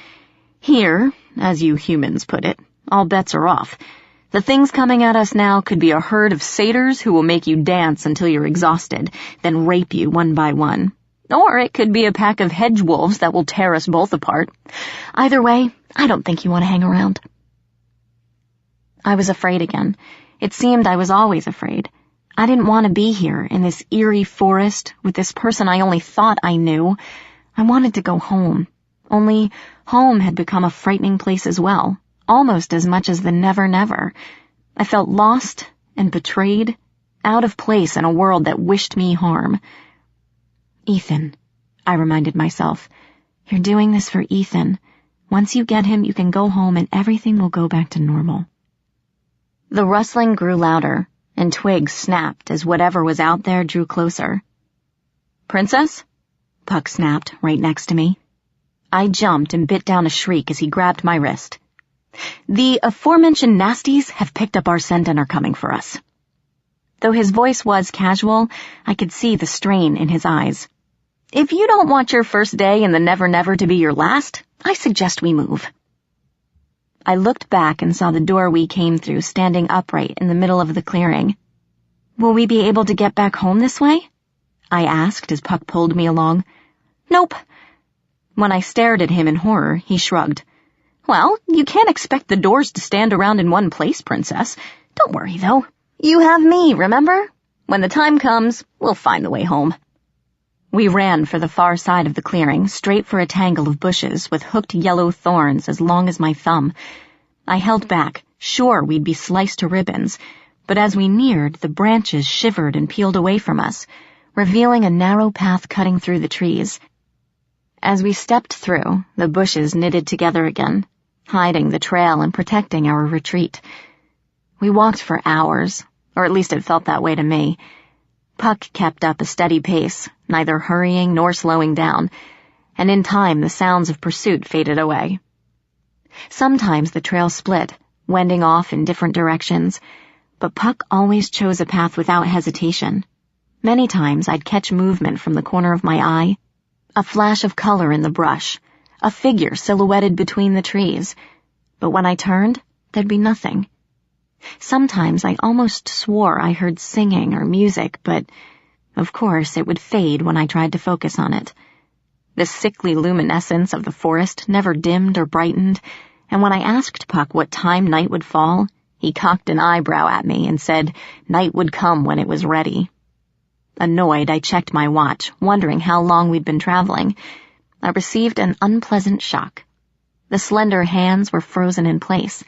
Here, as you humans put it, all bets are off. The things coming at us now could be a herd of satyrs who will make you dance until you're exhausted, then rape you one by one. Or it could be a pack of hedge wolves that will tear us both apart. Either way, I don't think you want to hang around." I was afraid again. It seemed I was always afraid. I didn't want to be here in this eerie forest with this person I only thought I knew. I wanted to go home. Only home had become a frightening place as well, almost as much as the Never Never. I felt lost and betrayed, out of place in a world that wished me harm. "Ethan," I reminded myself. "You're doing this for Ethan. Once you get him, you can go home and everything will go back to normal." The rustling grew louder, and twigs snapped as whatever was out there drew closer. "Princess?" Puck snapped, right next to me. I jumped and bit down a shriek as he grabbed my wrist. "The aforementioned nasties have picked up our scent and are coming for us." Though his voice was casual, I could see the strain in his eyes. If you don't want your first day in the Never Never to be your last, I suggest we move. I looked back and saw the door we came through standing upright in the middle of the clearing. Will we be able to get back home this way? I asked as Puck pulled me along. Nope. When I stared at him in horror, he shrugged. Well, you can't expect the doors to stand around in one place, Princess. Don't worry, though. You have me, remember? When the time comes, we'll find the way home. We ran for the far side of the clearing, straight for a tangle of bushes with hooked yellow thorns as long as my thumb. I held back, sure we'd be sliced to ribbons, but as we neared, the branches shivered and peeled away from us, revealing a narrow path cutting through the trees. As we stepped through, the bushes knitted together again, hiding the trail and protecting our retreat. We walked for hours, or at least it felt that way to me. Puck kept up a steady pace, neither hurrying nor slowing down, and in time the sounds of pursuit faded away. Sometimes the trail split, wending off in different directions, but Puck always chose a path without hesitation. Many times I'd catch movement from the corner of my eye, a flash of color in the brush, a figure silhouetted between the trees, but when I turned, there'd be nothing. Sometimes I almost swore I heard singing or music, but, of course, it would fade when I tried to focus on it. The sickly luminescence of the forest never dimmed or brightened, and when I asked Puck what time night would fall, he cocked an eyebrow at me and said night would come when it was ready. Annoyed, I checked my watch, wondering how long we'd been traveling. I received an unpleasant shock. The slender hands were frozen in place.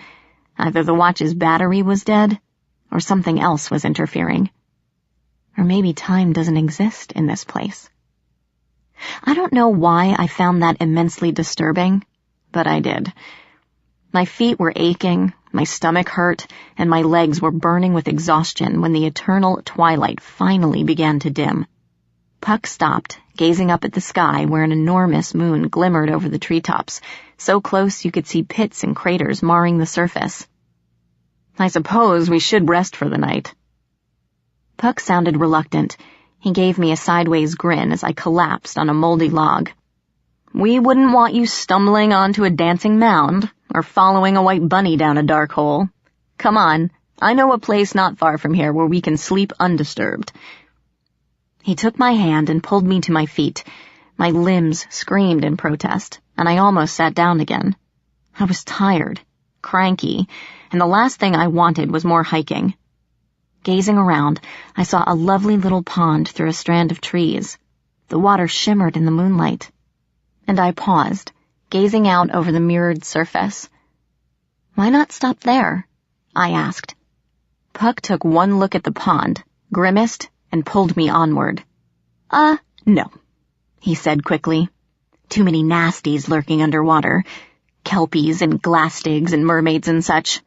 Either the watch's battery was dead, or something else was interfering. Or maybe time doesn't exist in this place. I don't know why I found that immensely disturbing, but I did. My feet were aching, my stomach hurt, and my legs were burning with exhaustion when the eternal twilight finally began to dim. Puck stopped, gazing up at the sky where an enormous moon glimmered over the treetops, so close you could see pits and craters marring the surface. I suppose we should rest for the night. Puck sounded reluctant. He gave me a sideways grin as I collapsed on a moldy log. We wouldn't want you stumbling onto a dancing mound or following a white bunny down a dark hole. Come on, I know a place not far from here where we can sleep undisturbed. He took my hand and pulled me to my feet. My limbs screamed in protest, and I almost sat down again. I was tired, cranky, and the last thing I wanted was more hiking. Gazing around, I saw a lovely little pond through a strand of trees. The water shimmered in the moonlight. And I paused, gazing out over the mirrored surface. Why not stop there? I asked. Puck took one look at the pond, grimaced, and pulled me onward. No, he said quickly. Too many nasties lurking underwater. Kelpies and glassstigs and mermaids and such.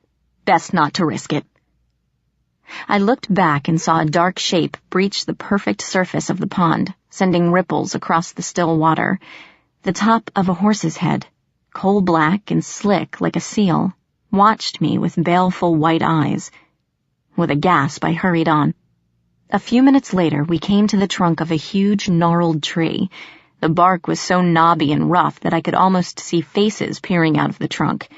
Best not to risk it. I looked back and saw a dark shape breach the perfect surface of the pond, sending ripples across the still water. The top of a horse's head, coal-black and slick like a seal, watched me with baleful white eyes. With a gasp, I hurried on. A few minutes later, we came to the trunk of a huge, gnarled tree. The bark was so knobby and rough that I could almost see faces peering out of the trunk.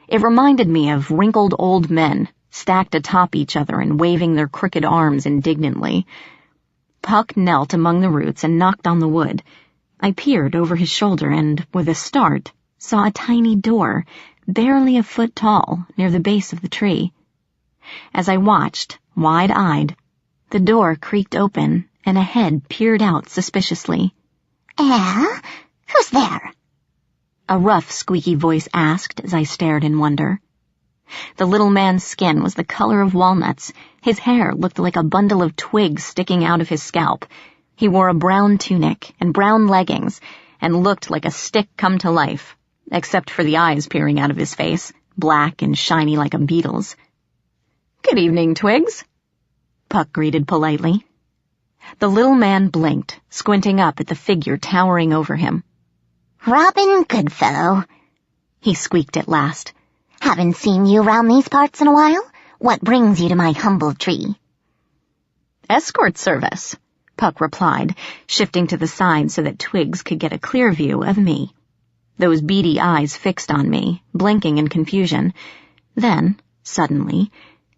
It reminded me of wrinkled old men, stacked atop each other and waving their crooked arms indignantly. Puck knelt among the roots and knocked on the wood. I peered over his shoulder and, with a start, saw a tiny door, barely a foot tall, near the base of the tree. As I watched, wide-eyed, the door creaked open and a head peered out suspiciously. Who's there? A rough, squeaky voice asked as I stared in wonder. The little man's skin was the color of walnuts. His hair looked like a bundle of twigs sticking out of his scalp. He wore a brown tunic and brown leggings and looked like a stick come to life, except for the eyes peering out of his face, black and shiny like a beetle's. "Good evening, Twigs," Puck greeted politely. The little man blinked, squinting up at the figure towering over him. "Robin Goodfellow," he squeaked at last. "Haven't seen you round these parts in a while. What brings you to my humble tree?" Escort service, Puck replied, shifting to the side so that Twigs could get a clear view of me. Those beady eyes fixed on me, blinking in confusion. Then, suddenly,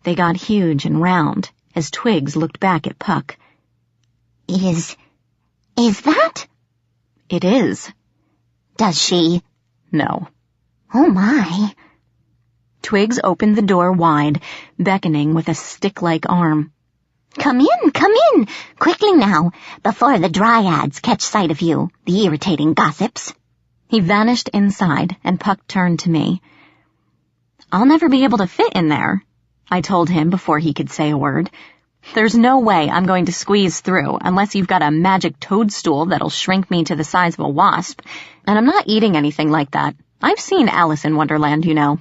they got huge and round as Twigs looked back at Puck. Is that? It is. Does she? No. Oh my. Twigs opened the door wide, beckoning with a stick-like arm. Come in, quickly now, before the dryads catch sight of you, the irritating gossips. He vanished inside, and Puck turned to me. I'll never be able to fit in there, I told him before he could say a word. There's no way I'm going to squeeze through unless you've got a magic toadstool that'll shrink me to the size of a wasp, and I'm not eating anything like that. I've seen Alice in Wonderland, you know.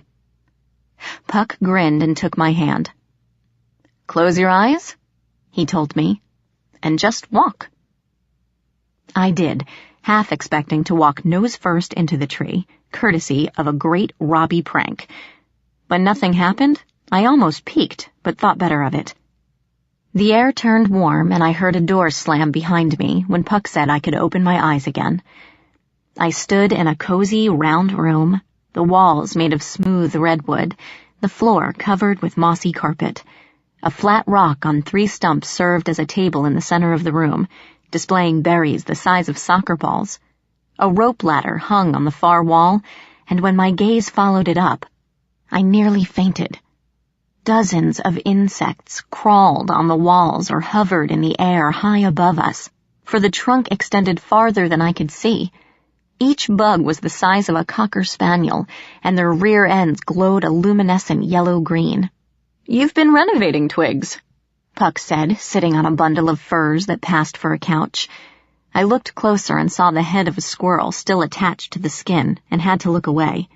Puck grinned and took my hand. Close your eyes, he told me, and just walk. I did, half expecting to walk nose first into the tree, courtesy of a great Robbie prank. When nothing happened, I almost peeked, but thought better of it. The air turned warm, and I heard a door slam behind me when Puck said I could open my eyes again. I stood in a cozy, round room, the walls made of smooth redwood, the floor covered with mossy carpet. A flat rock on 3 stumps served as a table in the center of the room, displaying berries the size of soccer balls. A rope ladder hung on the far wall, and when my gaze followed it up, I nearly fainted. Dozens of insects crawled on the walls or hovered in the air high above us, for the trunk extended farther than I could see. Each bug was the size of a cocker spaniel, and their rear ends glowed a luminescent yellow-green. You've been renovating, Twigs, Puck said, sitting on a bundle of furs that passed for a couch. I looked closer and saw the head of a squirrel still attached to the skin, and had to look away.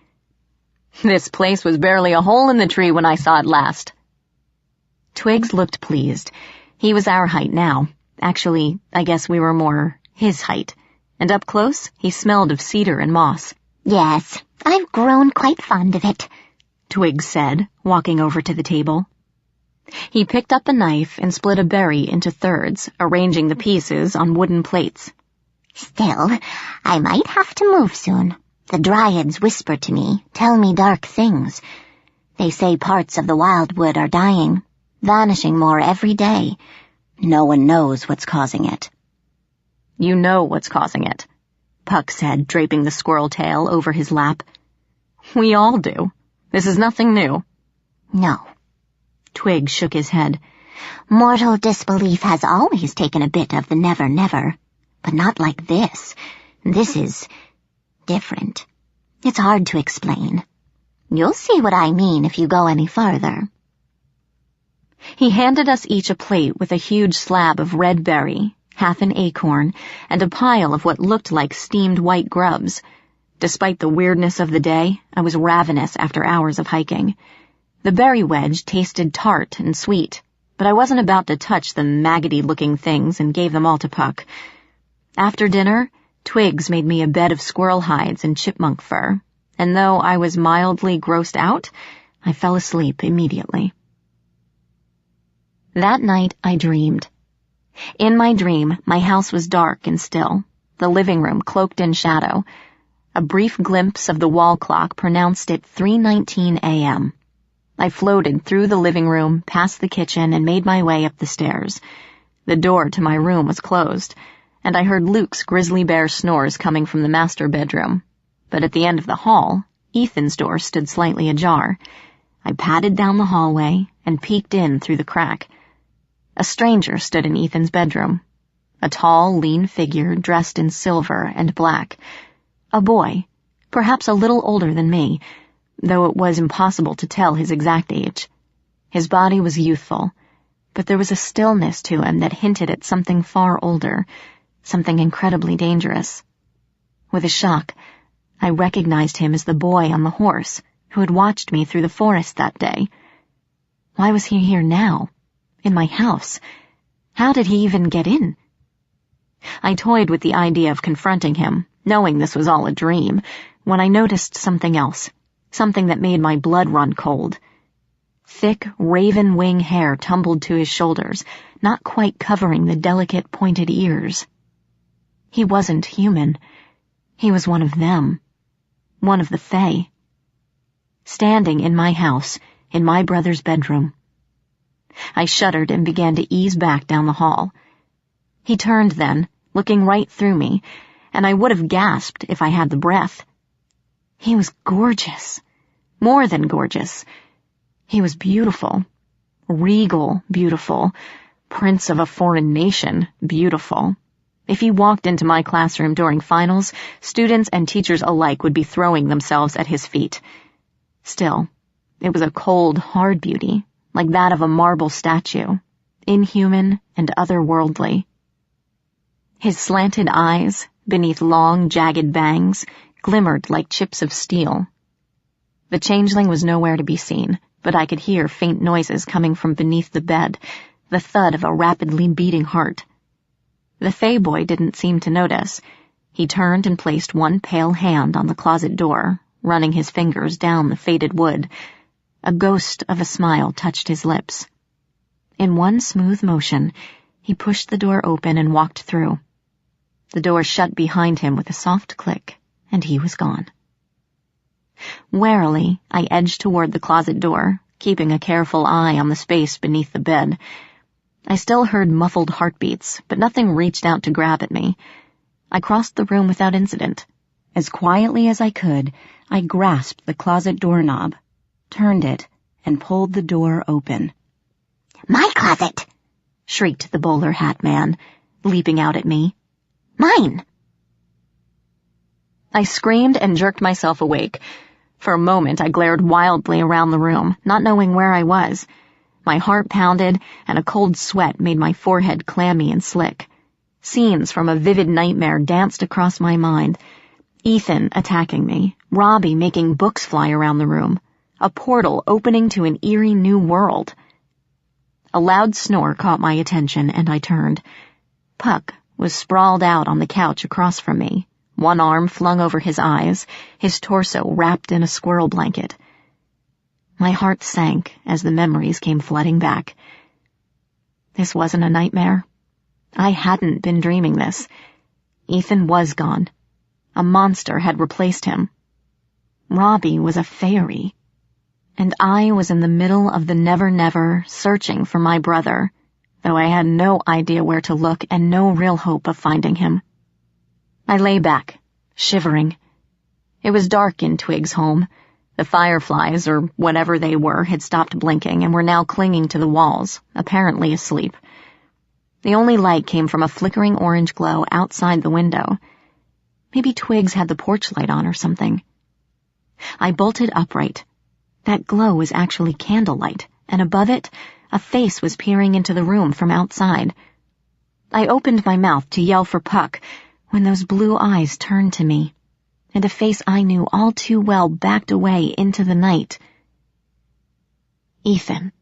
This place was barely a hole in the tree when I saw it last. Twigs looked pleased. He was our height now. Actually, I guess we were more his height. And up close, he smelled of cedar and moss. Yes, I've grown quite fond of it, Twigs said, walking over to the table. He picked up a knife and split a berry into thirds, arranging the pieces on wooden plates. Still, I might have to move soon. The dryads whisper to me, tell me dark things. They say parts of the wildwood are dying, vanishing more every day. No one knows what's causing it. You know what's causing it, Puck said, draping the squirrel tail over his lap. We all do. This is nothing new. No. Twig shook his head. Mortal disbelief has always taken a bit of the never, but not like this. This is different. It's hard to explain. You'll see what I mean if you go any farther. He handed us each a plate with a huge slab of red berry, half an acorn, and a pile of what looked like steamed white grubs. Despite the weirdness of the day, I was ravenous after hours of hiking. The berry wedge tasted tart and sweet, but I wasn't about to touch the maggoty-looking things and gave them all to Puck. After dinner, Twigs made me a bed of squirrel hides and chipmunk fur, and though I was mildly grossed out, I fell asleep immediately. That night I dreamed. In my dream, my house was dark and still, the living room cloaked in shadow. A brief glimpse of the wall clock pronounced it 3:19 a.m. I floated through the living room, past the kitchen, and made my way up the stairs. The door to my room was closed, and I heard Luke's grizzly bear snores coming from the master bedroom. But at the end of the hall, Ethan's door stood slightly ajar. I padded down the hallway and peeked in through the crack. A stranger stood in Ethan's bedroom. A tall, lean figure dressed in silver and black. A boy, perhaps a little older than me, though it was impossible to tell his exact age. His body was youthful, but there was a stillness to him that hinted at something far older, something incredibly dangerous. With a shock, I recognized him as the boy on the horse who had watched me through the forest that day. Why was he here now? In my house? How did he even get in? I toyed with the idea of confronting him, knowing this was all a dream, when I noticed something else, something that made my blood run cold. Thick, raven wing hair tumbled to his shoulders, not quite covering the delicate, pointed ears. He wasn't human. He was one of them. One of the Fae. Standing in my house, in my brother's bedroom. I shuddered and began to ease back down the hall. He turned then, looking right through me, and I would have gasped if I had the breath. He was gorgeous. More than gorgeous. He was beautiful. Regal beautiful. Prince of a foreign nation beautiful. If he walked into my classroom during finals, students and teachers alike would be throwing themselves at his feet. Still, it was a cold, hard beauty, like that of a marble statue, inhuman and otherworldly. His slanted eyes, beneath long, jagged bangs, glimmered like chips of steel. The changeling was nowhere to be seen, but I could hear faint noises coming from beneath the bed, the thud of a rapidly beating heart. The Fae boy didn't seem to notice. He turned and placed one pale hand on the closet door, running his fingers down the faded wood. A ghost of a smile touched his lips. In one smooth motion, he pushed the door open and walked through. The door shut behind him with a soft click, and he was gone. Warily, I edged toward the closet door, keeping a careful eye on the space beneath the bed. I still heard muffled heartbeats, but nothing reached out to grab at me. I crossed the room without incident. As quietly as I could, I grasped the closet doorknob, turned it, and pulled the door open. My closet! Shrieked the bowler hat man, leaping out at me. Mine! I screamed and jerked myself awake. For a moment, I glared wildly around the room, not knowing where I was. My heart pounded, and a cold sweat made my forehead clammy and slick. Scenes from a vivid nightmare danced across my mind. Ethan attacking me, Robbie making books fly around the room, a portal opening to an eerie new world. A loud snore caught my attention, and I turned. Puck was sprawled out on the couch across from me, one arm flung over his eyes, his torso wrapped in a squirrel blanket. My heart sank as the memories came flooding back. This wasn't a nightmare. I hadn't been dreaming this. Ethan was gone. A monster had replaced him. Robbie was a fairy. And I was in the middle of the never-never, searching for my brother, though I had no idea where to look and no real hope of finding him. I lay back, shivering. It was dark in Twig's home. The fireflies, or whatever they were, had stopped blinking and were now clinging to the walls, apparently asleep. The only light came from a flickering orange glow outside the window. Maybe Twigs had the porch light on or something. I bolted upright. That glow was actually candlelight, and above it, a face was peering into the room from outside. I opened my mouth to yell for Puck when those blue eyes turned to me, and a face I knew all too well backed away into the night. Ethan.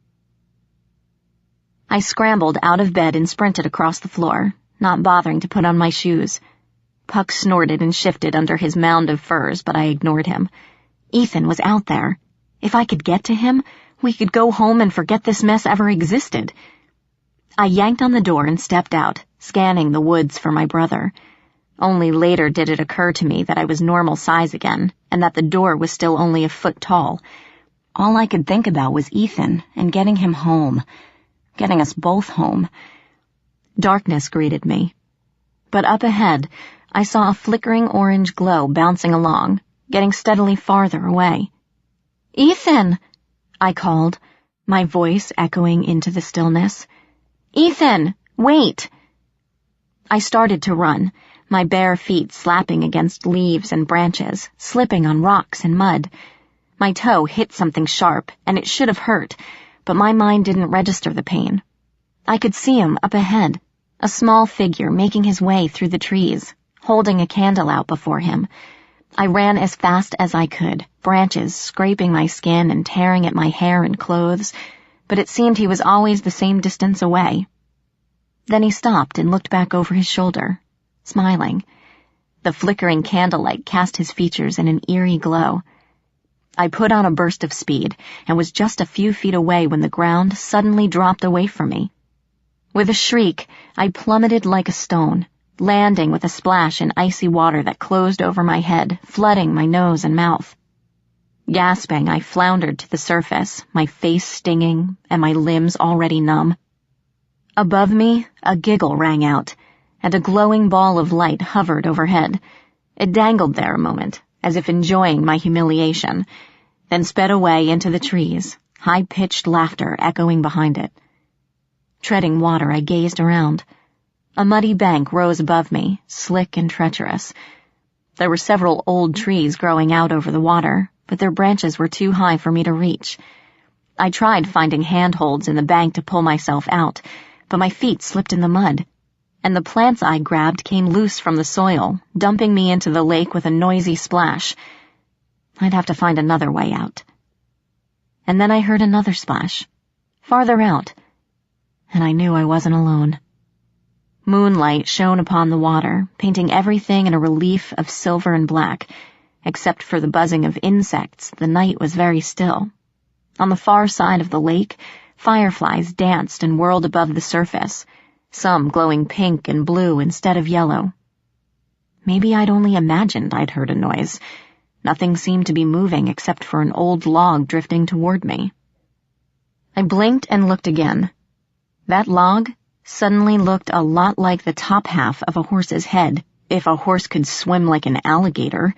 I scrambled out of bed and sprinted across the floor, not bothering to put on my shoes. Puck snorted and shifted under his mound of furs, but I ignored him. Ethan was out there. If I could get to him, we could go home and forget this mess ever existed. I yanked on the door and stepped out, scanning the woods for my brother. Only later did it occur to me that I was normal size again, and that the door was still only a foot tall. All I could think about was Ethan and getting him home. Getting us both home. Darkness greeted me. But up ahead, I saw a flickering orange glow bouncing along, getting steadily farther away. "Ethan!" I called, my voice echoing into the stillness. "Ethan, wait!" I started to run, my bare feet slapping against leaves and branches, slipping on rocks and mud. My toe hit something sharp, and it should have hurt, but my mind didn't register the pain. I could see him up ahead, a small figure making his way through the trees, holding a candle out before him. I ran as fast as I could, branches scraping my skin and tearing at my hair and clothes, but it seemed he was always the same distance away. Then he stopped and looked back over his shoulder, smiling. The flickering candlelight cast his features in an eerie glow. I put on a burst of speed and was just a few feet away when the ground suddenly dropped away from me. With a shriek, I plummeted like a stone, landing with a splash in icy water that closed over my head, flooding my nose and mouth. Gasping, I floundered to the surface, my face stinging and my limbs already numb. Above me, a giggle rang out, and a glowing ball of light hovered overhead. It dangled there a moment, as if enjoying my humiliation, then sped away into the trees, high-pitched laughter echoing behind it. Treading water, I gazed around. A muddy bank rose above me, slick and treacherous. There were several old trees growing out over the water, but their branches were too high for me to reach. I tried finding handholds in the bank to pull myself out, but my feet slipped in the mud, and the plants I grabbed came loose from the soil, dumping me into the lake with a noisy splash. I'd have to find another way out. And then I heard another splash, farther out, and I knew I wasn't alone. Moonlight shone upon the water, painting everything in a relief of silver and black. Except for the buzzing of insects, the night was very still. On the far side of the lake, fireflies danced and whirled above the surface, some glowing pink and blue instead of yellow. Maybe I'd only imagined I'd heard a noise. Nothing seemed to be moving except for an old log drifting toward me. I blinked and looked again. That log suddenly looked a lot like the top half of a horse's head, if a horse could swim like an alligator.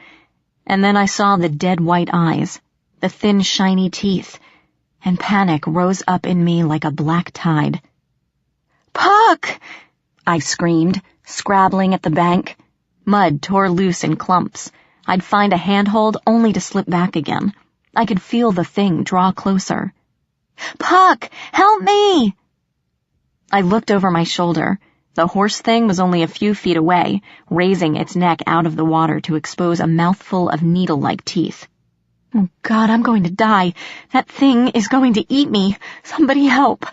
And then I saw the dead white eyes, the thin shiny teeth, and panic rose up in me like a black tide. "Puck!" I screamed, scrabbling at the bank. Mud tore loose in clumps. I'd find a handhold only to slip back again. I could feel the thing draw closer. "Puck! Help me!" I looked over my shoulder. The horse thing was only a few feet away, raising its neck out of the water to expose a mouthful of needle-like teeth. "Oh, God, I'm going to die. That thing is going to eat me. Somebody help."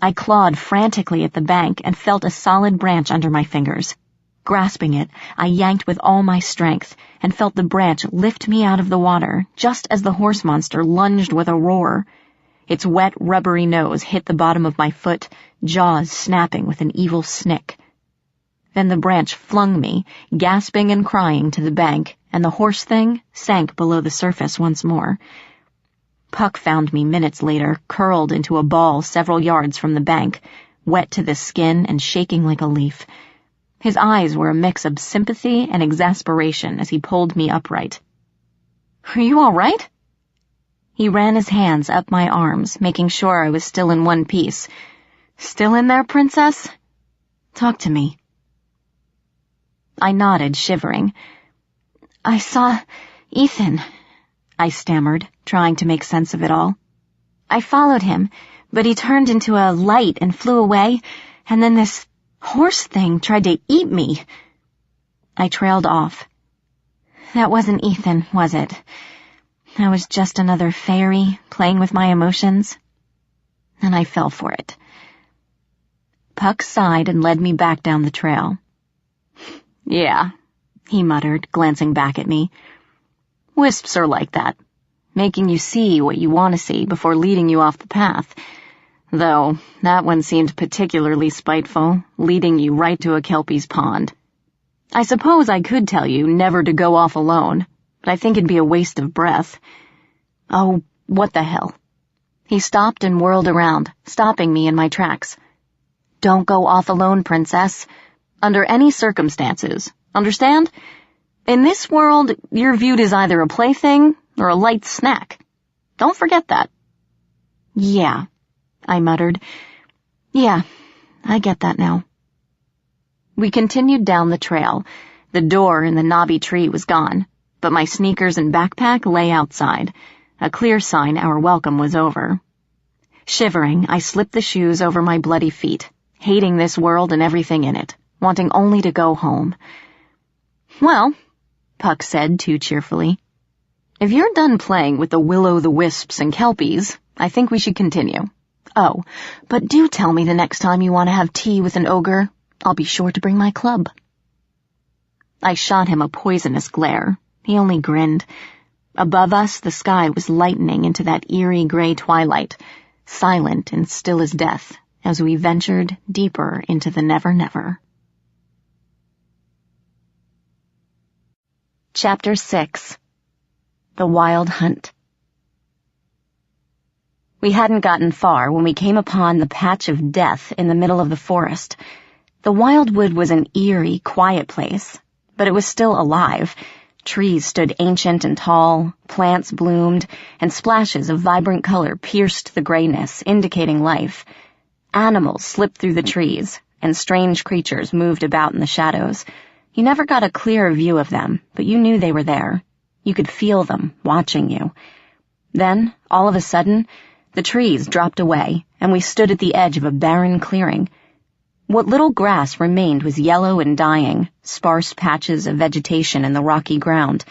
I clawed frantically at the bank and felt a solid branch under my fingers. Grasping it, I yanked with all my strength and felt the branch lift me out of the water just as the horse monster lunged with a roar. Its wet, rubbery nose hit the bottom of my foot, jaws snapping with an evil snick. Then the branch flung me, gasping and crying, to the bank, and the horse thing sank below the surface once more. Puck found me minutes later, curled into a ball several yards from the bank, wet to the skin and shaking like a leaf. His eyes were a mix of sympathy and exasperation as he pulled me upright. "Are you all right?" He ran his hands up my arms, making sure I was still in one piece. "Still in there, Princess? Talk to me." I nodded, shivering. "I saw Ethan," I stammered, trying to make sense of it all. "I followed him, but he turned into a light and flew away, and then this horse thing tried to eat me." I trailed off. "That wasn't Ethan, was it? I was just another fairy playing with my emotions." And I fell for it. Puck sighed and led me back down the trail. "Yeah," he muttered, glancing back at me. "Wisps are like that, making you see what you want to see before leading you off the path. Though that one seemed particularly spiteful, leading you right to a kelpie's pond. I suppose I could tell you never to go off alone, but I think it'd be a waste of breath. Oh, what the hell." He stopped and whirled around, stopping me in my tracks. "Don't go off alone, Princess. Under any circumstances. Understand? In this world, you're viewed as either a plaything or a light snack. Don't forget that." "Yeah," I muttered. "Yeah, I get that now." We continued down the trail. The door in the knobby tree was gone, but my sneakers and backpack lay outside, a clear sign our welcome was over. Shivering, I slipped the shoes over my bloody feet, hating this world and everything in it, wanting only to go home. "Well," Puck said too cheerfully, "if you're done playing with the will-o'-the-wisps and kelpies, I think we should continue. Oh, but do tell me the next time you want to have tea with an ogre. I'll be sure to bring my club." I shot him a poisonous glare. He only grinned. Above us, the sky was lightening into that eerie gray twilight, silent and still as death, as we ventured deeper into the never-never. Chapter 6. The Wild Hunt. We hadn't gotten far when we came upon the patch of death in the middle of the forest. The wildwood was an eerie, quiet place, but it was still alive. Trees stood ancient and tall, plants bloomed, and splashes of vibrant color pierced the grayness, indicating life. Animals slipped through the trees, and strange creatures moved about in the shadows. You never got a clear view of them, but you knew they were there. You could feel them, watching you. Then, all of a sudden, the trees dropped away, and we stood at the edge of a barren clearing. What little grass remained was yellow and dying, sparse patches of vegetation in the rocky ground.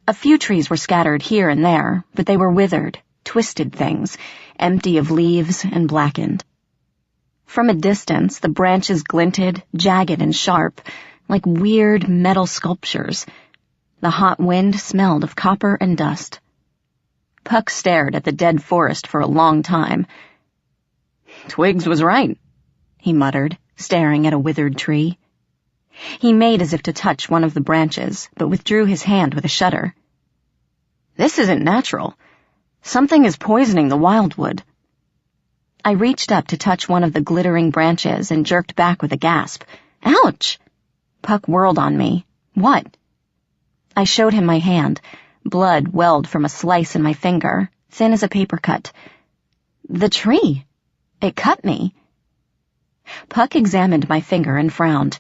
A few trees were scattered here and there, but they were withered, twisted things, empty of leaves and blackened. From a distance, the branches glinted, jagged and sharp, like weird metal sculptures. The hot wind smelled of copper and dust. Puck stared at the dead forest for a long time. "Twigs was right," he muttered, staring at a withered tree. He made as if to touch one of the branches, but withdrew his hand with a shudder. "This isn't natural. Something is poisoning the wildwood." I reached up to touch one of the glittering branches and jerked back with a gasp. "Ouch!" Puck whirled on me. "What?" I showed him my hand. Blood welled from a slice in my finger, thin as a paper cut. "The tree. It cut me." Puck examined my finger and frowned.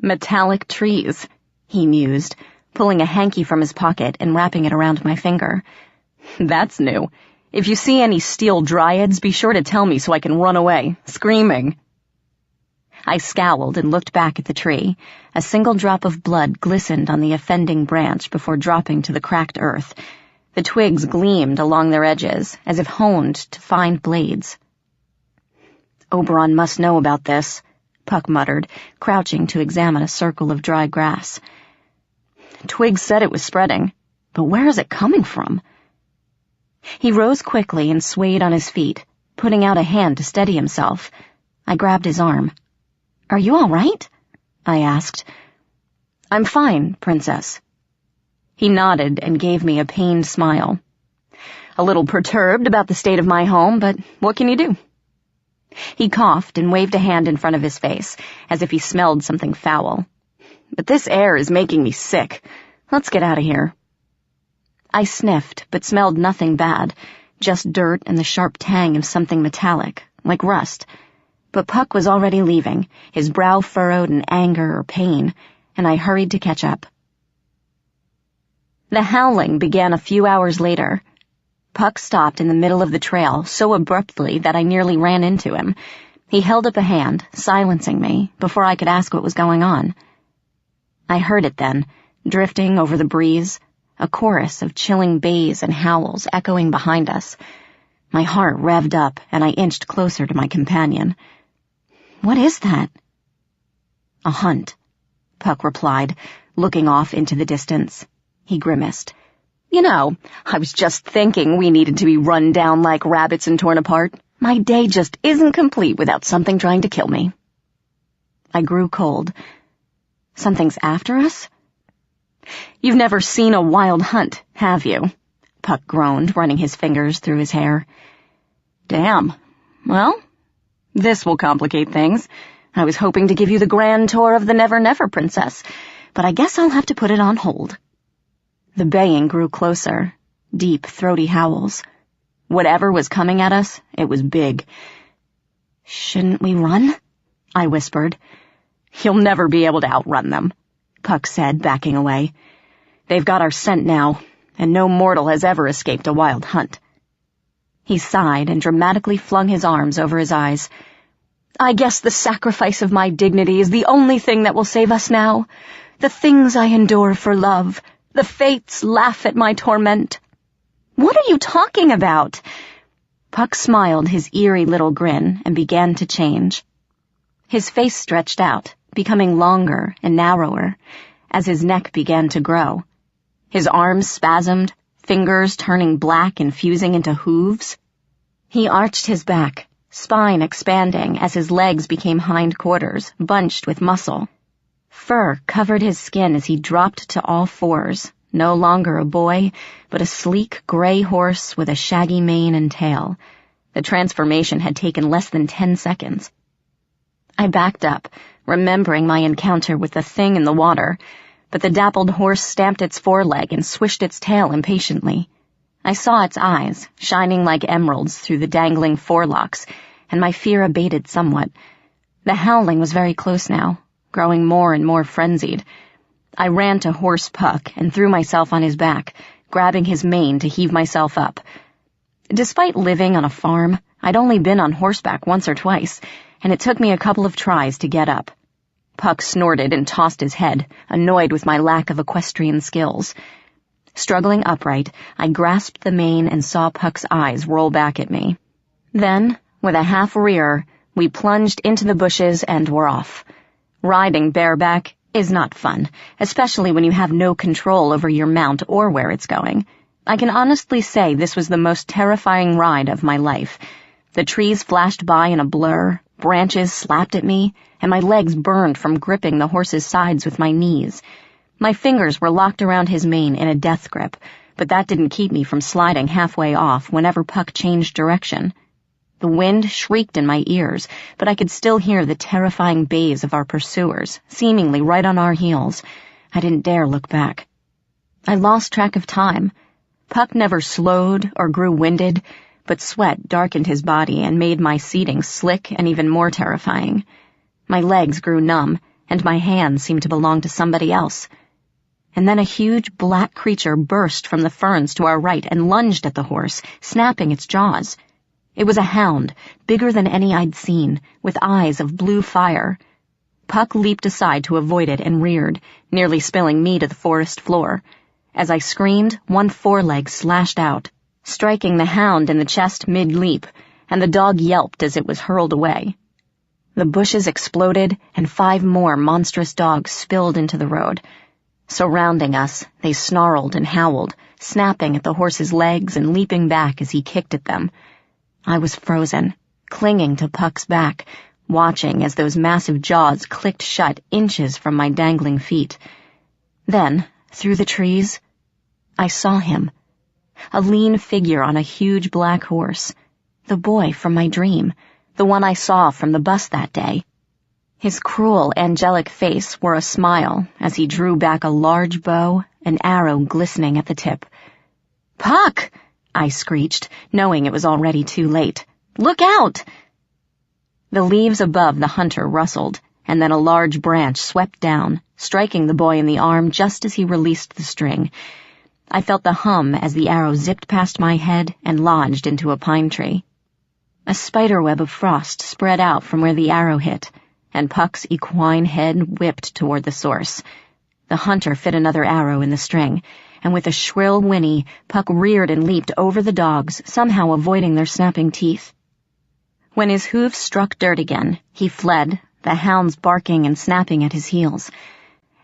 "Metallic trees," he mused, pulling a hanky from his pocket and wrapping it around my finger. "That's new. If you see any steel dryads, be sure to tell me so I can run away, screaming." I scowled and looked back at the tree. A single drop of blood glistened on the offending branch before dropping to the cracked earth. The twigs gleamed along their edges, as if honed to find blades. "Oberon must know about this," Puck muttered, crouching to examine a circle of dry grass. "Twigs said it was spreading, but where is it coming from?" He rose quickly and swayed on his feet, putting out a hand to steady himself. I grabbed his arm. "Are you all right?" I asked. "I'm fine, Princess." He nodded and gave me a pained smile. "A little perturbed about the state of my home, but what can you do?" He coughed and waved a hand in front of his face, as if he smelled something foul. "But this air is making me sick. Let's get out of here." I sniffed, but smelled nothing bad, just dirt and the sharp tang of something metallic, like rust. But Puck was already leaving, his brow furrowed in anger or pain, and I hurried to catch up. The howling began a few hours later. Puck stopped in the middle of the trail so abruptly that I nearly ran into him. He held up a hand, silencing me, before I could ask what was going on. I heard it then, drifting over the breeze, a chorus of chilling bays and howls echoing behind us. My heart revved up, and I inched closer to my companion. "What is that?" "A hunt," Puck replied, looking off into the distance. He grimaced. "You know, I was just thinking we needed to be run down like rabbits and torn apart. My day just isn't complete without something trying to kill me." I grew cold. "Something's after us?" "You've never seen a wild hunt, have you?" Puck groaned, running his fingers through his hair. "Damn. Well, this will complicate things. I was hoping to give you the grand tour of the Never-Never, Princess, but I guess I'll have to put it on hold." The baying grew closer, deep, throaty howls. Whatever was coming at us, it was big. "Shouldn't we run?" I whispered. "You'll never be able to outrun them," Puck said, backing away. "They've got our scent now, and no mortal has ever escaped a wild hunt." He sighed and dramatically flung his arms over his eyes. "I guess the sacrifice of my dignity is the only thing that will save us now. The things I endure for love, the fates laugh at my torment." "What are you talking about?" Puck smiled his eerie little grin and began to change. His face stretched out, becoming longer and narrower, as his neck began to grow. His arms spasmed, fingers turning black and fusing into hooves. He arched his back, spine expanding as his legs became hindquarters, bunched with muscle. Fur covered his skin as he dropped to all fours, no longer a boy, but a sleek gray horse with a shaggy mane and tail. The transformation had taken less than 10 seconds. I backed up, remembering my encounter with the thing in the water, but the dappled horse stamped its foreleg and swished its tail impatiently. I saw its eyes, shining like emeralds through the dangling forelocks, and my fear abated somewhat. The howling was very close now, growing more and more frenzied. I ran to horse Puck and threw myself on his back, grabbing his mane to heave myself up. Despite living on a farm, I'd only been on horseback once or twice, and it took me a couple of tries to get up. Puck snorted and tossed his head, annoyed with my lack of equestrian skills. Struggling upright, I grasped the mane and saw Puck's eyes roll back at me. Then, with a half rear, we plunged into the bushes and were off. Riding bareback is not fun, especially when you have no control over your mount or where it's going. I can honestly say this was the most terrifying ride of my life. The trees flashed by in a blur, branches slapped at me, and my legs burned from gripping the horse's sides with my knees. My fingers were locked around his mane in a death grip, but that didn't keep me from sliding halfway off whenever Puck changed direction. The wind shrieked in my ears, but I could still hear the terrifying bays of our pursuers, seemingly right on our heels. I didn't dare look back. I lost track of time. Puck never slowed or grew winded, but sweat darkened his body and made my seating slick and even more terrifying. My legs grew numb, and my hands seemed to belong to somebody else. And then a huge black creature burst from the ferns to our right and lunged at the horse, snapping its jaws. It was a hound, bigger than any I'd seen, with eyes of blue fire. Puck leaped aside to avoid it and reared, nearly spilling me to the forest floor. As I screamed, one foreleg slashed out, striking the hound in the chest mid-leap, and the dog yelped as it was hurled away. The bushes exploded, and 5 more monstrous dogs spilled into the road. Surrounding us, they snarled and howled, snapping at the horse's legs and leaping back as he kicked at them. I was frozen, clinging to Puck's back, watching as those massive jaws clicked shut inches from my dangling feet. Then, through the trees, I saw him. A lean figure on a huge black horse. The boy from my dream, the one I saw from the bus that day. His cruel, angelic face wore a smile as he drew back a large bow, an arrow glistening at the tip. "Puck!" I screeched, knowing it was already too late. "Look out!" The leaves above the hunter rustled, and then a large branch swept down, striking the boy in the arm just as he released the string. I felt the hum as the arrow zipped past my head and lodged into a pine tree. A spiderweb of frost spread out from where the arrow hit, and Puck's equine head whipped toward the source. The hunter fit another arrow in the string, and with a shrill whinny, Puck reared and leaped over the dogs, somehow avoiding their snapping teeth. When his hooves struck dirt again, he fled, the hounds barking and snapping at his heels.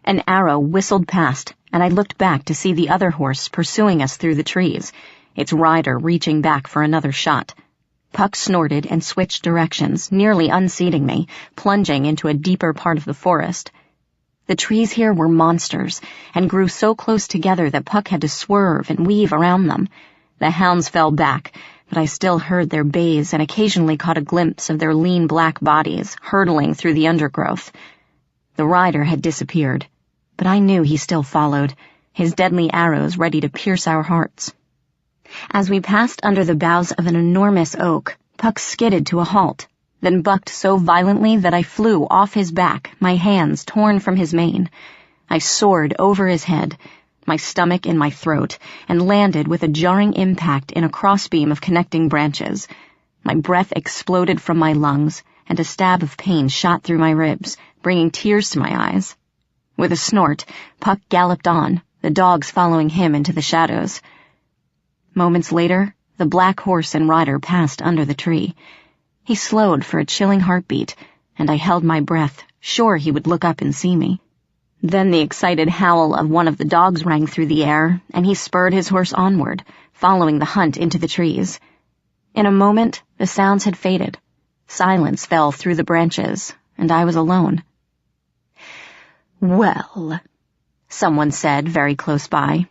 An arrow whistled past, and I looked back to see the other horse pursuing us through the trees, its rider reaching back for another shot. Puck snorted and switched directions, nearly unseating me, plunging into a deeper part of the forest. The trees here were monsters, and grew so close together that Puck had to swerve and weave around them. The hounds fell back, but I still heard their bays and occasionally caught a glimpse of their lean black bodies hurtling through the undergrowth. The rider had disappeared, but I knew he still followed, his deadly arrows ready to pierce our hearts. As we passed under the boughs of an enormous oak, Puck skidded to a halt, then bucked so violently that I flew off his back, my hands torn from his mane. I soared over his head, my stomach in my throat, and landed with a jarring impact in a crossbeam of connecting branches. My breath exploded from my lungs, and a stab of pain shot through my ribs, bringing tears to my eyes. With a snort, Puck galloped on, the dogs following him into the shadows. Moments later, the black horse and rider passed under the tree. He slowed for a chilling heartbeat, and I held my breath, sure he would look up and see me. Then the excited howl of one of the dogs rang through the air, and he spurred his horse onward, following the hunt into the trees. In a moment, the sounds had faded. Silence fell through the branches, and I was alone. "Well," someone said very close by,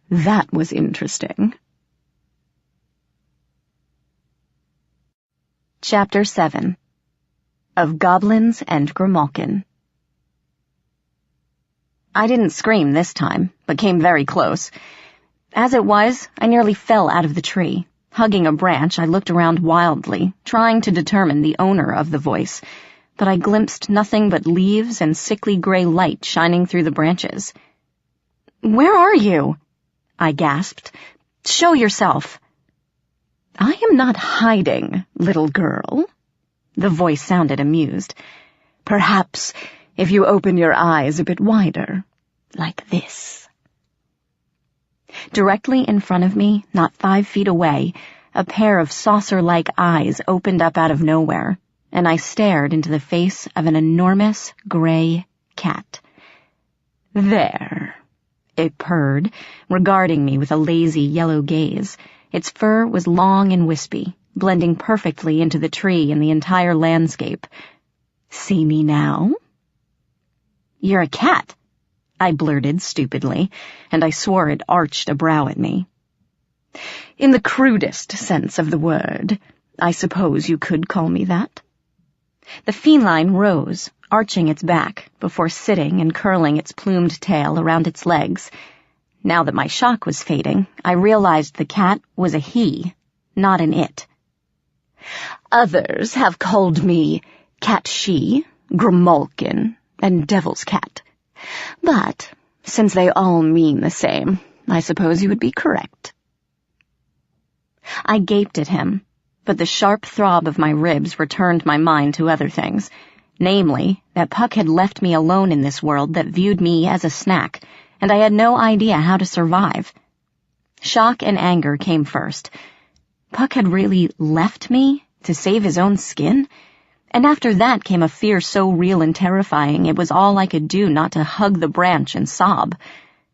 "that was interesting." Chapter 7. Of Goblins and Grimalkin. I didn't scream this time, but came very close. As it was, I nearly fell out of the tree. Hugging a branch, I looked around wildly, trying to determine the owner of the voice, but I glimpsed nothing but leaves and sickly gray light shining through the branches. "Where are you?" I gasped. "Show yourself." "I am not hiding, little girl." The voice sounded amused. "Perhaps if you open your eyes a bit wider, like this." Directly in front of me, not 5 feet away, a pair of saucer-like eyes opened up out of nowhere, and I stared into the face of an enormous gray cat. "There," it purred, regarding me with a lazy yellow gaze. Its fur was long and wispy, blending perfectly into the tree and the entire landscape. "See me now?" "You're a cat," I blurted stupidly, and I swore it arched a brow at me. "In the crudest sense of the word, I suppose you could call me that." The feline rose, arching its back, before sitting and curling its plumed tail around its legs. Now that my shock was fading, I realized the cat was a he, not an it. "Others have called me Cat-She, Grimalkin, and Devil's Cat. But, since they all mean the same, I suppose you would be correct." I gaped at him, but the sharp throb of my ribs returned my mind to other things, namely, that Puck had left me alone in this world that viewed me as a snack, and I had no idea how to survive. Shock and anger came first. Puck had really left me to save his own skin? And after that came a fear so real and terrifying it was all I could do not to hug the branch and sob.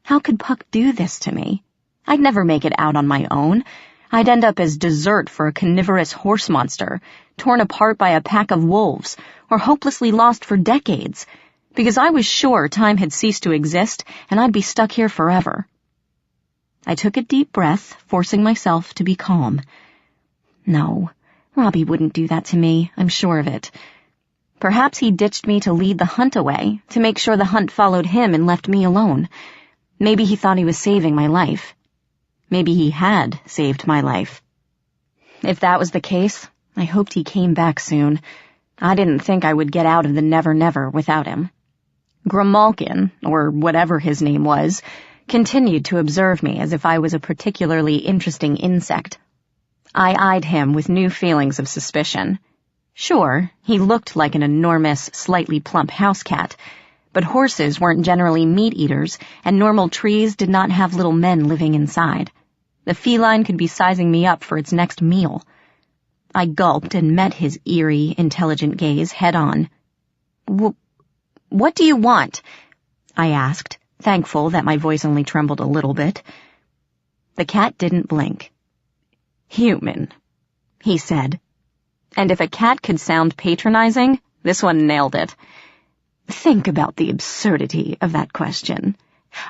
How could Puck do this to me? I'd never make it out on my own. I'd end up as dessert for a carnivorous horse monster, torn apart by a pack of wolves, or hopelessly lost for decades, because I was sure time had ceased to exist and I'd be stuck here forever. I took a deep breath, forcing myself to be calm. No, Robbie wouldn't do that to me, I'm sure of it. Perhaps he ditched me to lead the hunt away, to make sure the hunt followed him and left me alone. Maybe he thought he was saving my life. Maybe he had saved my life. If that was the case, I hoped he came back soon. I didn't think I would get out of the never-never without him. Grimalkin, or whatever his name was, continued to observe me as if I was a particularly interesting insect. I eyed him with new feelings of suspicion. Sure, he looked like an enormous, slightly plump house cat, but horses weren't generally meat-eaters, and normal trees did not have little men living inside. The feline could be sizing me up for its next meal. I gulped and met his eerie, intelligent gaze head-on. "What do you want?" I asked, thankful that my voice only trembled a little bit. The cat didn't blink. "Human," he said. And if a cat could sound patronizing, this one nailed it. "Think about the absurdity of that question.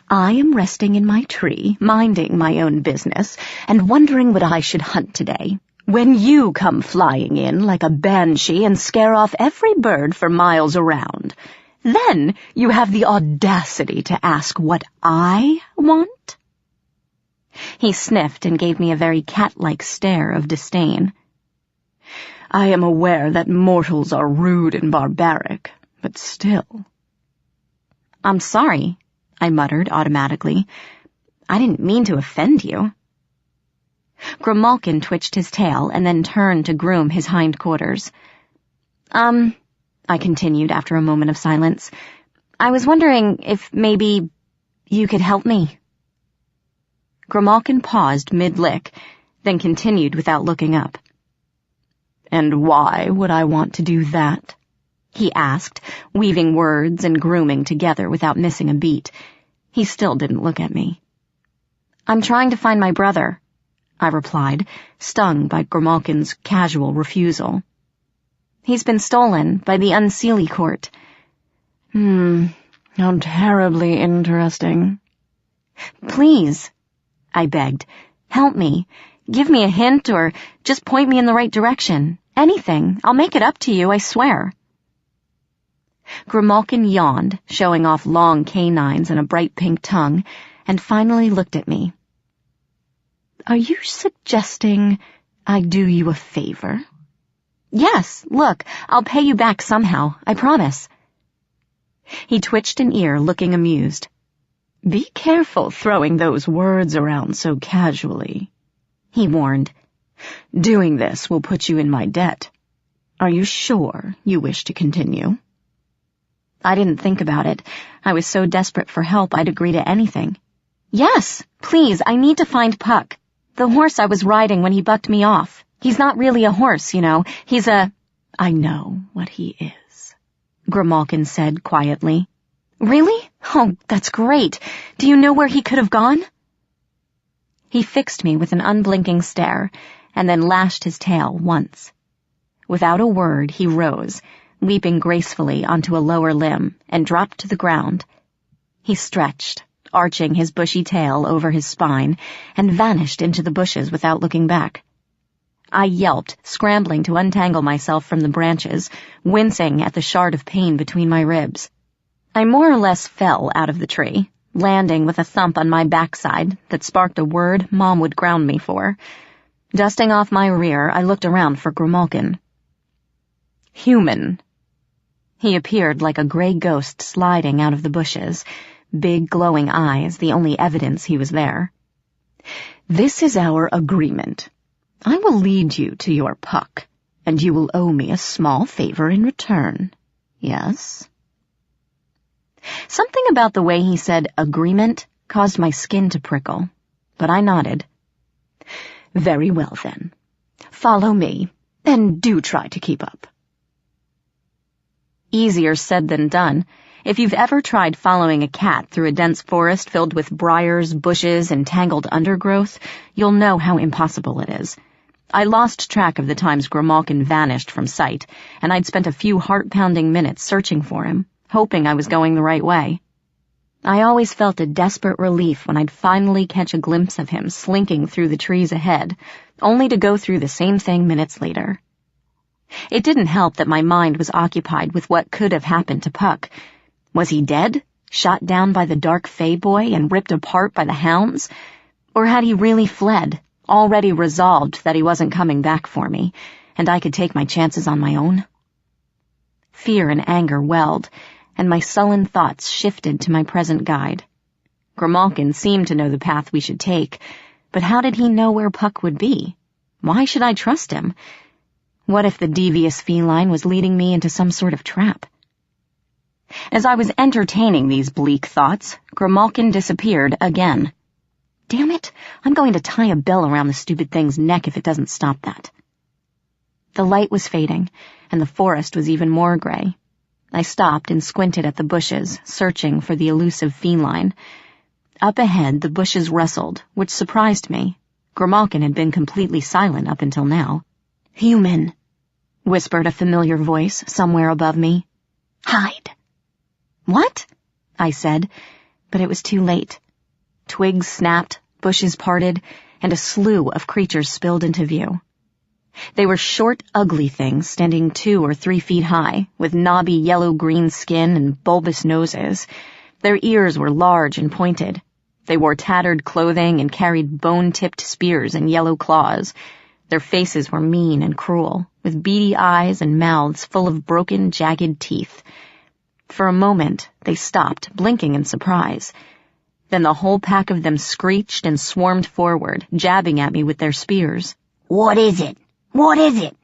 I am resting in my tree, minding my own business, and wondering what I should hunt today, when you come flying in like a banshee and scare off every bird for miles around. Then you have the audacity to ask what I want?" He sniffed and gave me a very cat-like stare of disdain. "I am aware that mortals are rude and barbaric, but still." "I'm sorry," I muttered automatically. "I didn't mean to offend you." Grimalkin twitched his tail and then turned to groom his hindquarters. I continued after a moment of silence. "I was wondering if maybe you could help me." Grimalkin paused mid-lick, then continued without looking up. "And why would I want to do that?" he asked, weaving words and grooming together without missing a beat. He still didn't look at me. I'm trying to find my brother, I replied, stung by Grimalkin's casual refusal. He's been stolen by the Unseelie Court. How terribly interesting. Please, I begged, help me. Give me a hint or just point me in the right direction. Anything. I'll make it up to you, I swear. Grimalkin yawned, showing off long canines and a bright pink tongue, and finally looked at me. Are you suggesting I do you a favor? Yes, look, I'll pay you back somehow, I promise. He twitched an ear, looking amused. Be careful throwing those words around so casually, he warned. Doing this will put you in my debt. Are you sure you wish to continue? I didn't think about it. I was so desperate for help I'd agree to anything. Yes, please, I need to find Puck. The horse I was riding when he bucked me off. He's not really a horse, you know. He's a... I know what he is, Grimalkin said quietly. Really? Oh, that's great. Do you know where he could have gone? He fixed me with an unblinking stare, and then lashed his tail once. Without a word, he rose, leaping gracefully onto a lower limb, and dropped to the ground. He stretched, arching his bushy tail over his spine, and vanished into the bushes without looking back. I yelped, scrambling to untangle myself from the branches, wincing at the shard of pain between my ribs. I more or less fell out of the tree, landing with a thump on my backside that sparked a word Mom would ground me for. Dusting off my rear, I looked around for Grimalkin. Human. He appeared like a gray ghost sliding out of the bushes, big glowing eyes the only evidence he was there. This is our agreement. I will lead you to your Puck, and you will owe me a small favor in return. Yes? Something about the way he said agreement caused my skin to prickle, but I nodded. Very well, then. Follow me, and do try to keep up. Easier said than done. If you've ever tried following a cat through a dense forest filled with briars, bushes, and tangled undergrowth, you'll know how impossible it is. I lost track of the times Grimalkin vanished from sight, and I'd spent a few heart-pounding minutes searching for him, hoping I was going the right way. I always felt a desperate relief when I'd finally catch a glimpse of him slinking through the trees ahead, only to go through the same thing minutes later. It didn't help that my mind was occupied with what could have happened to Puck. Was he dead, shot down by the dark Fey boy and ripped apart by the hounds? Or had he really fled, already resolved that he wasn't coming back for me, and I could take my chances on my own? Fear and anger welled, and my sullen thoughts shifted to my present guide. Grimalkin seemed to know the path we should take, but how did he know where Puck would be? Why should I trust him? What if the devious feline was leading me into some sort of trap? As I was entertaining these bleak thoughts, Grimalkin disappeared again. Damn it, I'm going to tie a bell around the stupid thing's neck if it doesn't stop that. The light was fading, and the forest was even more gray. I stopped and squinted at the bushes, searching for the elusive feline. Up ahead, the bushes rustled, which surprised me. Grimalkin had been completely silent up until now. Human, whispered a familiar voice somewhere above me. Hide. What? I said, but it was too late. Twigs snapped, bushes parted, and a slew of creatures spilled into view. They were short, ugly things standing 2 or 3 feet high, with knobby yellow-green skin and bulbous noses. Their ears were large and pointed. They wore tattered clothing and carried bone-tipped spears and yellow claws. Their faces were mean and cruel, with beady eyes and mouths full of broken, jagged teeth. For a moment, they stopped, blinking in surprise. Then the whole pack of them screeched and swarmed forward, jabbing at me with their spears. What is it? What is it?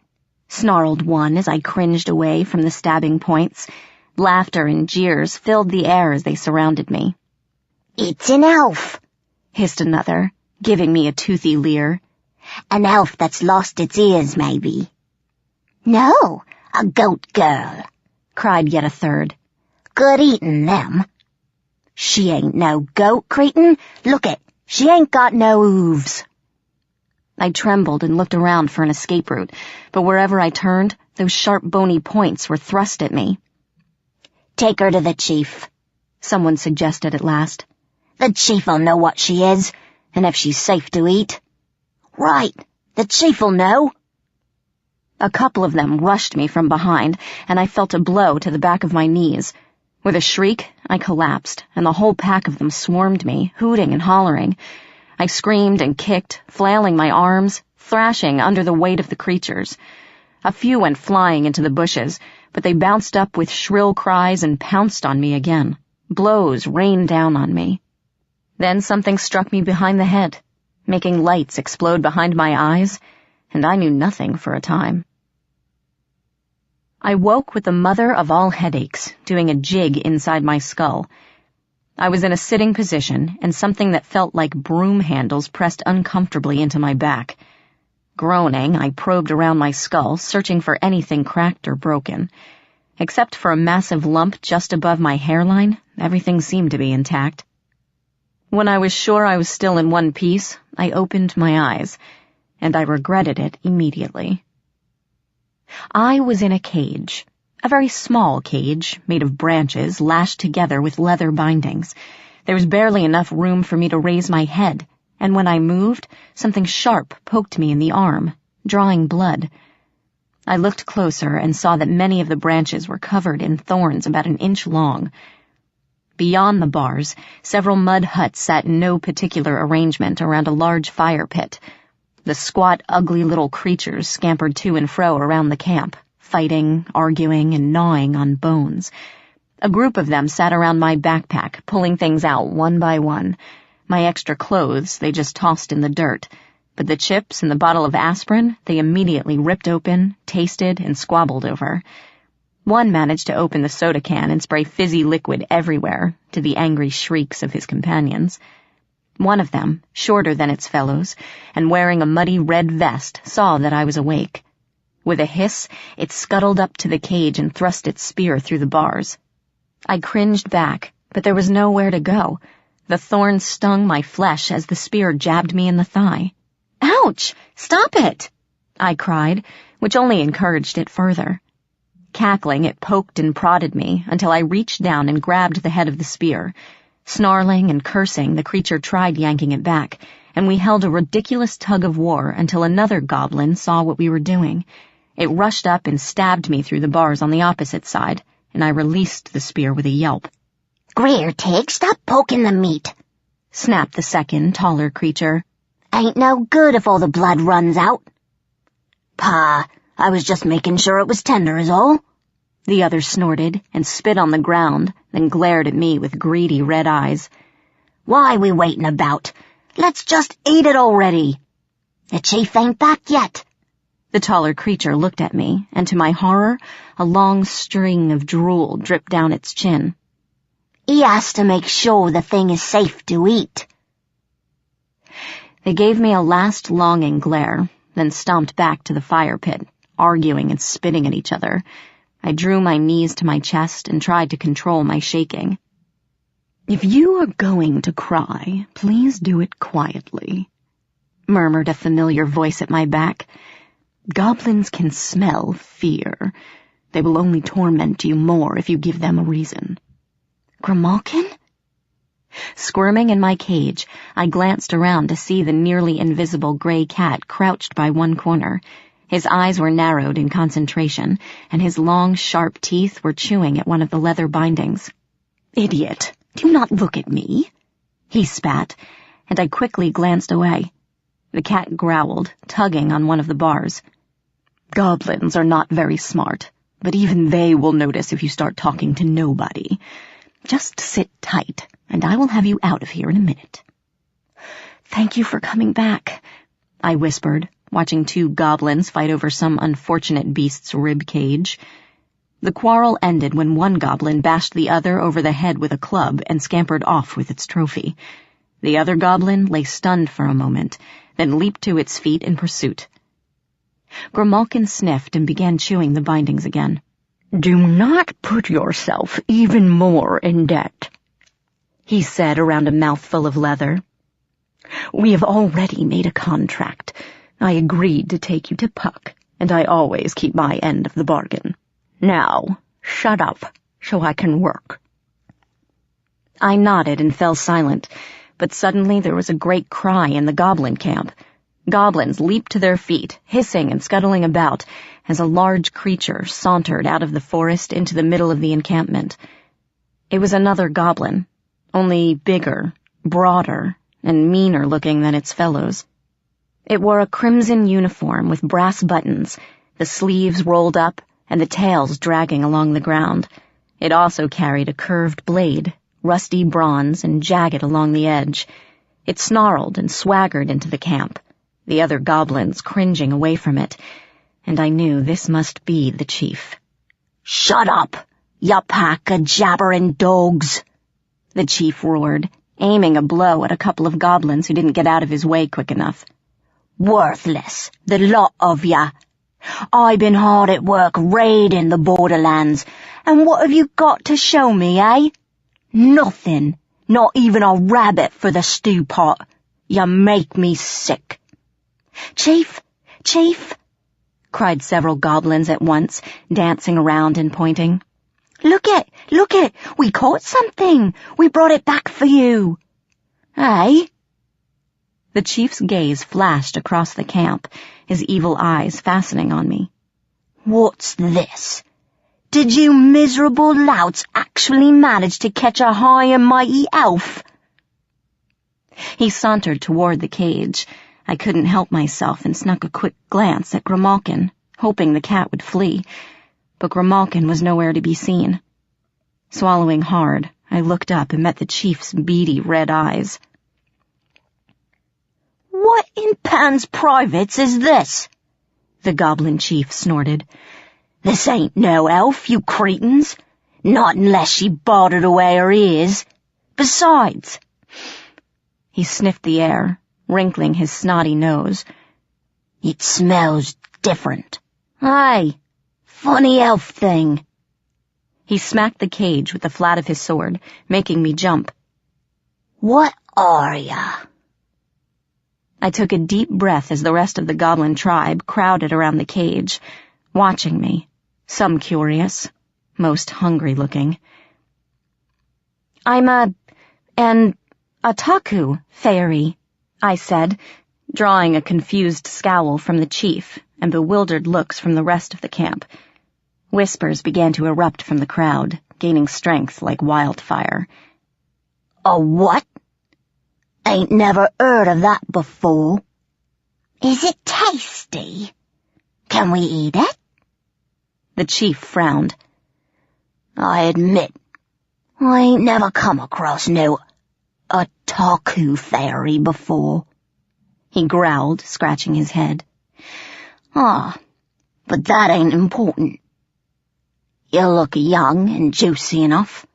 Snarled one as I cringed away from the stabbing points. Laughter and jeers filled the air as they surrounded me. It's an elf, hissed another, giving me a toothy leer. An elf that's lost its ears, maybe. No, a goat girl, cried yet a third. Good eatin' them. She ain't no goat, Cretin. Look it, she ain't got no hooves. I trembled and looked around for an escape route, but wherever I turned, those sharp bony points were thrust at me. Take her to the chief, someone suggested at last. The chief'll know what she is, and if she's safe to eat. Right, the chief'll know. A couple of them rushed me from behind, and I felt a blow to the back of my knees. With a shriek, I collapsed, and the whole pack of them swarmed me, hooting and hollering. I screamed and kicked, flailing my arms, thrashing under the weight of the creatures. A few went flying into the bushes, but they bounced up with shrill cries and pounced on me again. Blows rained down on me. Then something struck me behind the head, making lights explode behind my eyes, and I knew nothing for a time. I woke with the mother of all headaches, doing a jig inside my skull. I was in a sitting position, and something that felt like broom handles pressed uncomfortably into my back. Groaning, I probed around my skull, searching for anything cracked or broken. Except for a massive lump just above my hairline, everything seemed to be intact. When I was sure I was still in one piece, I opened my eyes, and I regretted it immediately. I was in a cage, a very small cage, made of branches lashed together with leather bindings. There was barely enough room for me to raise my head, and when I moved, something sharp poked me in the arm, drawing blood. I looked closer and saw that many of the branches were covered in thorns about an inch long. Beyond the bars, several mud huts sat in no particular arrangement around a large fire pit. The squat, ugly little creatures scampered to and fro around the camp, fighting, arguing, and gnawing on bones. A group of them sat around my backpack, pulling things out one by one. My extra clothes they just tossed in the dirt, but the chips and the bottle of aspirin they immediately ripped open, tasted, and squabbled over. One managed to open the soda can and spray fizzy liquid everywhere, to the angry shrieks of his companions. One of them, shorter than its fellows, and wearing a muddy red vest, saw that I was awake. With a hiss, it scuttled up to the cage and thrust its spear through the bars. I cringed back, but there was nowhere to go. The thorns stung my flesh as the spear jabbed me in the thigh. "Ouch! Stop it!" I cried, which only encouraged it further. Cackling, it poked and prodded me until I reached down and grabbed the head of the spear. Snarling and cursing, the creature tried yanking it back, and we held a ridiculous tug of war until another goblin saw what we were doing. It rushed up and stabbed me through the bars on the opposite side, and I released the spear with a yelp. "Greer, Tig, stop poking the meat," snapped the second, taller creature. "Ain't no good if all the blood runs out." "Pa, I was just making sure it was tender is all," the other snorted and spit on the ground, then glared at me with greedy red eyes. "Why we waiting about? Let's just eat it already. The chief ain't back yet." The taller creature looked at me, and to my horror, a long string of drool dripped down its chin. "He has to make sure the thing is safe to eat." They gave me a last longing glare, then stomped back to the fire pit, arguing and spitting at each other. I drew my knees to my chest and tried to control my shaking. "If you are going to cry, please do it quietly," murmured a familiar voice at my back. "Goblins can smell fear. They will only torment you more if you give them a reason." "Grimalkin?" Squirming in my cage, I glanced around to see the nearly invisible gray cat crouched by one corner. His eyes were narrowed in concentration, and his long, sharp teeth were chewing at one of the leather bindings. "Idiot, do not look at me," he spat, and I quickly glanced away. The cat growled, tugging on one of the bars. "Goblins are not very smart, but even they will notice if you start talking to nobody. Just sit tight, and I will have you out of here in a minute." "Thank you for coming back," I whispered, watching two goblins fight over some unfortunate beast's rib cage. The quarrel ended when one goblin bashed the other over the head with a club and scampered off with its trophy. The other goblin lay stunned for a moment, then leaped to its feet in pursuit. Grimalkin sniffed and began chewing the bindings again. "Do not put yourself even more in debt," he said around a mouthful of leather. "We have already made a contract. I agreed to take you to Puck, and I always keep my end of the bargain. Now, shut up, so I can work." I nodded and fell silent, but suddenly there was a great cry in the goblin camp. Goblins leaped to their feet, hissing and scuttling about, as a large creature sauntered out of the forest into the middle of the encampment. It was another goblin, only bigger, broader, and meaner looking than its fellows. It wore a crimson uniform with brass buttons, the sleeves rolled up, and the tails dragging along the ground. It also carried a curved blade, rusty bronze and jagged along the edge. It snarled and swaggered into the camp, the other goblins cringing away from it, and I knew this must be the chief. "Shut up, you pack of jabbering dogs," the chief roared, aiming a blow at a couple of goblins who didn't get out of his way quick enough. "Worthless, the lot of ya. I've been hard at work raiding the borderlands, and what have you got to show me, eh? Nothing, not even a rabbit for the stew pot. You make me sick." "Chief! Chief!" cried several goblins at once, dancing around and pointing. Look it! We caught something! We brought it back for you!" "Eh?" The chief's gaze flashed across the camp, his evil eyes fastening on me. "What's this? Did you miserable louts actually manage to catch a high and mighty elf?" He sauntered toward the cage. I couldn't help myself and snuck a quick glance at Grimalkin, hoping the cat would flee, but Grimalkin was nowhere to be seen. Swallowing hard, I looked up and met the chief's beady red eyes. "What in Pan's privates is this?" the goblin chief snorted. "This ain't no elf, you cretins. Not unless she bartered away her ears. Besides—" He sniffed the air, wrinkling his snotty nose. "It smells different. Aye, funny elf thing." He smacked the cage with the flat of his sword, making me jump. "What are ya?" I took a deep breath as the rest of the goblin tribe crowded around the cage, watching me, some curious, most hungry-looking. "I'm a taku fairy," I said, drawing a confused scowl from the chief and bewildered looks from the rest of the camp. Whispers began to erupt from the crowd, gaining strength like wildfire. "A what? Ain't never heard of that before. Is it tasty? Can we eat it?" The chief frowned. "I admit, I ain't never come across a taku fairy before," he growled, scratching his head. But that ain't important. You look young and juicy enough.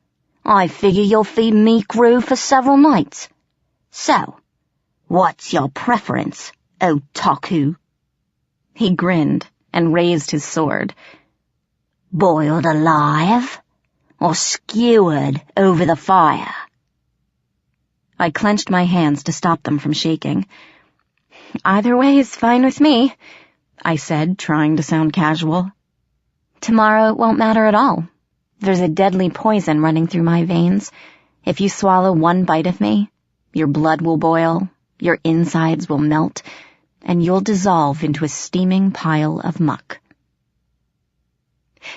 I figure you'll feed me crew for several nights. So, what's your preference, O taku?" He grinned and raised his sword. "Boiled alive, or skewered over the fire?" I clenched my hands to stop them from shaking. "Either way is fine with me," I said, trying to sound casual. "Tomorrow it won't matter at all. There's a deadly poison running through my veins. If you swallow one bite of me, your blood will boil, your insides will melt, and you'll dissolve into a steaming pile of muck."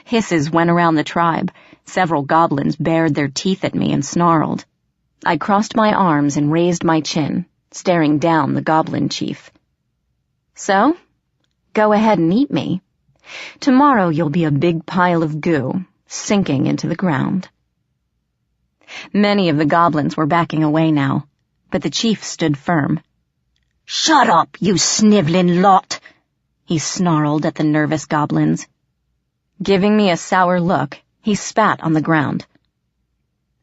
Hisses went around the tribe. Several goblins bared their teeth at me and snarled. I crossed my arms and raised my chin, staring down the goblin chief. "So, go ahead and eat me. Tomorrow you'll be a big pile of goo, sinking into the ground." Many of the goblins were backing away now, but the chief stood firm. "Shut up, you sniveling lot," he snarled at the nervous goblins. Giving me a sour look, he spat on the ground.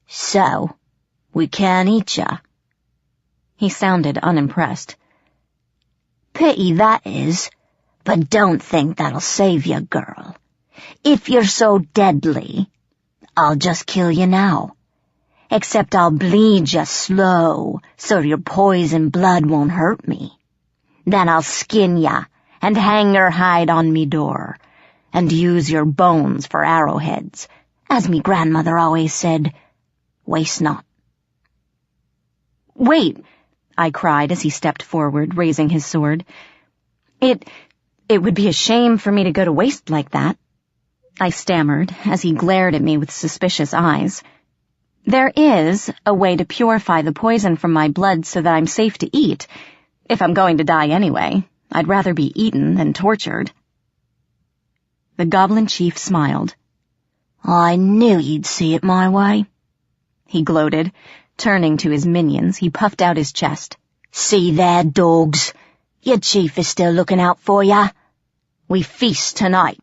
"So, we can't eat ya?" He sounded unimpressed. "Pity that is, but don't think that'll save ya, girl. If you're so deadly, I'll just kill you now. Except I'll bleed you slow so your poison blood won't hurt me. Then I'll skin ya and hang your hide on me door and use your bones for arrowheads. As me grandmother always said, waste not. Wait, I cried as he stepped forward, raising his sword. It would be a shame for me to go to waste like that, I stammered as he glared at me with suspicious eyes. There is a way to purify the poison from my blood so that I'm safe to eat. If I'm going to die anyway, I'd rather be eaten than tortured. The goblin chief smiled. I knew you'd see it my way, he gloated. Turning to his minions, he puffed out his chest. See there, dogs. Your chief is still looking out for ya. We feast tonight.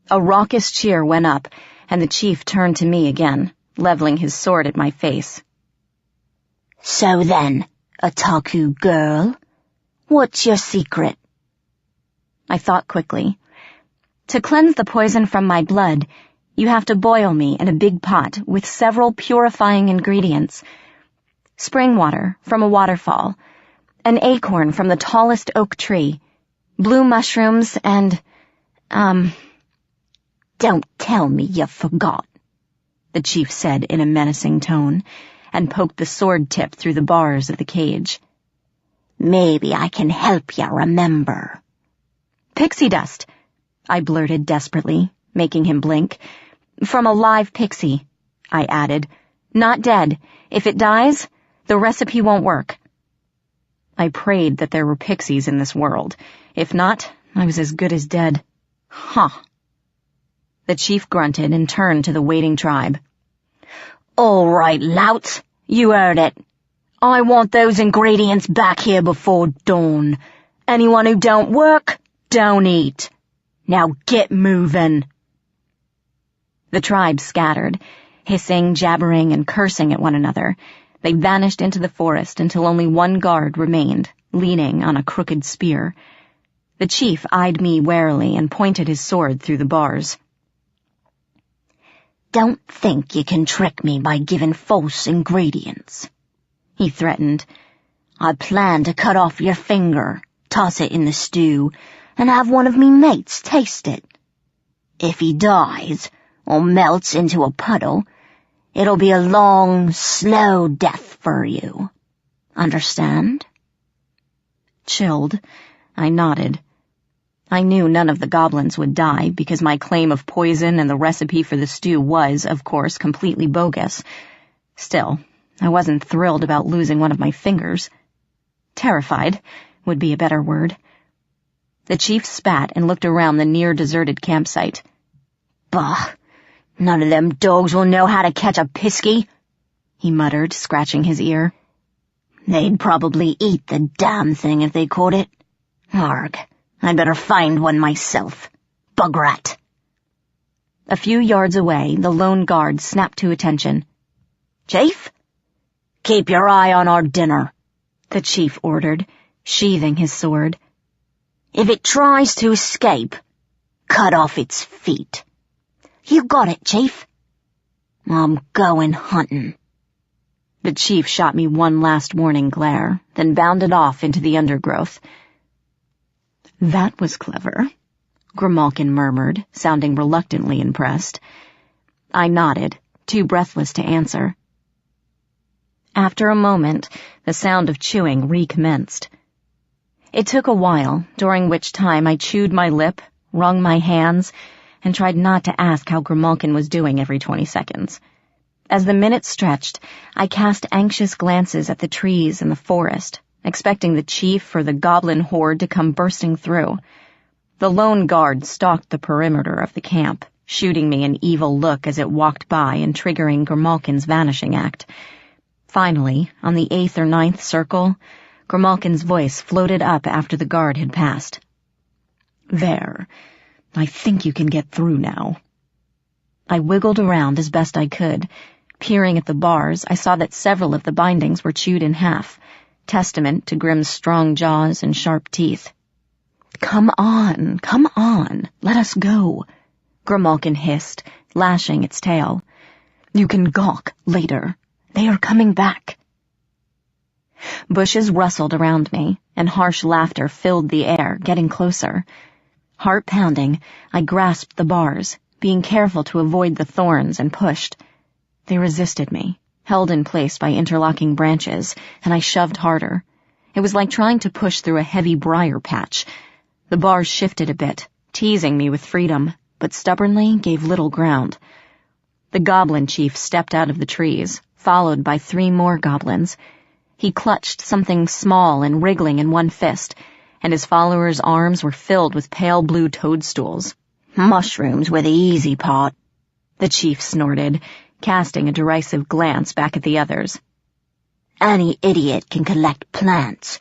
A raucous cheer went up, and the chief turned to me again, leveling his sword at my face. So then, Otaku girl, what's your secret? I thought quickly. To cleanse the poison from my blood, you have to boil me in a big pot with several purifying ingredients. Spring water from a waterfall, an acorn from the tallest oak tree, blue mushrooms, and, Don't tell me you forgot, the chief said in a menacing tone, and poked the sword tip through the bars of the cage. Maybe I can help you remember. Pixie dust, I blurted desperately, making him blink. From a live pixie, I added. Not dead. If it dies, the recipe won't work. I prayed that there were pixies in this world. If not, I was as good as dead. Huh. The chief grunted and turned to the waiting tribe. All right, louts, you heard it. I want those ingredients back here before dawn. Anyone who don't work, don't eat. Now get moving. The tribe scattered, hissing, jabbering, and cursing at one another. They vanished into the forest until only one guard remained, leaning on a crooked spear. The chief eyed me warily and pointed his sword through the bars. Don't think you can trick me by giving false ingredients, he threatened. I plan to cut off your finger, toss it in the stew, and have one of me mates taste it. If he dies, or melts into a puddle, it'll be a long, slow death for you. Understand? Chilled, I nodded. I knew none of the goblins would die because my claim of poison and the recipe for the stew was, of course, completely bogus. Still, I wasn't thrilled about losing one of my fingers. Terrified would be a better word. The chief spat and looked around the near-deserted campsite. Bah! None of them dogs will know how to catch a pisky, he muttered, scratching his ear. They'd probably eat the damn thing if they caught it. Arg, I'd better find one myself. Bugrat. A few yards away, the lone guard snapped to attention. Chief? Keep your eye on our dinner, the chief ordered, sheathing his sword. If it tries to escape, cut off its feet. You got it, Chief. I'm going hunting. The chief shot me one last warning glare, then bounded off into the undergrowth. That was clever, Grimalkin murmured, sounding reluctantly impressed. I nodded, too breathless to answer. After a moment, the sound of chewing recommenced. It took a while, during which time I chewed my lip, wrung my hands, and tried not to ask how Grimalkin was doing every 20 seconds. As the minutes stretched, I cast anxious glances at the trees and the forest, expecting the chief or the goblin horde to come bursting through. The lone guard stalked the perimeter of the camp, shooting me an evil look as it walked by and triggering Grimalkin's vanishing act. Finally, on the 8th or 9th circle, Grimalkin's voice floated up after the guard had passed. There. I think you can get through now. I wiggled around as best I could. Peering at the bars, I saw that several of the bindings were chewed in half, testament to Grimm's strong jaws and sharp teeth. Come on, let us go, Grimalkin hissed, lashing its tail. You can gawk later. They are coming back. Bushes rustled around me, and harsh laughter filled the air, getting closer. Heart pounding, I grasped the bars, being careful to avoid the thorns, and pushed. They resisted me, held in place by interlocking branches, and I shoved harder. It was like trying to push through a heavy briar patch. The bars shifted a bit, teasing me with freedom, but stubbornly gave little ground. The goblin chief stepped out of the trees, followed by 3 more goblins. He clutched something small and wriggling in one fist, and his followers' arms were filled with pale blue toadstools. Mushrooms were the easy part, the chief snorted, casting a derisive glance back at the others. Any idiot can collect plants.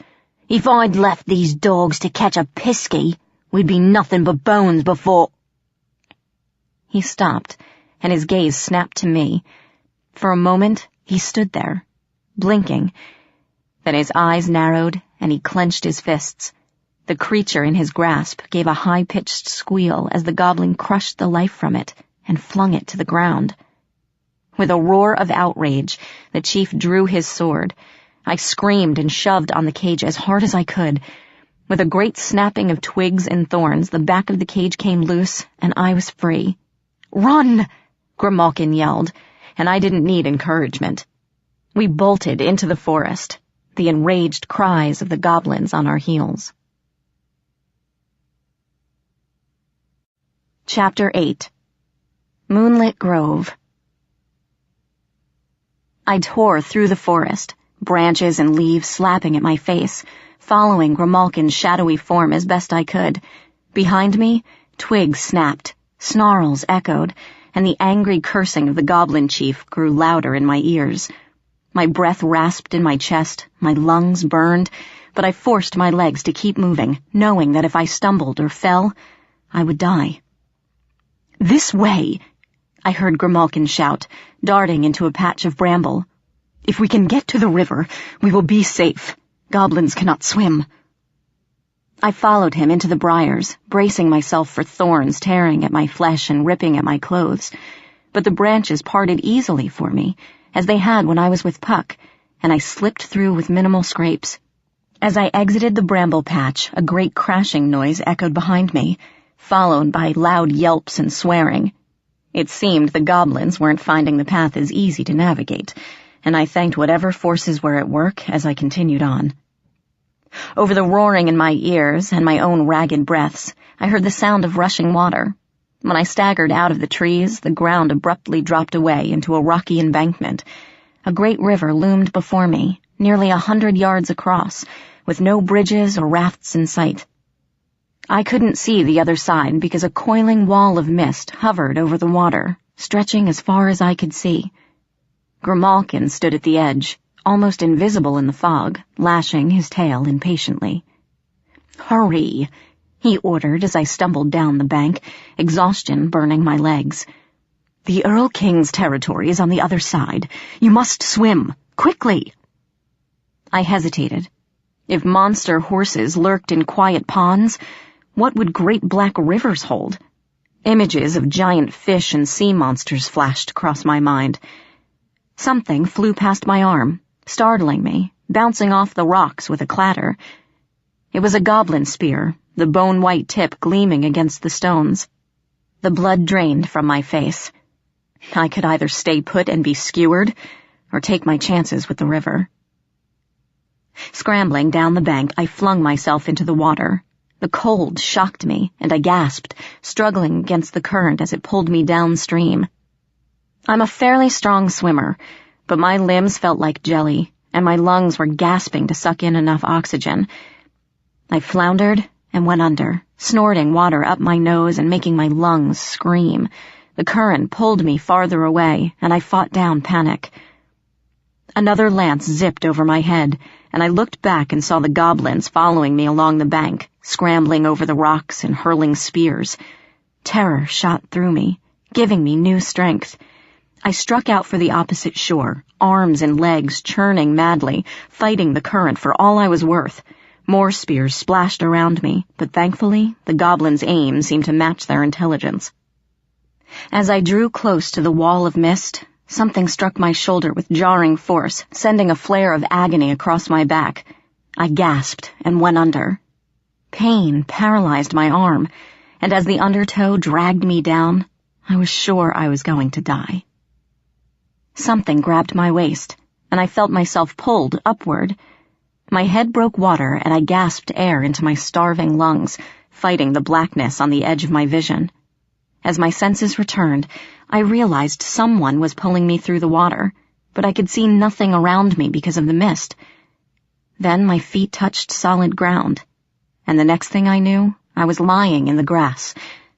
If I'd left these dogs to catch a pisky, we'd be nothing but bones before— He stopped, and his gaze snapped to me. For a moment, he stood there, blinking. Then his eyes narrowed, and he clenched his fists. The creature in his grasp gave a high-pitched squeal as the goblin crushed the life from it and flung it to the ground. With a roar of outrage, the chief drew his sword. I screamed and shoved on the cage as hard as I could. With a great snapping of twigs and thorns, the back of the cage came loose, and I was free. "Run!" Grimalkin yelled, and I didn't need encouragement. We bolted into the forest, the enraged cries of the goblins on our heels. Chapter 8. Moonlit Grove. I tore through the forest, branches and leaves slapping at my face, following Grimalkin's shadowy form as best I could. Behind me, twigs snapped, snarls echoed, and the angry cursing of the goblin chief grew louder in my ears. My breath rasped in my chest, my lungs burned, but I forced my legs to keep moving, knowing that if I stumbled or fell, I would die. "This way!" I heard Grimalkin shout, darting into a patch of bramble. "If we can get to the river, we will be safe. Goblins cannot swim." I followed him into the briars, bracing myself for thorns tearing at my flesh and ripping at my clothes. But the branches parted easily for me, as they had when I was with Puck, and I slipped through with minimal scrapes. As I exited the bramble patch, a great crashing noise echoed behind me, followed by loud yelps and swearing. It seemed the goblins weren't finding the path as easy to navigate, and I thanked whatever forces were at work as I continued on. Over the roaring in my ears and my own ragged breaths, I heard the sound of rushing water. When I staggered out of the trees, the ground abruptly dropped away into a rocky embankment. A great river loomed before me, nearly 100 yards across, with no bridges or rafts in sight. I couldn't see the other side because a coiling wall of mist hovered over the water, stretching as far as I could see. Grimalkin stood at the edge, almost invisible in the fog, lashing his tail impatiently. "Hurry," he ordered as I stumbled down the bank, exhaustion burning my legs. "The Earl King's territory is on the other side. You must swim, quickly." I hesitated. If monster horses lurked in quiet ponds, what would great black rivers hold? Images of giant fish and sea monsters flashed across my mind. Something flew past my arm, startling me, bouncing off the rocks with a clatter. It was a goblin spear, the bone-white tip gleaming against the stones. The blood drained from my face. I could either stay put and be skewered, or take my chances with the river. Scrambling down the bank, I flung myself into the water. The cold shocked me, and I gasped, struggling against the current as it pulled me downstream. I'm a fairly strong swimmer, but my limbs felt like jelly, and my lungs were gasping to suck in enough oxygen. I floundered and went under, snorting water up my nose and making my lungs scream. The current pulled me farther away, and I fought down panic. Another lance zipped over my head, and I looked back and saw the goblins following me along the bank, scrambling over the rocks and hurling spears. Terror shot through me, giving me new strength. I struck out for the opposite shore, arms and legs churning madly, fighting the current for all I was worth. More spears splashed around me, but thankfully, the goblins' aim seemed to match their intelligence. As I drew close to the wall of mist, something struck my shoulder with jarring force, sending a flare of agony across my back. I gasped and went under. Pain paralyzed my arm, and as the undertow dragged me down, I was sure I was going to die. Something grabbed my waist, and I felt myself pulled upward. My head broke water, and I gasped air into my starving lungs, fighting the blackness on the edge of my vision. As my senses returned, I realized someone was pulling me through the water, but I could see nothing around me because of the mist. Then my feet touched solid ground, and the next thing I knew, I was lying in the grass,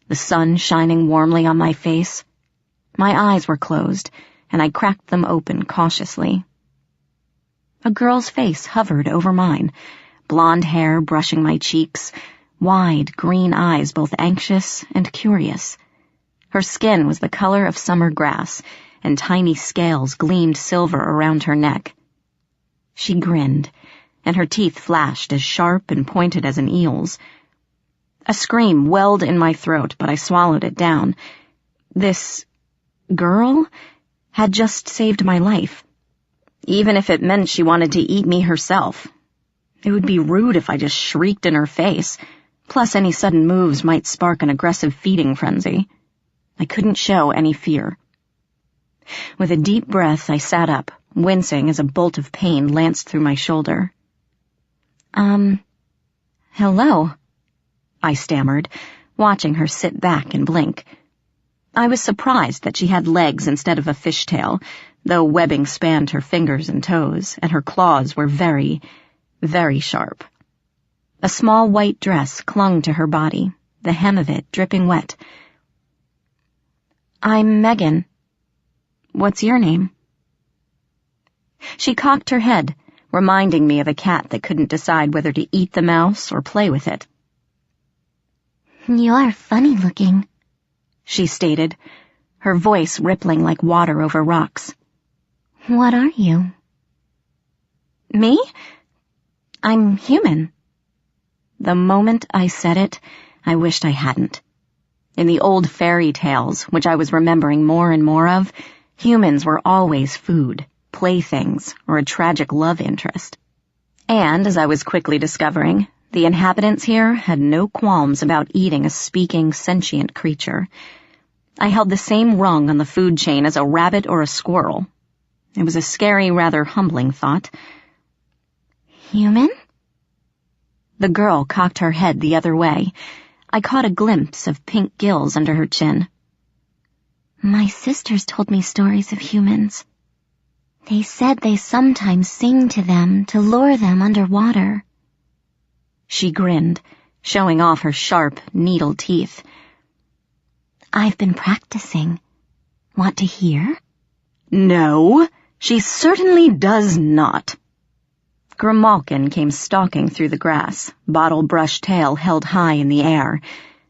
the sun shining warmly on my face. My eyes were closed, and I cracked them open cautiously. A girl's face hovered over mine, blonde hair brushing my cheeks, wide green eyes both anxious and curious. Her skin was the color of summer grass, and tiny scales gleamed silver around her neck. She grinned, and her teeth flashed as sharp and pointed as an eel's. A scream welled in my throat, but I swallowed it down. This girl had just saved my life, even if it meant she wanted to eat me herself. It would be rude if I just shrieked in her face, plus any sudden moves might spark an aggressive feeding frenzy. I couldn't show any fear. With a deep breath, I sat up, wincing as a bolt of pain lanced through my shoulder. Hello, I stammered, watching her sit back and blink. I was surprised that she had legs instead of a fishtail, though webbing spanned her fingers and toes, and her claws were very, very sharp. A small white dress clung to her body, the hem of it dripping wet. I'm Megan. What's your name? She cocked her head, reminding me of a cat that couldn't decide whether to eat the mouse or play with it. You're funny looking, she stated, her voice rippling like water over rocks. What are you? Me? I'm human. The moment I said it, I wished I hadn't. In the old fairy tales, which I was remembering more and more of, humans were always food, playthings, or a tragic love interest. And, as I was quickly discovering, the inhabitants here had no qualms about eating a speaking, sentient creature. I held the same rung on the food chain as a rabbit or a squirrel. It was a scary, rather humbling thought. Human? The girl cocked her head the other way. I caught a glimpse of pink gills under her chin. My sisters told me stories of humans. They said they sometimes sing to them to lure them underwater. She grinned, showing off her sharp, needle teeth. I've been practicing. Want to hear? No, she certainly does not. Grimalkin came stalking through the grass, bottle-brush tail held high in the air.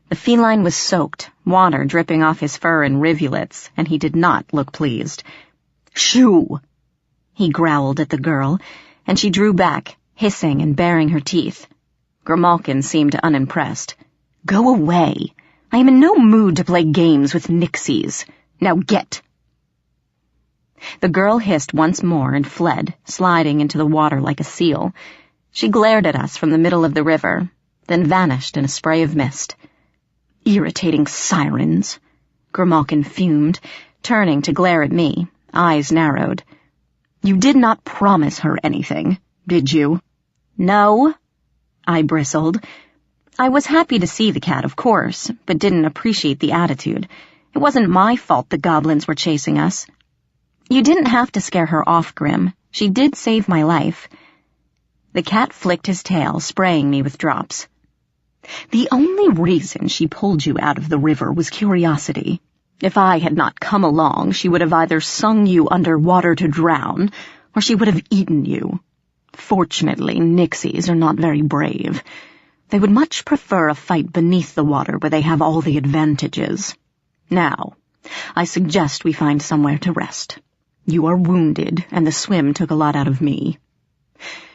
The feline was soaked, water dripping off his fur in rivulets, and he did not look pleased. Shoo! He growled at the girl, and she drew back, hissing and baring her teeth. Grimalkin seemed unimpressed. Go away. I am in no mood to play games with nixies. Now get. The girl hissed once more and fled, sliding into the water like a seal. She glared at us from the middle of the river, then vanished in a spray of mist. Irritating sirens, Grimalkin fumed, turning to glare at me, eyes narrowed. You did not promise her anything, did you? No, I bristled. I was happy to see the cat, of course, but didn't appreciate the attitude. It wasn't my fault the goblins were chasing us. You didn't have to scare her off, Grim. She did save my life. The cat flicked his tail, spraying me with drops. The only reason she pulled you out of the river was curiosity. If I had not come along, she would have either sung you underwater to drown, or she would have eaten you. Fortunately, nixies are not very brave. They would much prefer a fight beneath the water where they have all the advantages. Now, I suggest we find somewhere to rest. You are wounded, and the swim took a lot out of me.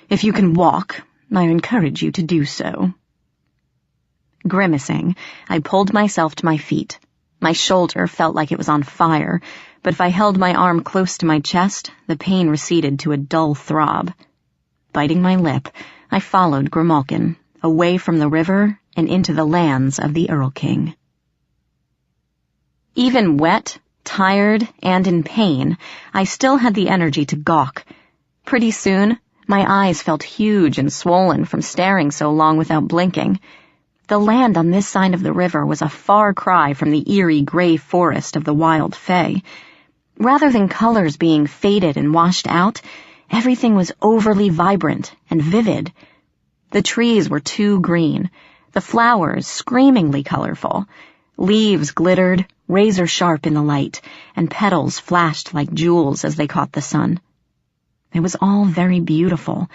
If you can walk, I encourage you to do so." Grimacing, I pulled myself to my feet. My shoulder felt like it was on fire, but if I held my arm close to my chest, the pain receded to a dull throb. Biting my lip, I followed Grimalkin, away from the river and into the lands of the Earl King. Even wet, tired, and in pain, I still had the energy to gawk. Pretty soon, my eyes felt huge and swollen from staring so long without blinking. The land on this side of the river was a far cry from the eerie gray forest of the wild fae. Rather than colors being faded and washed out, everything was overly vibrant and vivid. The trees were too green, the flowers screamingly colorful. Leaves glittered, razor-sharp in the light, and petals flashed like jewels as they caught the sun. It was all very beautiful,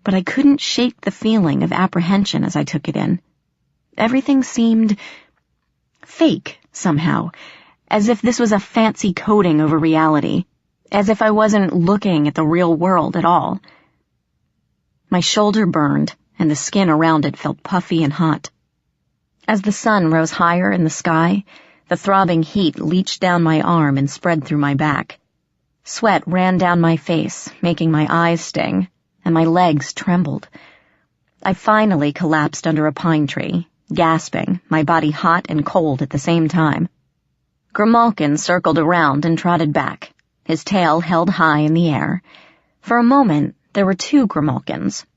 but I couldn't shake the feeling of apprehension as I took it in. Everything seemed fake, somehow, as if this was a fancy coating over reality, as if I wasn't looking at the real world at all. My shoulder burned, and the skin around it felt puffy and hot. As the sun rose higher in the sky, the throbbing heat leached down my arm and spread through my back. Sweat ran down my face, making my eyes sting, and my legs trembled. I finally collapsed under a pine tree, gasping, my body hot and cold at the same time. Grimalkin circled around and trotted back, his tail held high in the air. For a moment, there were 2 Grimalkins,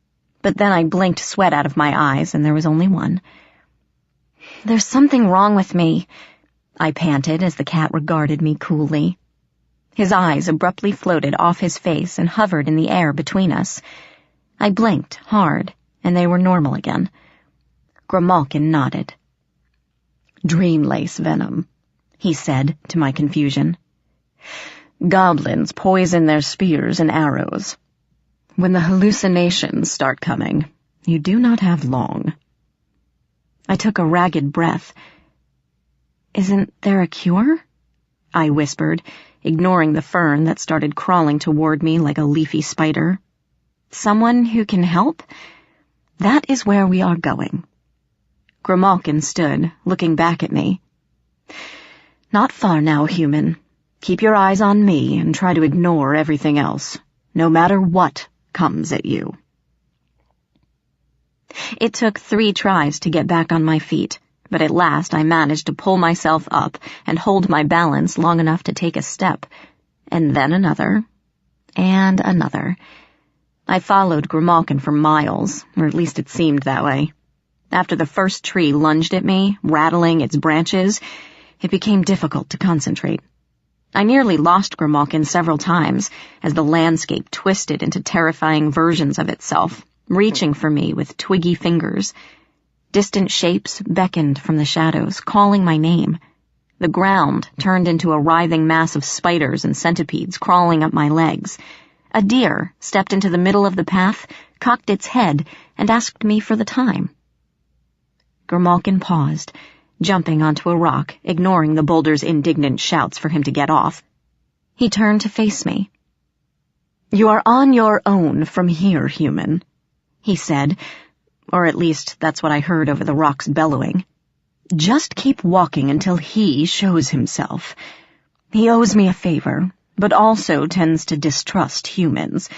but then I blinked sweat out of my eyes and there was only one. "There's something wrong with me," I panted as the cat regarded me coolly. His eyes abruptly floated off his face and hovered in the air between us. I blinked hard, and they were normal again. Grimalkin nodded. "Dream-lace venom," he said, to my confusion. "Goblins poison their spears and arrows. When the hallucinations start coming, you do not have long." I took a ragged breath. "Isn't there a cure?" I whispered, ignoring the fern that started crawling toward me like a leafy spider. "Someone who can help? That is where we are going." Grimalkin stood, looking back at me. "Not far now, human. Keep your eyes on me and try to ignore everything else, no matter what comes at you." It took 3 tries to get back on my feet, but at last I managed to pull myself up and hold my balance long enough to take a step, and then another, and another. I followed Grimalkin for miles, or at least it seemed that way. After the first tree lunged at me, rattling its branches, it became difficult to concentrate. I nearly lost Grimalkin several times as the landscape twisted into terrifying versions of itself, reaching for me with twiggy fingers. Distant shapes beckoned from the shadows, calling my name. The ground turned into a writhing mass of spiders and centipedes crawling up my legs. A deer stepped into the middle of the path, cocked its head, and asked me for the time. Grimalkin paused, jumping onto a rock, ignoring the boulder's indignant shouts for him to get off. He turned to face me. "You are on your own from here, human," he said, or at least that's what I heard over the rock's bellowing. "Just keep walking until he shows himself. He owes me a favor, but also tends to distrust humans,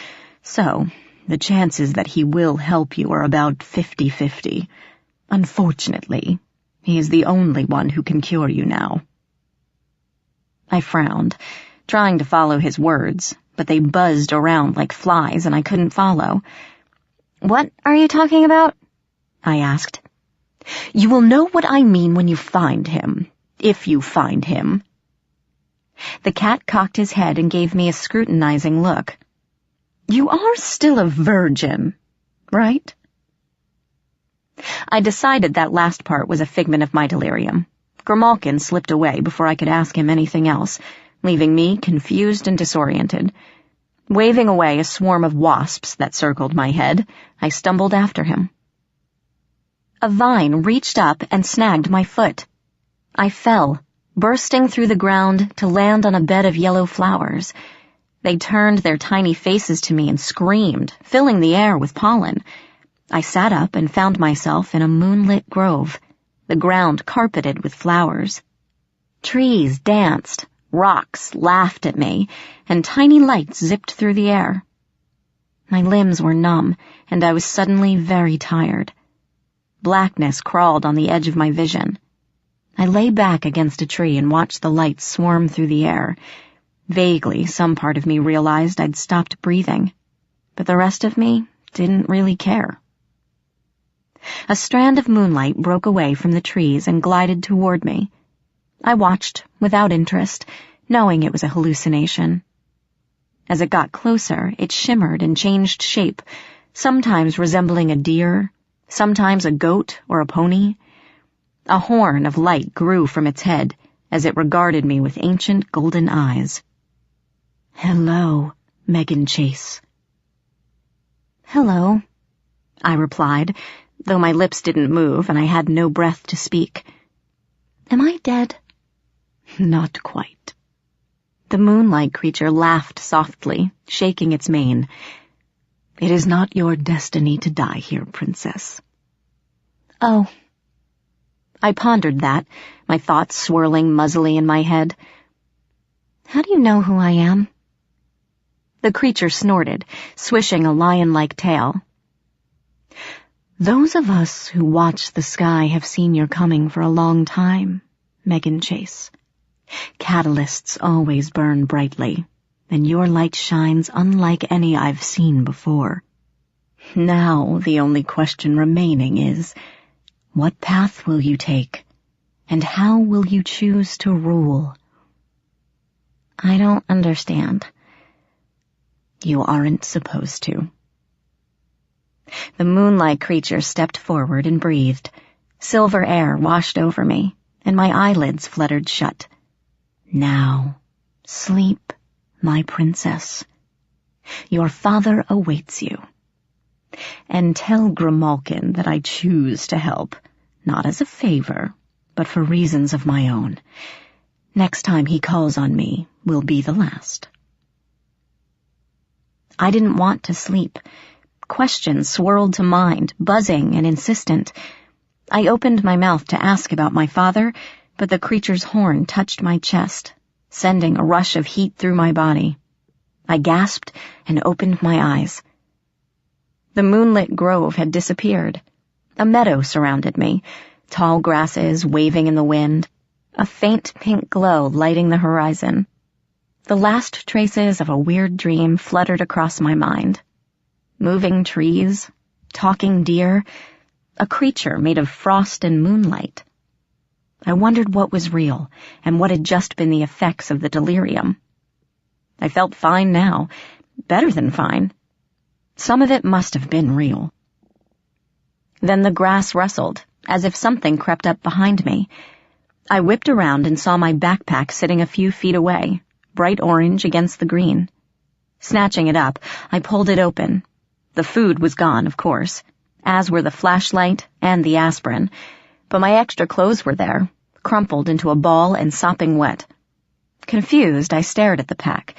so the chances that he will help you are about 50-50. Unfortunately, he is the only one who can cure you now." I frowned, trying to follow his words, but they buzzed around like flies and I couldn't follow. "What are you talking about?" I asked. "You will know what I mean when you find him, if you find him." The cat cocked his head and gave me a scrutinizing look. "You are still a virgin, right?" I decided that last part was a figment of my delirium. Grimalkin slipped away before I could ask him anything else, leaving me confused and disoriented. Waving away a swarm of wasps that circled my head, I stumbled after him. A vine reached up and snagged my foot. I fell, bursting through the ground to land on a bed of yellow flowers. They turned their tiny faces to me and screamed, filling the air with pollen. I sat up and found myself in a moonlit grove, the ground carpeted with flowers. Trees danced, rocks laughed at me, and tiny lights zipped through the air. My limbs were numb, and I was suddenly very tired. Blackness crawled on the edge of my vision. I lay back against a tree and watched the lights swarm through the air. Vaguely, some part of me realized I'd stopped breathing, but the rest of me didn't really care. A strand of moonlight broke away from the trees and glided toward me. I watched, without interest, knowing it was a hallucination. As it got closer, it shimmered and changed shape, sometimes resembling a deer, sometimes a goat or a pony. A horn of light grew from its head as it regarded me with ancient golden eyes. "Hello, Megan Chase." "Hello," I replied, though my lips didn't move and I had no breath to speak. "Am I dead?" "Not quite." The moonlight creature laughed softly, shaking its mane. "It is not your destiny to die here, princess." "Oh." I pondered that, my thoughts swirling muzzily in my head. "How do you know who I am?" The creature snorted, swishing a lion-like tail. "Those of us who watch the sky have seen your coming for a long time, Megan Chase. Catalysts always burn brightly, and your light shines unlike any I've seen before. Now the only question remaining is, what path will you take, and how will you choose to rule?" "I don't understand." "You aren't supposed to." The moonlight creature stepped forward and breathed. Silver air washed over me, and my eyelids fluttered shut. "Now, sleep, my princess. Your father awaits you. And tell Grimalkin that I choose to help, not as a favor, but for reasons of my own. Next time he calls on me will be the last." I didn't want to sleep. Questions swirled to mind, buzzing and insistent. I opened my mouth to ask about my father, but the creature's horn touched my chest, sending a rush of heat through my body. I gasped and opened my eyes. The moonlit grove had disappeared. A meadow surrounded me, tall grasses waving in the wind, a faint pink glow lighting the horizon. The last traces of a weird dream fluttered across my mind. Moving trees, talking deer, a creature made of frost and moonlight. I wondered what was real and what had just been the effects of the delirium. I felt fine now, better than fine. Some of it must have been real. Then the grass rustled, as if something crept up behind me. I whipped around and saw my backpack sitting a few feet away, bright orange against the green. Snatching it up, I pulled it open. The food was gone, of course, as were the flashlight and the aspirin, but my extra clothes were there, crumpled into a ball and sopping wet. Confused, I stared at the pack.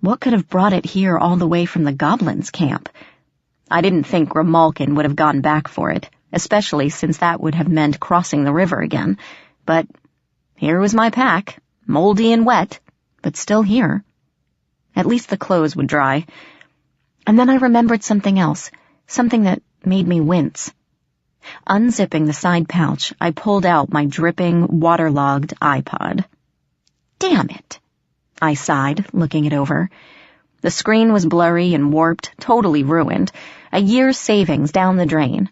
What could have brought it here all the way from the goblins' camp? I didn't think Grimalkin would have gone back for it, especially since that would have meant crossing the river again. But here was my pack, moldy and wet, but still here. At least the clothes would dry. And then I remembered something else, something that made me wince. Unzipping the side pouch, I pulled out my dripping, waterlogged iPod. "Damn it," I sighed, looking it over. The screen was blurry and warped, totally ruined, a year's savings down the drain.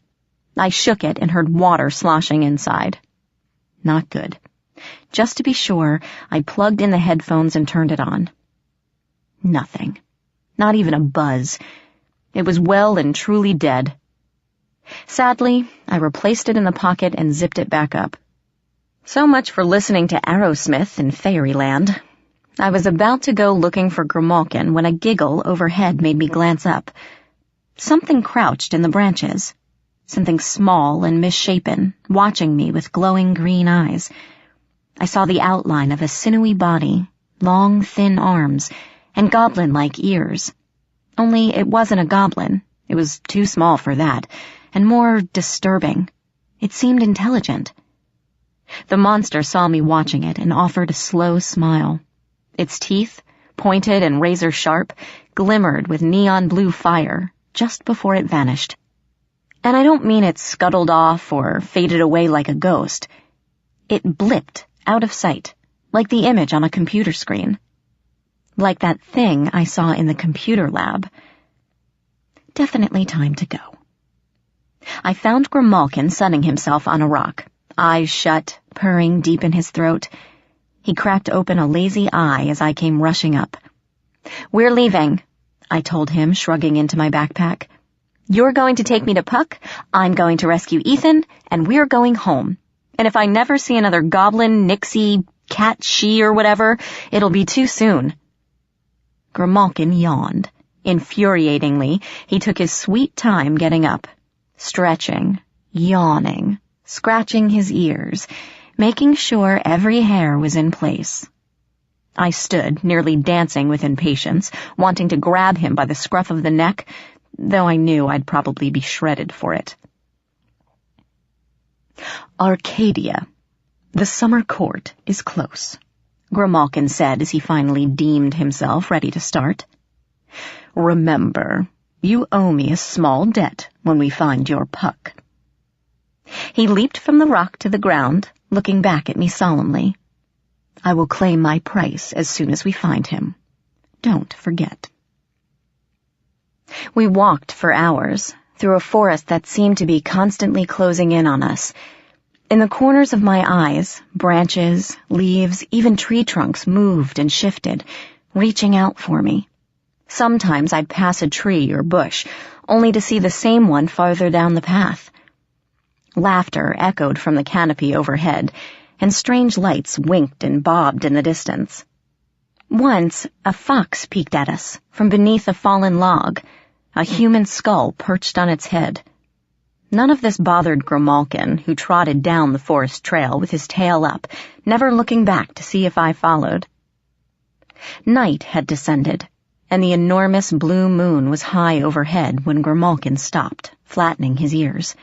I shook it and heard water sloshing inside. Not good. Just to be sure, I plugged in the headphones and turned it on. Nothing. Not even a buzz. It was well and truly dead. Sadly, I replaced it in the pocket and zipped it back up. So much for listening to Aerosmith in Fairyland. I was about to go looking for Grimalkin when a giggle overhead made me glance up. Something crouched in the branches. Something small and misshapen, watching me with glowing green eyes. I saw the outline of a sinewy body, long, thin arms, and goblin-like ears. Only it wasn't a goblin. It was too small for that, and more disturbing. It seemed intelligent. The monster saw me watching it and offered a slow smile. Its teeth, pointed and razor-sharp, glimmered with neon blue fire just before it vanished. And I don't mean it scuttled off or faded away like a ghost. It blipped out of sight, like the image on a computer screen. Like that thing I saw in the computer lab. Definitely time to go. I found Grimalkin sunning himself on a rock, eyes shut, purring deep in his throat. He cracked open a lazy eye as I came rushing up. "We're leaving," I told him, shrugging into my backpack. "You're going to take me to Puck, I'm going to rescue Ethan, and we're going home. And if I never see another goblin, Nixie, cat, she, or whatever, it'll be too soon." Grimalkin yawned. Infuriatingly, he took his sweet time getting up, stretching, yawning, scratching his ears, making sure every hair was in place. I stood, nearly dancing with impatience, wanting to grab him by the scruff of the neck, though I knew I'd probably be shredded for it. "Arcadia. The summer court is close," Grimalkin said as he finally deemed himself ready to start. "Remember, you owe me a small debt when we find your Puck." He leaped from the rock to the ground, looking back at me solemnly. "I will claim my price as soon as we find him. Don't forget." We walked for hours, through a forest that seemed to be constantly closing in on us. In the corners of my eyes, branches, leaves, even tree trunks moved and shifted, reaching out for me. Sometimes I'd pass a tree or bush, only to see the same one farther down the path. Laughter echoed from the canopy overhead, and strange lights winked and bobbed in the distance. Once, a fox peeked at us from beneath a fallen log, a human skull perched on its head. None of this bothered Grimalkin, who trotted down the forest trail with his tail up, never looking back to see if I followed. Night had descended, and the enormous blue moon was high overhead when Grimalkin stopped, flattening his ears.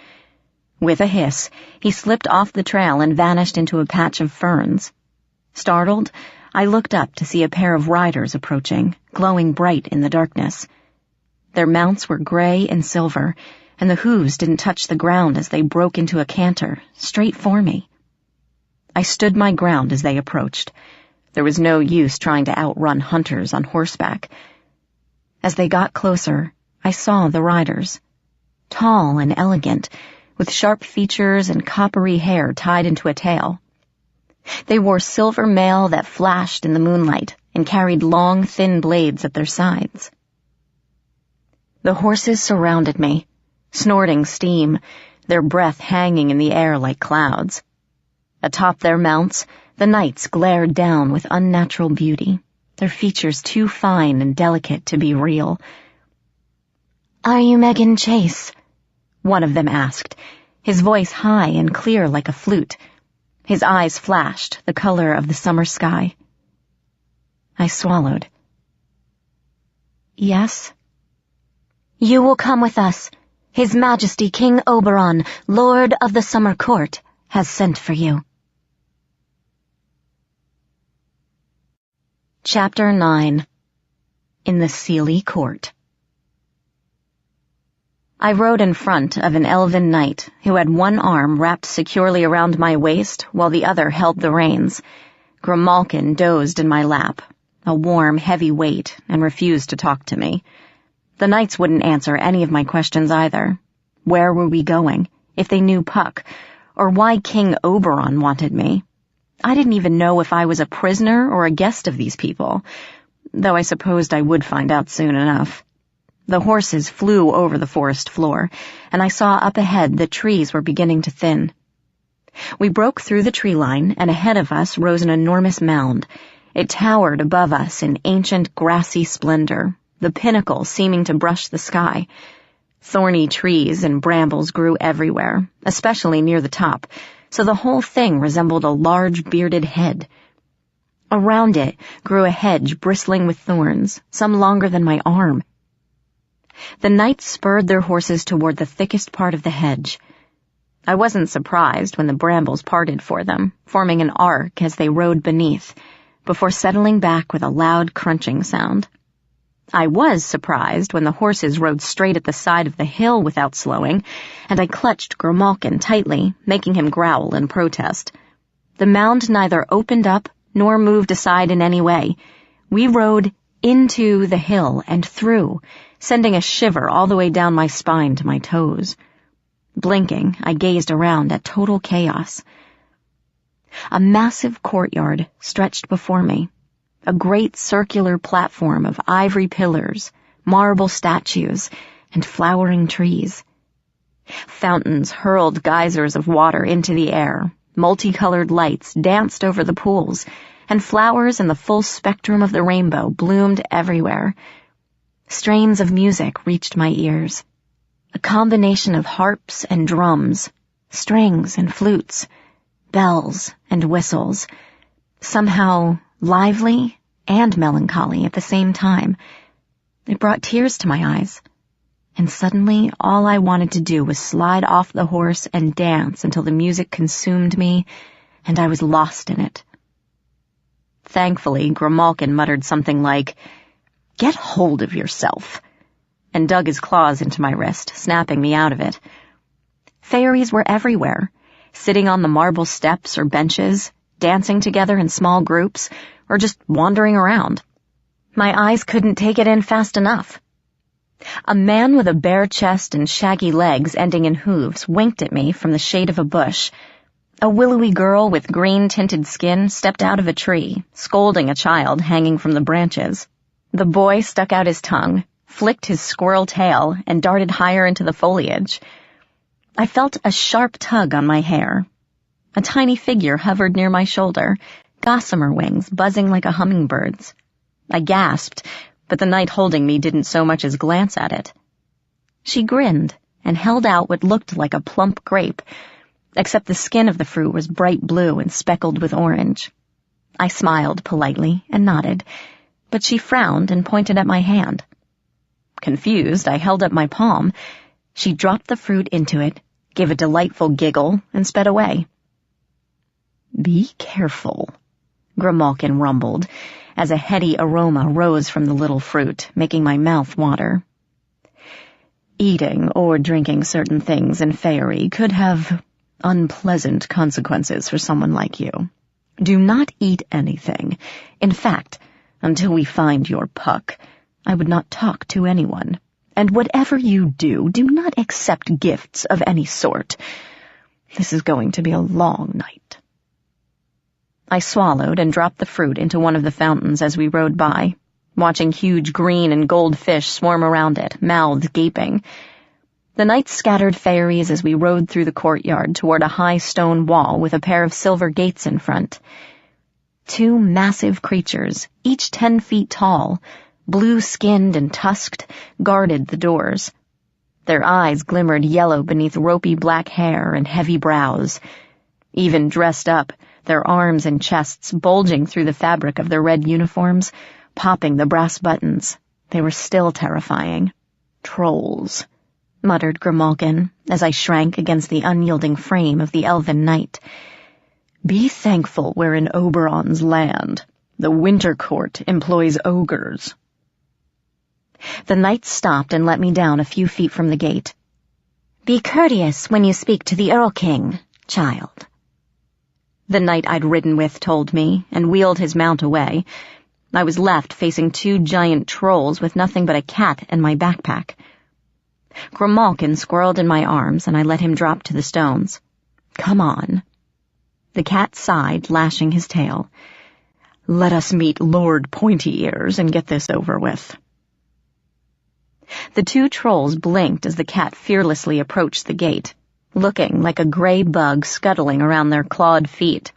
With a hiss, he slipped off the trail and vanished into a patch of ferns. Startled, I looked up to see a pair of riders approaching, glowing bright in the darkness. Their mounts were gray and silver, and the hooves didn't touch the ground as they broke into a canter, straight for me. I stood my ground as they approached. There was no use trying to outrun hunters on horseback. As they got closer, I saw the riders. Tall and elegant, with sharp features and coppery hair tied into a tail. They wore silver mail that flashed in the moonlight and carried long, thin blades at their sides. The horses surrounded me, snorting steam, their breath hanging in the air like clouds. Atop their mounts, the knights glared down with unnatural beauty, their features too fine and delicate to be real. "Are you Megan Chase?" one of them asked, his voice high and clear like a flute. His eyes flashed, the color of the summer sky. I swallowed. "Yes?" "You will come with us. His Majesty King Oberon, Lord of the Summer Court, has sent for you." Chapter 9. In the Seelie Court. I rode in front of an elven knight who had one arm wrapped securely around my waist while the other held the reins. Grimalkin dozed in my lap, a warm, heavy weight, and refused to talk to me. The knights wouldn't answer any of my questions either. Where were we going? If they knew Puck, or why King Oberon wanted me. I didn't even know if I was a prisoner or a guest of these people, though I supposed I would find out soon enough. The horses flew over the forest floor, and I saw up ahead the trees were beginning to thin. We broke through the tree line, and ahead of us rose an enormous mound. It towered above us in ancient grassy splendor, the pinnacle seeming to brush the sky. Thorny trees and brambles grew everywhere, especially near the top, so the whole thing resembled a large bearded head. Around it grew a hedge bristling with thorns, some longer than my arm. The knights spurred their horses toward the thickest part of the hedge. I wasn't surprised when the brambles parted for them, forming an arc as they rode beneath, before settling back with a loud crunching sound. I was surprised when the horses rode straight at the side of the hill without slowing, and I clutched Grimalkin tightly, making him growl and protest. The mound neither opened up nor moved aside in any way. We rode into the hill and through, sending a shiver all the way down my spine to my toes. Blinking, I gazed around at total chaos. A massive courtyard stretched before me, a great circular platform of ivory pillars, marble statues, and flowering trees. Fountains hurled geysers of water into the air, multicolored lights danced over the pools, and flowers in the full spectrum of the rainbow bloomed everywhere. Strains of music reached my ears, a combination of harps and drums, strings and flutes, bells and whistles, somehow lively and melancholy at the same time. It brought tears to my eyes, and suddenly all I wanted to do was slide off the horse and dance until the music consumed me and I was lost in it. Thankfully, Grimalkin muttered something like, "Get hold of yourself," and dug his claws into my wrist, snapping me out of it. Fairies were everywhere, sitting on the marble steps or benches, dancing together in small groups, or just wandering around. My eyes couldn't take it in fast enough. A man with a bare chest and shaggy legs ending in hooves winked at me from the shade of a bush. A willowy girl with green-tinted skin stepped out of a tree, scolding a child hanging from the branches. The boy stuck out his tongue, flicked his squirrel tail, and darted higher into the foliage. I felt a sharp tug on my hair. A tiny figure hovered near my shoulder, gossamer wings buzzing like a hummingbird's. I gasped, but the knight holding me didn't so much as glance at it. She grinned and held out what looked like a plump grape, except the skin of the fruit was bright blue and speckled with orange. I smiled politely and nodded, but she frowned and pointed at my hand. Confused, I held up my palm. She dropped the fruit into it, gave a delightful giggle, and sped away. "Be careful," Grimalkin rumbled, as a heady aroma rose from the little fruit, making my mouth water. "Eating or drinking certain things in Faerie could have unpleasant consequences for someone like you. Do not eat anything. In fact, until we find your Puck, I would not talk to anyone. And whatever you do, do not accept gifts of any sort. This is going to be a long night." I swallowed and dropped the fruit into one of the fountains as we rode by, watching huge green and gold fish swarm around it, mouths gaping. The knights scattered fairies as we rode through the courtyard toward a high stone wall with a pair of silver gates in front. 2 massive creatures, each 10 feet tall, blue-skinned and tusked, guarded the doors. Their eyes glimmered yellow beneath ropey black hair and heavy brows. Even dressed up, their arms and chests bulging through the fabric of their red uniforms, popping the brass buttons, they were still terrifying. "Trolls," muttered Grimalkin, as I shrank against the unyielding frame of the elven knight. "Be thankful we're in Oberon's land. The Winter Court employs ogres." The knight stopped and let me down a few feet from the gate. "Be courteous when you speak to the Earl King, child," the knight I'd ridden with told me, and wheeled his mount away. I was left facing 2 giant trolls with nothing but a cat and my backpack. Grimalkin squirreled in my arms, and I let him drop to the stones. "Come on." The cat sighed, lashing his tail. "Let us meet Lord Pointy Ears and get this over with." The 2 trolls blinked as the cat fearlessly approached the gate, looking like a gray bug scuttling around their clawed feet.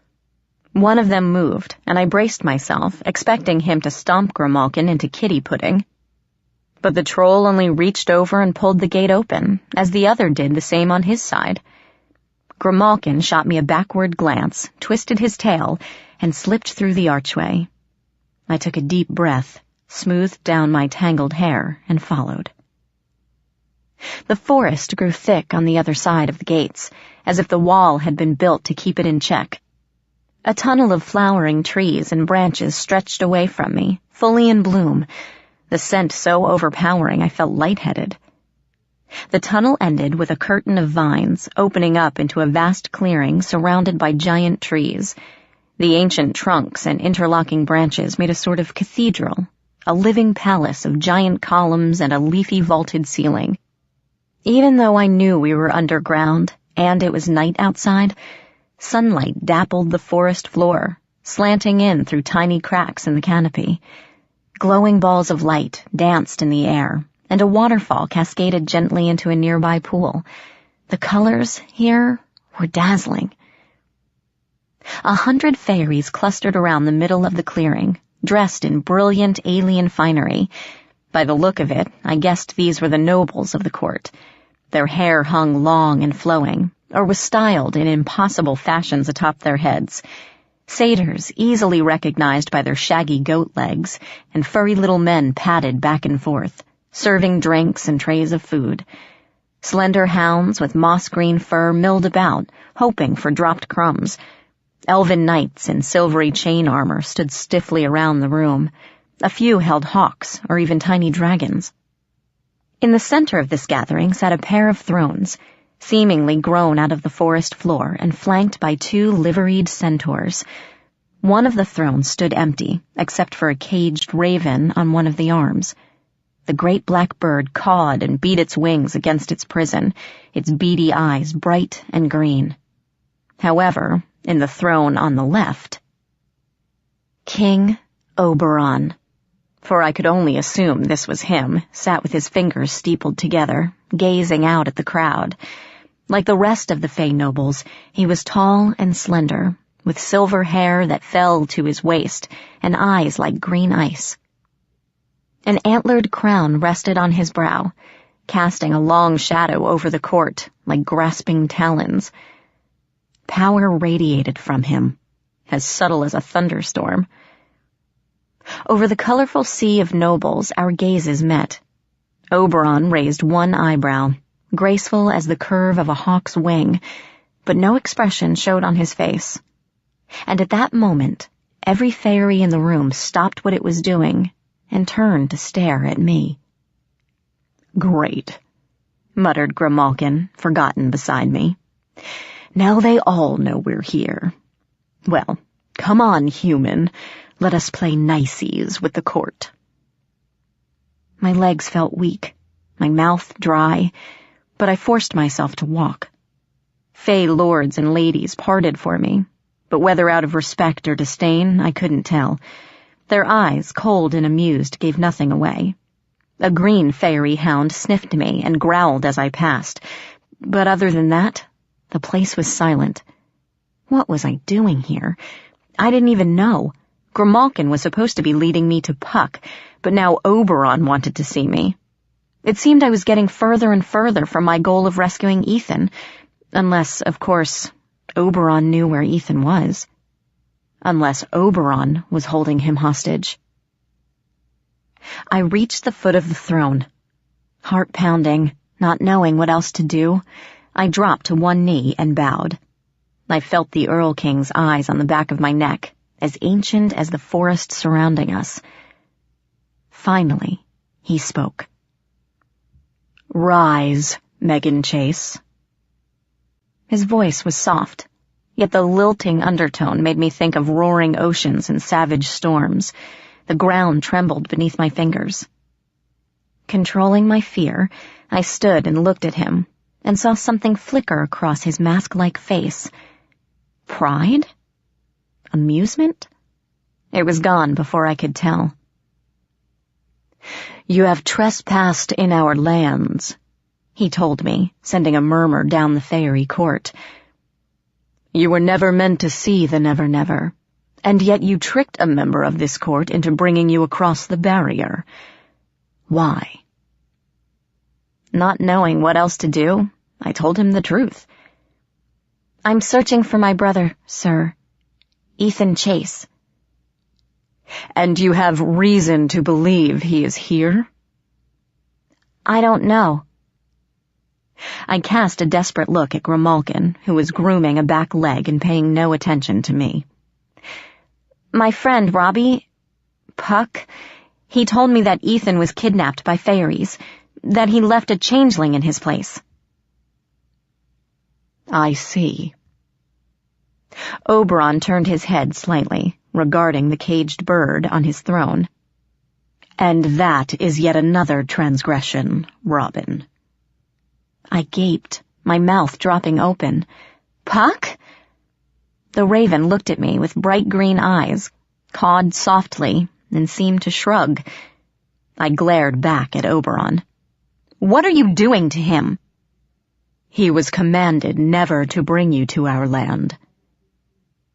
One of them moved, and I braced myself, expecting him to stomp Grimalkin into kitty pudding. But the troll only reached over and pulled the gate open, as the other did the same on his side. Grimalkin shot me a backward glance, twisted his tail, and slipped through the archway. I took a deep breath, smoothed down my tangled hair, and followed. The forest grew thick on the other side of the gates, as if the wall had been built to keep it in check. A tunnel of flowering trees and branches stretched away from me, fully in bloom, the scent so overpowering I felt lightheaded. The tunnel ended with a curtain of vines opening up into a vast clearing surrounded by giant trees. The ancient trunks and interlocking branches made a sort of cathedral, a living palace of giant columns and a leafy vaulted ceiling. Even though I knew we were underground and it was night outside, sunlight dappled the forest floor, slanting in through tiny cracks in the canopy. Glowing balls of light danced in the air, and a waterfall cascaded gently into a nearby pool. The colors here were dazzling. 100 fairies clustered around the middle of the clearing, dressed in brilliant alien finery. By the look of it, I guessed these were the nobles of the court. Their hair hung long and flowing, or was styled in impossible fashions atop their heads. Satyrs easily recognized by their shaggy goat legs, and furry little men padded back and forth, serving drinks and trays of food. Slender hounds with moss-green fur milled about, hoping for dropped crumbs. Elven knights in silvery chain armor stood stiffly around the room. A few held hawks or even tiny dragons. In the center of this gathering sat a pair of thrones, seemingly grown out of the forest floor and flanked by 2 liveried centaurs. One of the thrones stood empty, except for a caged raven on one of the arms. The great black bird cawed and beat its wings against its prison, its beady eyes bright and green. However, in the throne on the left, King Oberon, for I could only assume this was him, sat with his fingers steepled together, gazing out at the crowd. Like the rest of the Fey nobles, he was tall and slender, with silver hair that fell to his waist and eyes like green ice. An antlered crown rested on his brow, casting a long shadow over the court like grasping talons. Power radiated from him, as subtle as a thunderstorm. Over the colorful sea of nobles our gazes met. Oberon raised one eyebrow, graceful as the curve of a hawk's wing, but no expression showed on his face. And at that moment, every fairy in the room stopped what it was doing and turned to stare at me. "Great," muttered Grimalkin, forgotten beside me. "Now they all know we're here. Well, come on, human. Let us play niceys with the court." My legs felt weak, my mouth dry, but I forced myself to walk. Fey lords and ladies parted for me, but whether out of respect or disdain, I couldn't tell. Their eyes, cold and amused, gave nothing away. A green fairy hound sniffed me and growled as I passed, but other than that, the place was silent. What was I doing here? I didn't even know. Grimalkin was supposed to be leading me to Puck, but now Oberon wanted to see me. It seemed I was getting further and further from my goal of rescuing Ethan, unless, of course, Oberon knew where Ethan was. Unless Oberon was holding him hostage. I reached the foot of the throne. Heart pounding, not knowing what else to do, I dropped to one knee and bowed. I felt the Earl King's eyes on the back of my neck, as ancient as the forest surrounding us. Finally, he spoke. "Rise, Megan Chase." His voice was soft, yet the lilting undertone made me think of roaring oceans and savage storms. The ground trembled beneath my fingers. Controlling my fear, I stood and looked at him, and saw something flicker across his mask-like face. Pride? Amusement? It was gone before I could tell. "You have trespassed in our lands," he told me, sending a murmur down the fairy court. "You were never meant to see the Never-Never, and yet you tricked a member of this court into bringing you across the barrier. Why?" Not knowing what else to do, I told him the truth. "I'm searching for my brother, sir. Ethan Chase." "And you have reason to believe he is here?" "I don't know." I cast a desperate look at Grimalkin, who was grooming a back leg and paying no attention to me. My friend Robbie, Puck, he told me that Ethan was kidnapped by fairies, that he left a changeling in his place. I see. Oberon turned his head slightly, regarding the caged bird on his throne. And that is yet another transgression, Robin. I gaped, my mouth dropping open. Puck? The raven looked at me with bright green eyes, cawed softly, and seemed to shrug. I glared back at Oberon. What are you doing to him? He was commanded never to bring you to our land.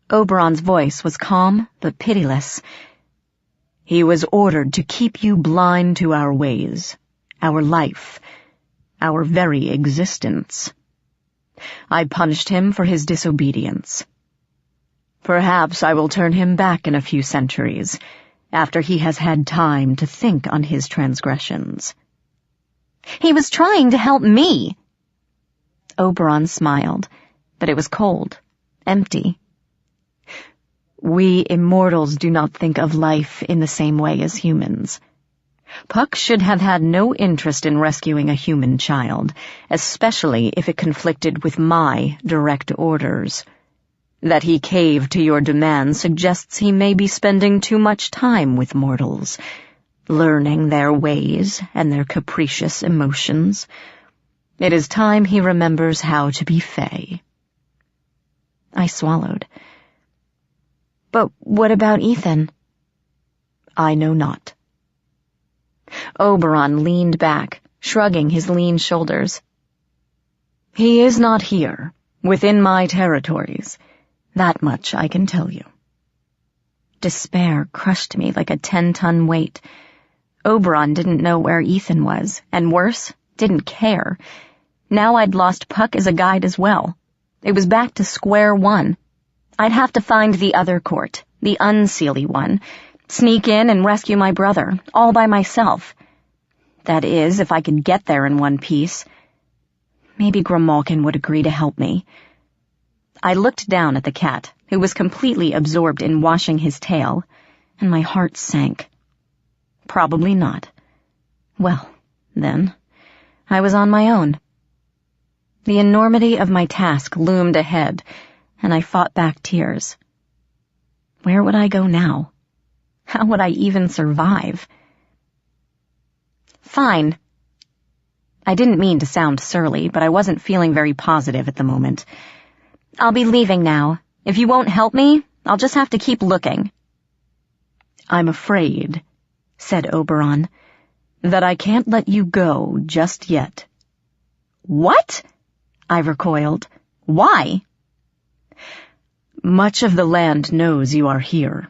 Oberon's voice was calm but pitiless. He was ordered to keep you blind to our ways, our life, our very existence. I punished him for his disobedience. Perhaps I will turn him back in a few centuries, after he has had time to think on his transgressions. He was trying to help me. Oberon smiled, but it was cold, empty. We immortals do not think of life in the same way as humans. Puck should have had no interest in rescuing a human child, especially if it conflicted with my direct orders. That he caved to your demands suggests he may be spending too much time with mortals, learning their ways and their capricious emotions. It is time he remembers how to be fey. I swallowed. But what about Ethan? I know not. Oberon leaned back, shrugging his lean shoulders. He is not here, within my territories. That much I can tell you. Despair crushed me like a 10-ton weight. Oberon didn't know where Ethan was, and worse, didn't care. Now I'd lost Puck as a guide as well. It was back to square one. I'd have to find the other court, the unseelie one, sneak in and rescue my brother, all by myself. That is, if I could get there in one piece. Maybe Grimalkin would agree to help me. I looked down at the cat, who was completely absorbed in washing his tail, and my heart sank. Probably not. Well, then, I was on my own. The enormity of my task loomed ahead, and I fought back tears. Where would I go now? How would I even survive? Fine. I didn't mean to sound surly, but I wasn't feeling very positive at the moment. I'll be leaving now. If you won't help me, I'll just have to keep looking. I'm afraid, said Oberon, that I can't let you go just yet. What? I recoiled. Why? Much of the land knows you are here,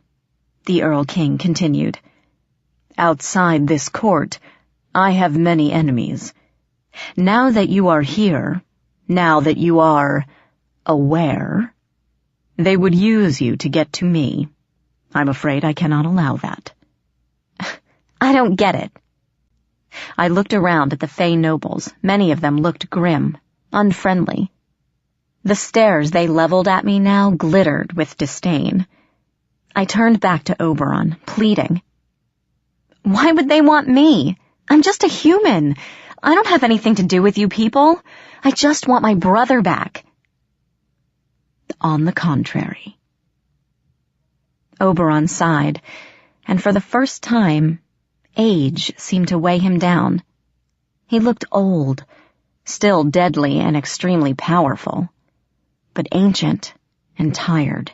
the Earl King continued. Outside this court, I have many enemies. Now that you are here, now that you are aware, they would use you to get to me. I'm afraid I cannot allow that. I don't get it. I looked around at the Fey nobles. Many of them looked grim, unfriendly. The stares they leveled at me now glittered with disdain. I turned back to Oberon, pleading. Why would they want me? I'm just a human. I don't have anything to do with you people. I just want my brother back. On the contrary. Oberon sighed, and for the first time, age seemed to weigh him down. He looked old, still deadly and extremely powerful, but ancient and tired.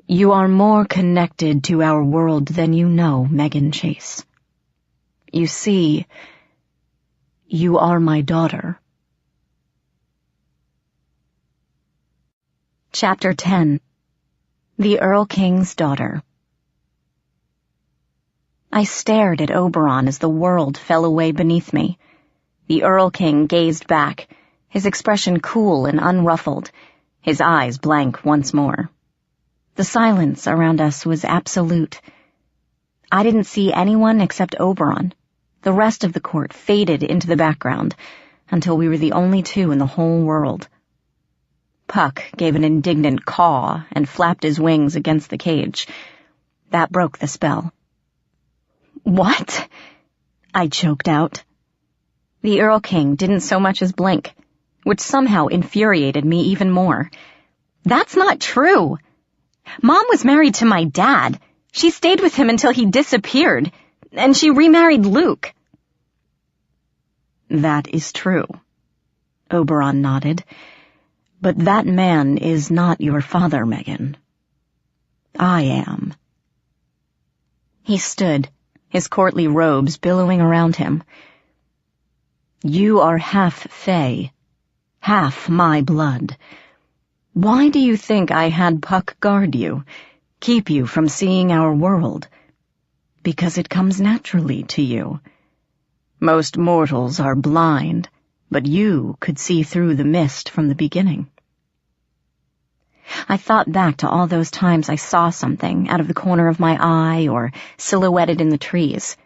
You are more connected to our world than you know, Megan Chase. You see, you are my daughter. Chapter 10. The Earl King's Daughter. I stared at Oberon as the world fell away beneath me. The Earl King gazed back, his expression cool and unruffled, his eyes blank once more. The silence around us was absolute. I didn't see anyone except Oberon, The rest of the court faded into the background until we were the only two in the whole world. Puck gave an indignant caw and flapped his wings against the cage. That broke the spell. "What?" I choked out. The Earl King didn't so much as blink, which somehow infuriated me even more. "That's not true. Mom was married to my dad. She stayed with him until he disappeared, and she remarried Luke." "That is true," Oberon nodded. "But that man is not your father, Megan. I am." He stood, his courtly robes billowing around him. "You are half Fae, half my blood. Why do you think I had Puck guard you, keep you from seeing our world? Because it comes naturally to you. Most mortals are blind, but you could see through the mist from the beginning." I thought back to all those times I saw something out of the corner of my eye or silhouetted in the trees,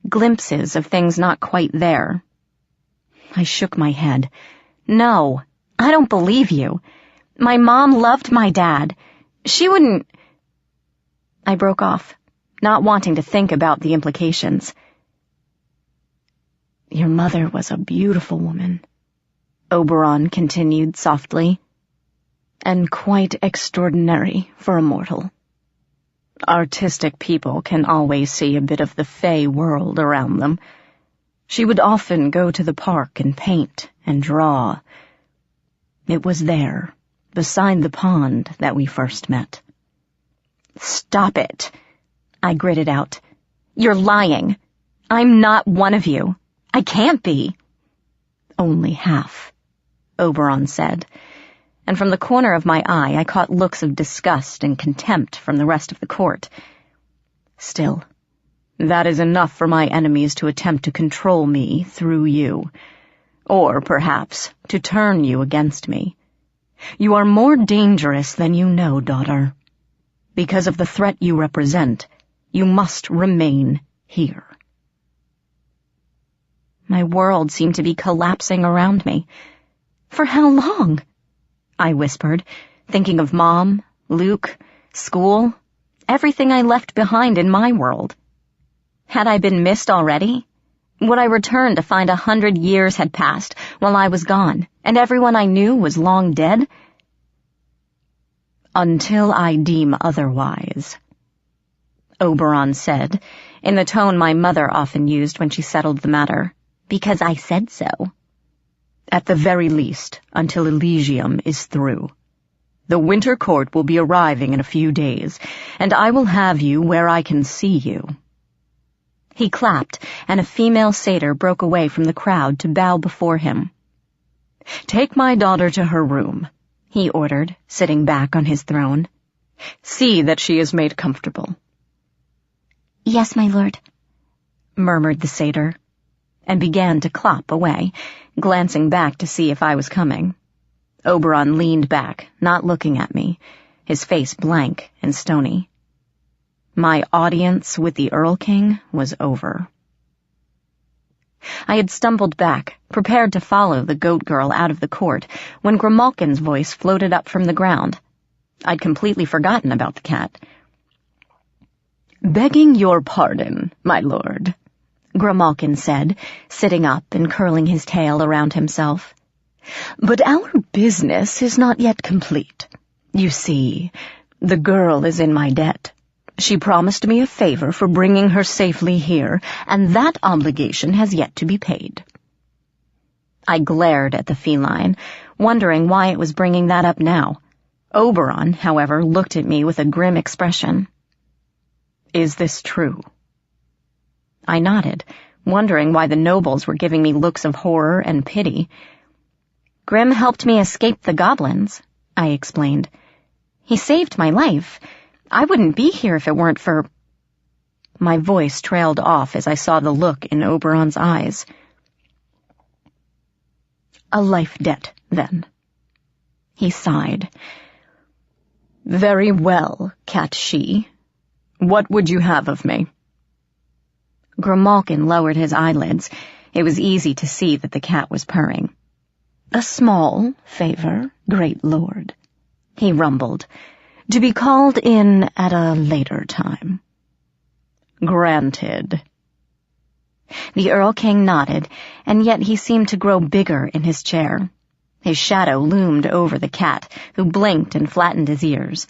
glimpses of things not quite there. I shook my head. "No, I don't believe you. My mom loved my dad. She wouldn't—" I broke off, not wanting to think about the implications. "Your mother was a beautiful woman," Oberon continued softly, "and quite extraordinary for a mortal. Artistic people can always see a bit of the Fae world around them. She would often go to the park and paint and draw. It was there, beside the pond, that we first met." "Stop it," I gritted out. "You're lying. I'm not one of you. I can't be." "Only half," Oberon said, and from the corner of my eye I caught looks of disgust and contempt from the rest of the court. "Still, that is enough for my enemies to attempt to control me through you, or perhaps to turn you against me. You are more dangerous than you know, daughter. Because of the threat you represent, you must remain here." My world seemed to be collapsing around me. "For how long?" I whispered, thinking of Mom, Luke, school, everything I left behind in my world. Had I been missed already? Would I return to find 100 years had passed while I was gone, and everyone I knew was long dead? "Until I deem otherwise," Oberon said, in the tone my mother often used when she settled the matter. "Because I said so." "At the very least, until Elysium is through. The Winter Court will be arriving in a few days, and I will have you where I can see you." He clapped, and a female satyr broke away from the crowd to bow before him. "Take my daughter to her room," he ordered, sitting back on his throne. "See that she is made comfortable." "Yes, my lord," murmured the satyr, and began to clop away, glancing back to see if I was coming. Oberon leaned back, not looking at me, his face blank and stony. My audience with the Earl King was over. I had stumbled back, prepared to follow the goat girl out of the court, when Grimalkin's voice floated up from the ground. I'd completely forgotten about the cat. "Begging your pardon, my lord," Grimalkin said, sitting up and curling his tail around himself. "But our business is not yet complete. You see, the girl is in my debt. She promised me a favor for bringing her safely here, and that obligation has yet to be paid." I glared at the feline, wondering why it was bringing that up now. Oberon, however, looked at me with a grim expression. "Is this true?" I nodded, wondering why the nobles were giving me looks of horror and pity. "Grim helped me escape the goblins," I explained. "He saved my life. I wouldn't be here if it weren't for—" My voice trailed off as I saw the look in Oberon's eyes. "A life debt, then." He sighed. "Very well, cat-she. What would you have of me?" Grimalkin lowered his eyelids. It was easy to see that the cat was purring. "A small favor, great lord," he rumbled, "to be called in at a later time." "Granted." The Earl King nodded, and yet he seemed to grow bigger in his chair. His shadow loomed over the cat, who blinked and flattened his ears.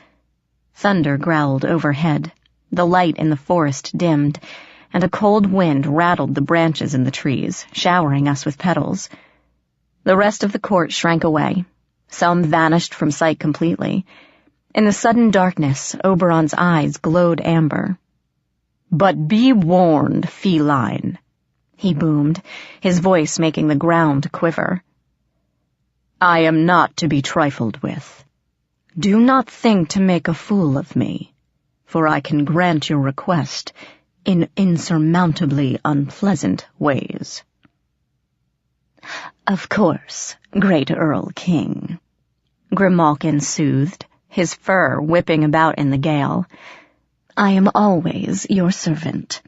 Thunder growled overhead, the light in the forest dimmed, and a cold wind rattled the branches in the trees, showering us with petals. The rest of the court shrank away. Some vanished from sight completely. In the sudden darkness, Oberon's eyes glowed amber. "But be warned, feline," he boomed, his voice making the ground quiver. "I am not to be trifled with. Do not think to make a fool of me, for I can grant your request in insurmountably unpleasant ways." "Of course, great Earl King," Grimalkin soothed, his fur whipping about in the gale. "I am always your servant."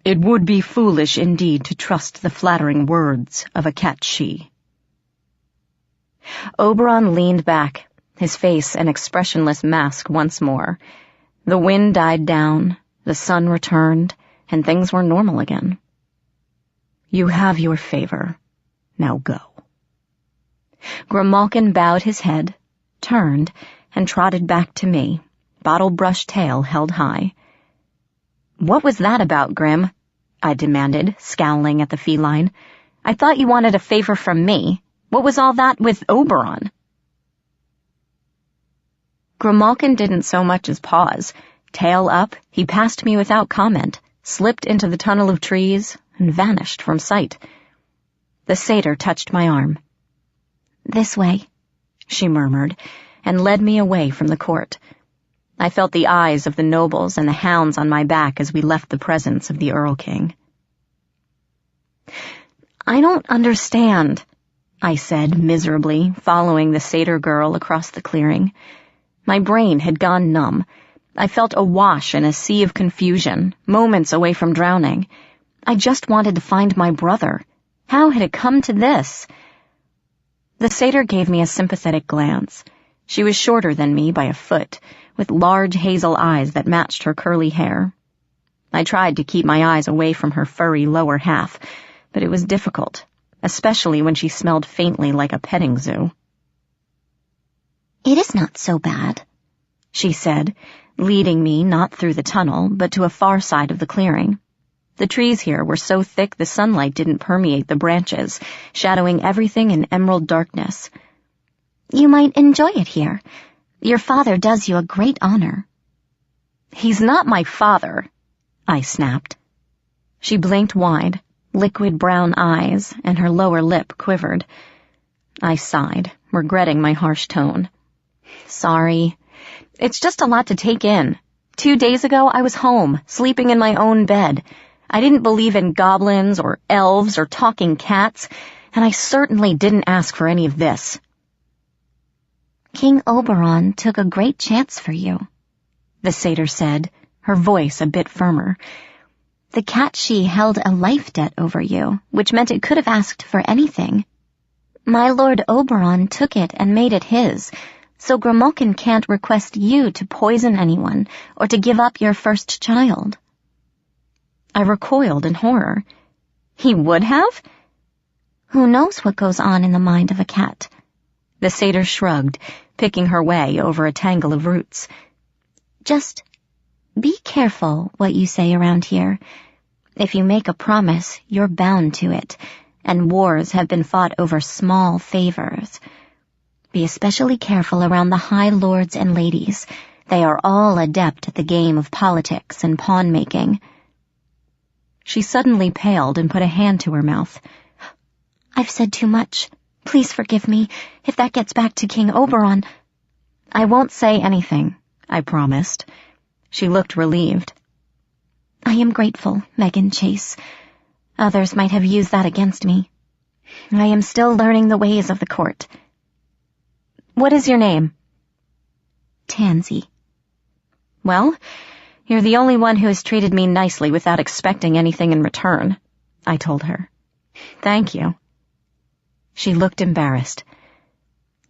"It would be foolish indeed to trust the flattering words of a cat-she." Oberon leaned back, his face an expressionless mask once more. The wind died down, the sun returned, and things were normal again. "You have your favor. Now go." Grimalkin bowed his head, turned, and trotted back to me, bottle-brush tail held high. "What was that about, Grim?" I demanded, scowling at the feline. "I thought you wanted a favor from me. What was all that with Oberon?" Grimalkin didn't so much as pause. Tail up, he passed me without comment, slipped into the tunnel of trees, and vanished from sight. The satyr touched my arm. "This way," she murmured, and led me away from the court. I felt the eyes of the nobles and the hounds on my back as we left the presence of the Earl King. "I don't understand," I said miserably, following the satyr girl across the clearing. My brain had gone numb. I felt awash in a sea of confusion, moments away from drowning. I just wanted to find my brother. How had it come to this? The satyr gave me a sympathetic glance. She was shorter than me by a foot, with large hazel eyes that matched her curly hair. I tried to keep my eyes away from her furry lower half, but it was difficult, especially when she smelled faintly like a petting zoo. "It is not so bad," she said, leading me not through the tunnel, but to a far side of the clearing. The trees here were so thick the sunlight didn't permeate the branches, shadowing everything in emerald darkness. "You might enjoy it here. Your father does you a great honor." "He's not my father," I snapped. She blinked wide, liquid brown eyes, and her lower lip quivered. I sighed, regretting my harsh tone. "Sorry. It's just a lot to take in. 2 days ago, I was home, sleeping in my own bed. I didn't believe in goblins or elves or talking cats, and I certainly didn't ask for any of this." "King Oberon took a great chance for you," the satyr said, her voice a bit firmer. "The cat-she held a life debt over you, which meant it could have asked for anything. My Lord Oberon took it and made it his, so Grimalkin can't request you to poison anyone or to give up your first child." I recoiled in horror. He would have? "Who knows what goes on in the mind of a cat?" The satyr shrugged, picking her way over a tangle of roots. "Just be careful what you say around here. If you make a promise, you're bound to it, and wars have been fought over small favors. Be especially careful around the high lords and ladies. They are all adept at the game of politics and pawn-making." She suddenly paled and put a hand to her mouth. "I've said too much. Please forgive me. If that gets back to King Oberon—" "I won't say anything," I promised. She looked relieved. "I am grateful, Megan Chase. Others might have used that against me. I am still learning the ways of the court." "What is your name?" "Tansy." "Well, "You're the only one who has treated me nicely without expecting anything in return," I told her. "Thank you." She looked embarrassed.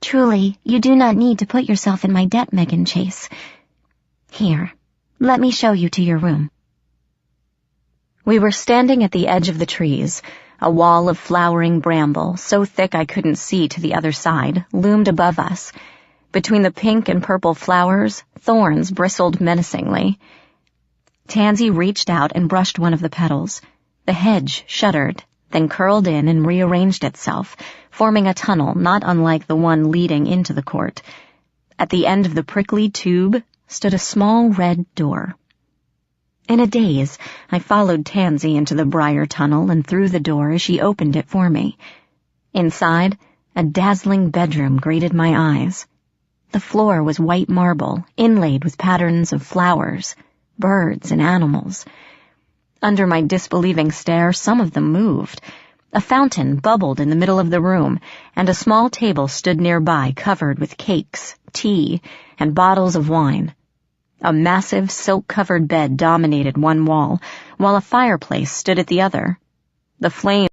"Truly, you do not need to put yourself in my debt, Megan Chase. Here, let me show you to your room." We were standing at the edge of the trees. A wall of flowering bramble, so thick I couldn't see to the other side, loomed above us. Between the pink and purple flowers, thorns bristled menacingly. Tansy reached out and brushed one of the petals. The hedge shuddered, then curled in and rearranged itself, forming a tunnel not unlike the one leading into the court. At the end of the prickly tube stood a small red door. In a daze, I followed Tansy into the briar tunnel and through the door as she opened it for me. Inside, a dazzling bedroom greeted my eyes. The floor was white marble, inlaid with patterns of flowers, birds, and animals. Under my disbelieving stare, some of them moved. A fountain bubbled in the middle of the room, and a small table stood nearby covered with cakes, tea, and bottles of wine. A massive silk-covered bed dominated one wall, while a fireplace stood at the other. The flames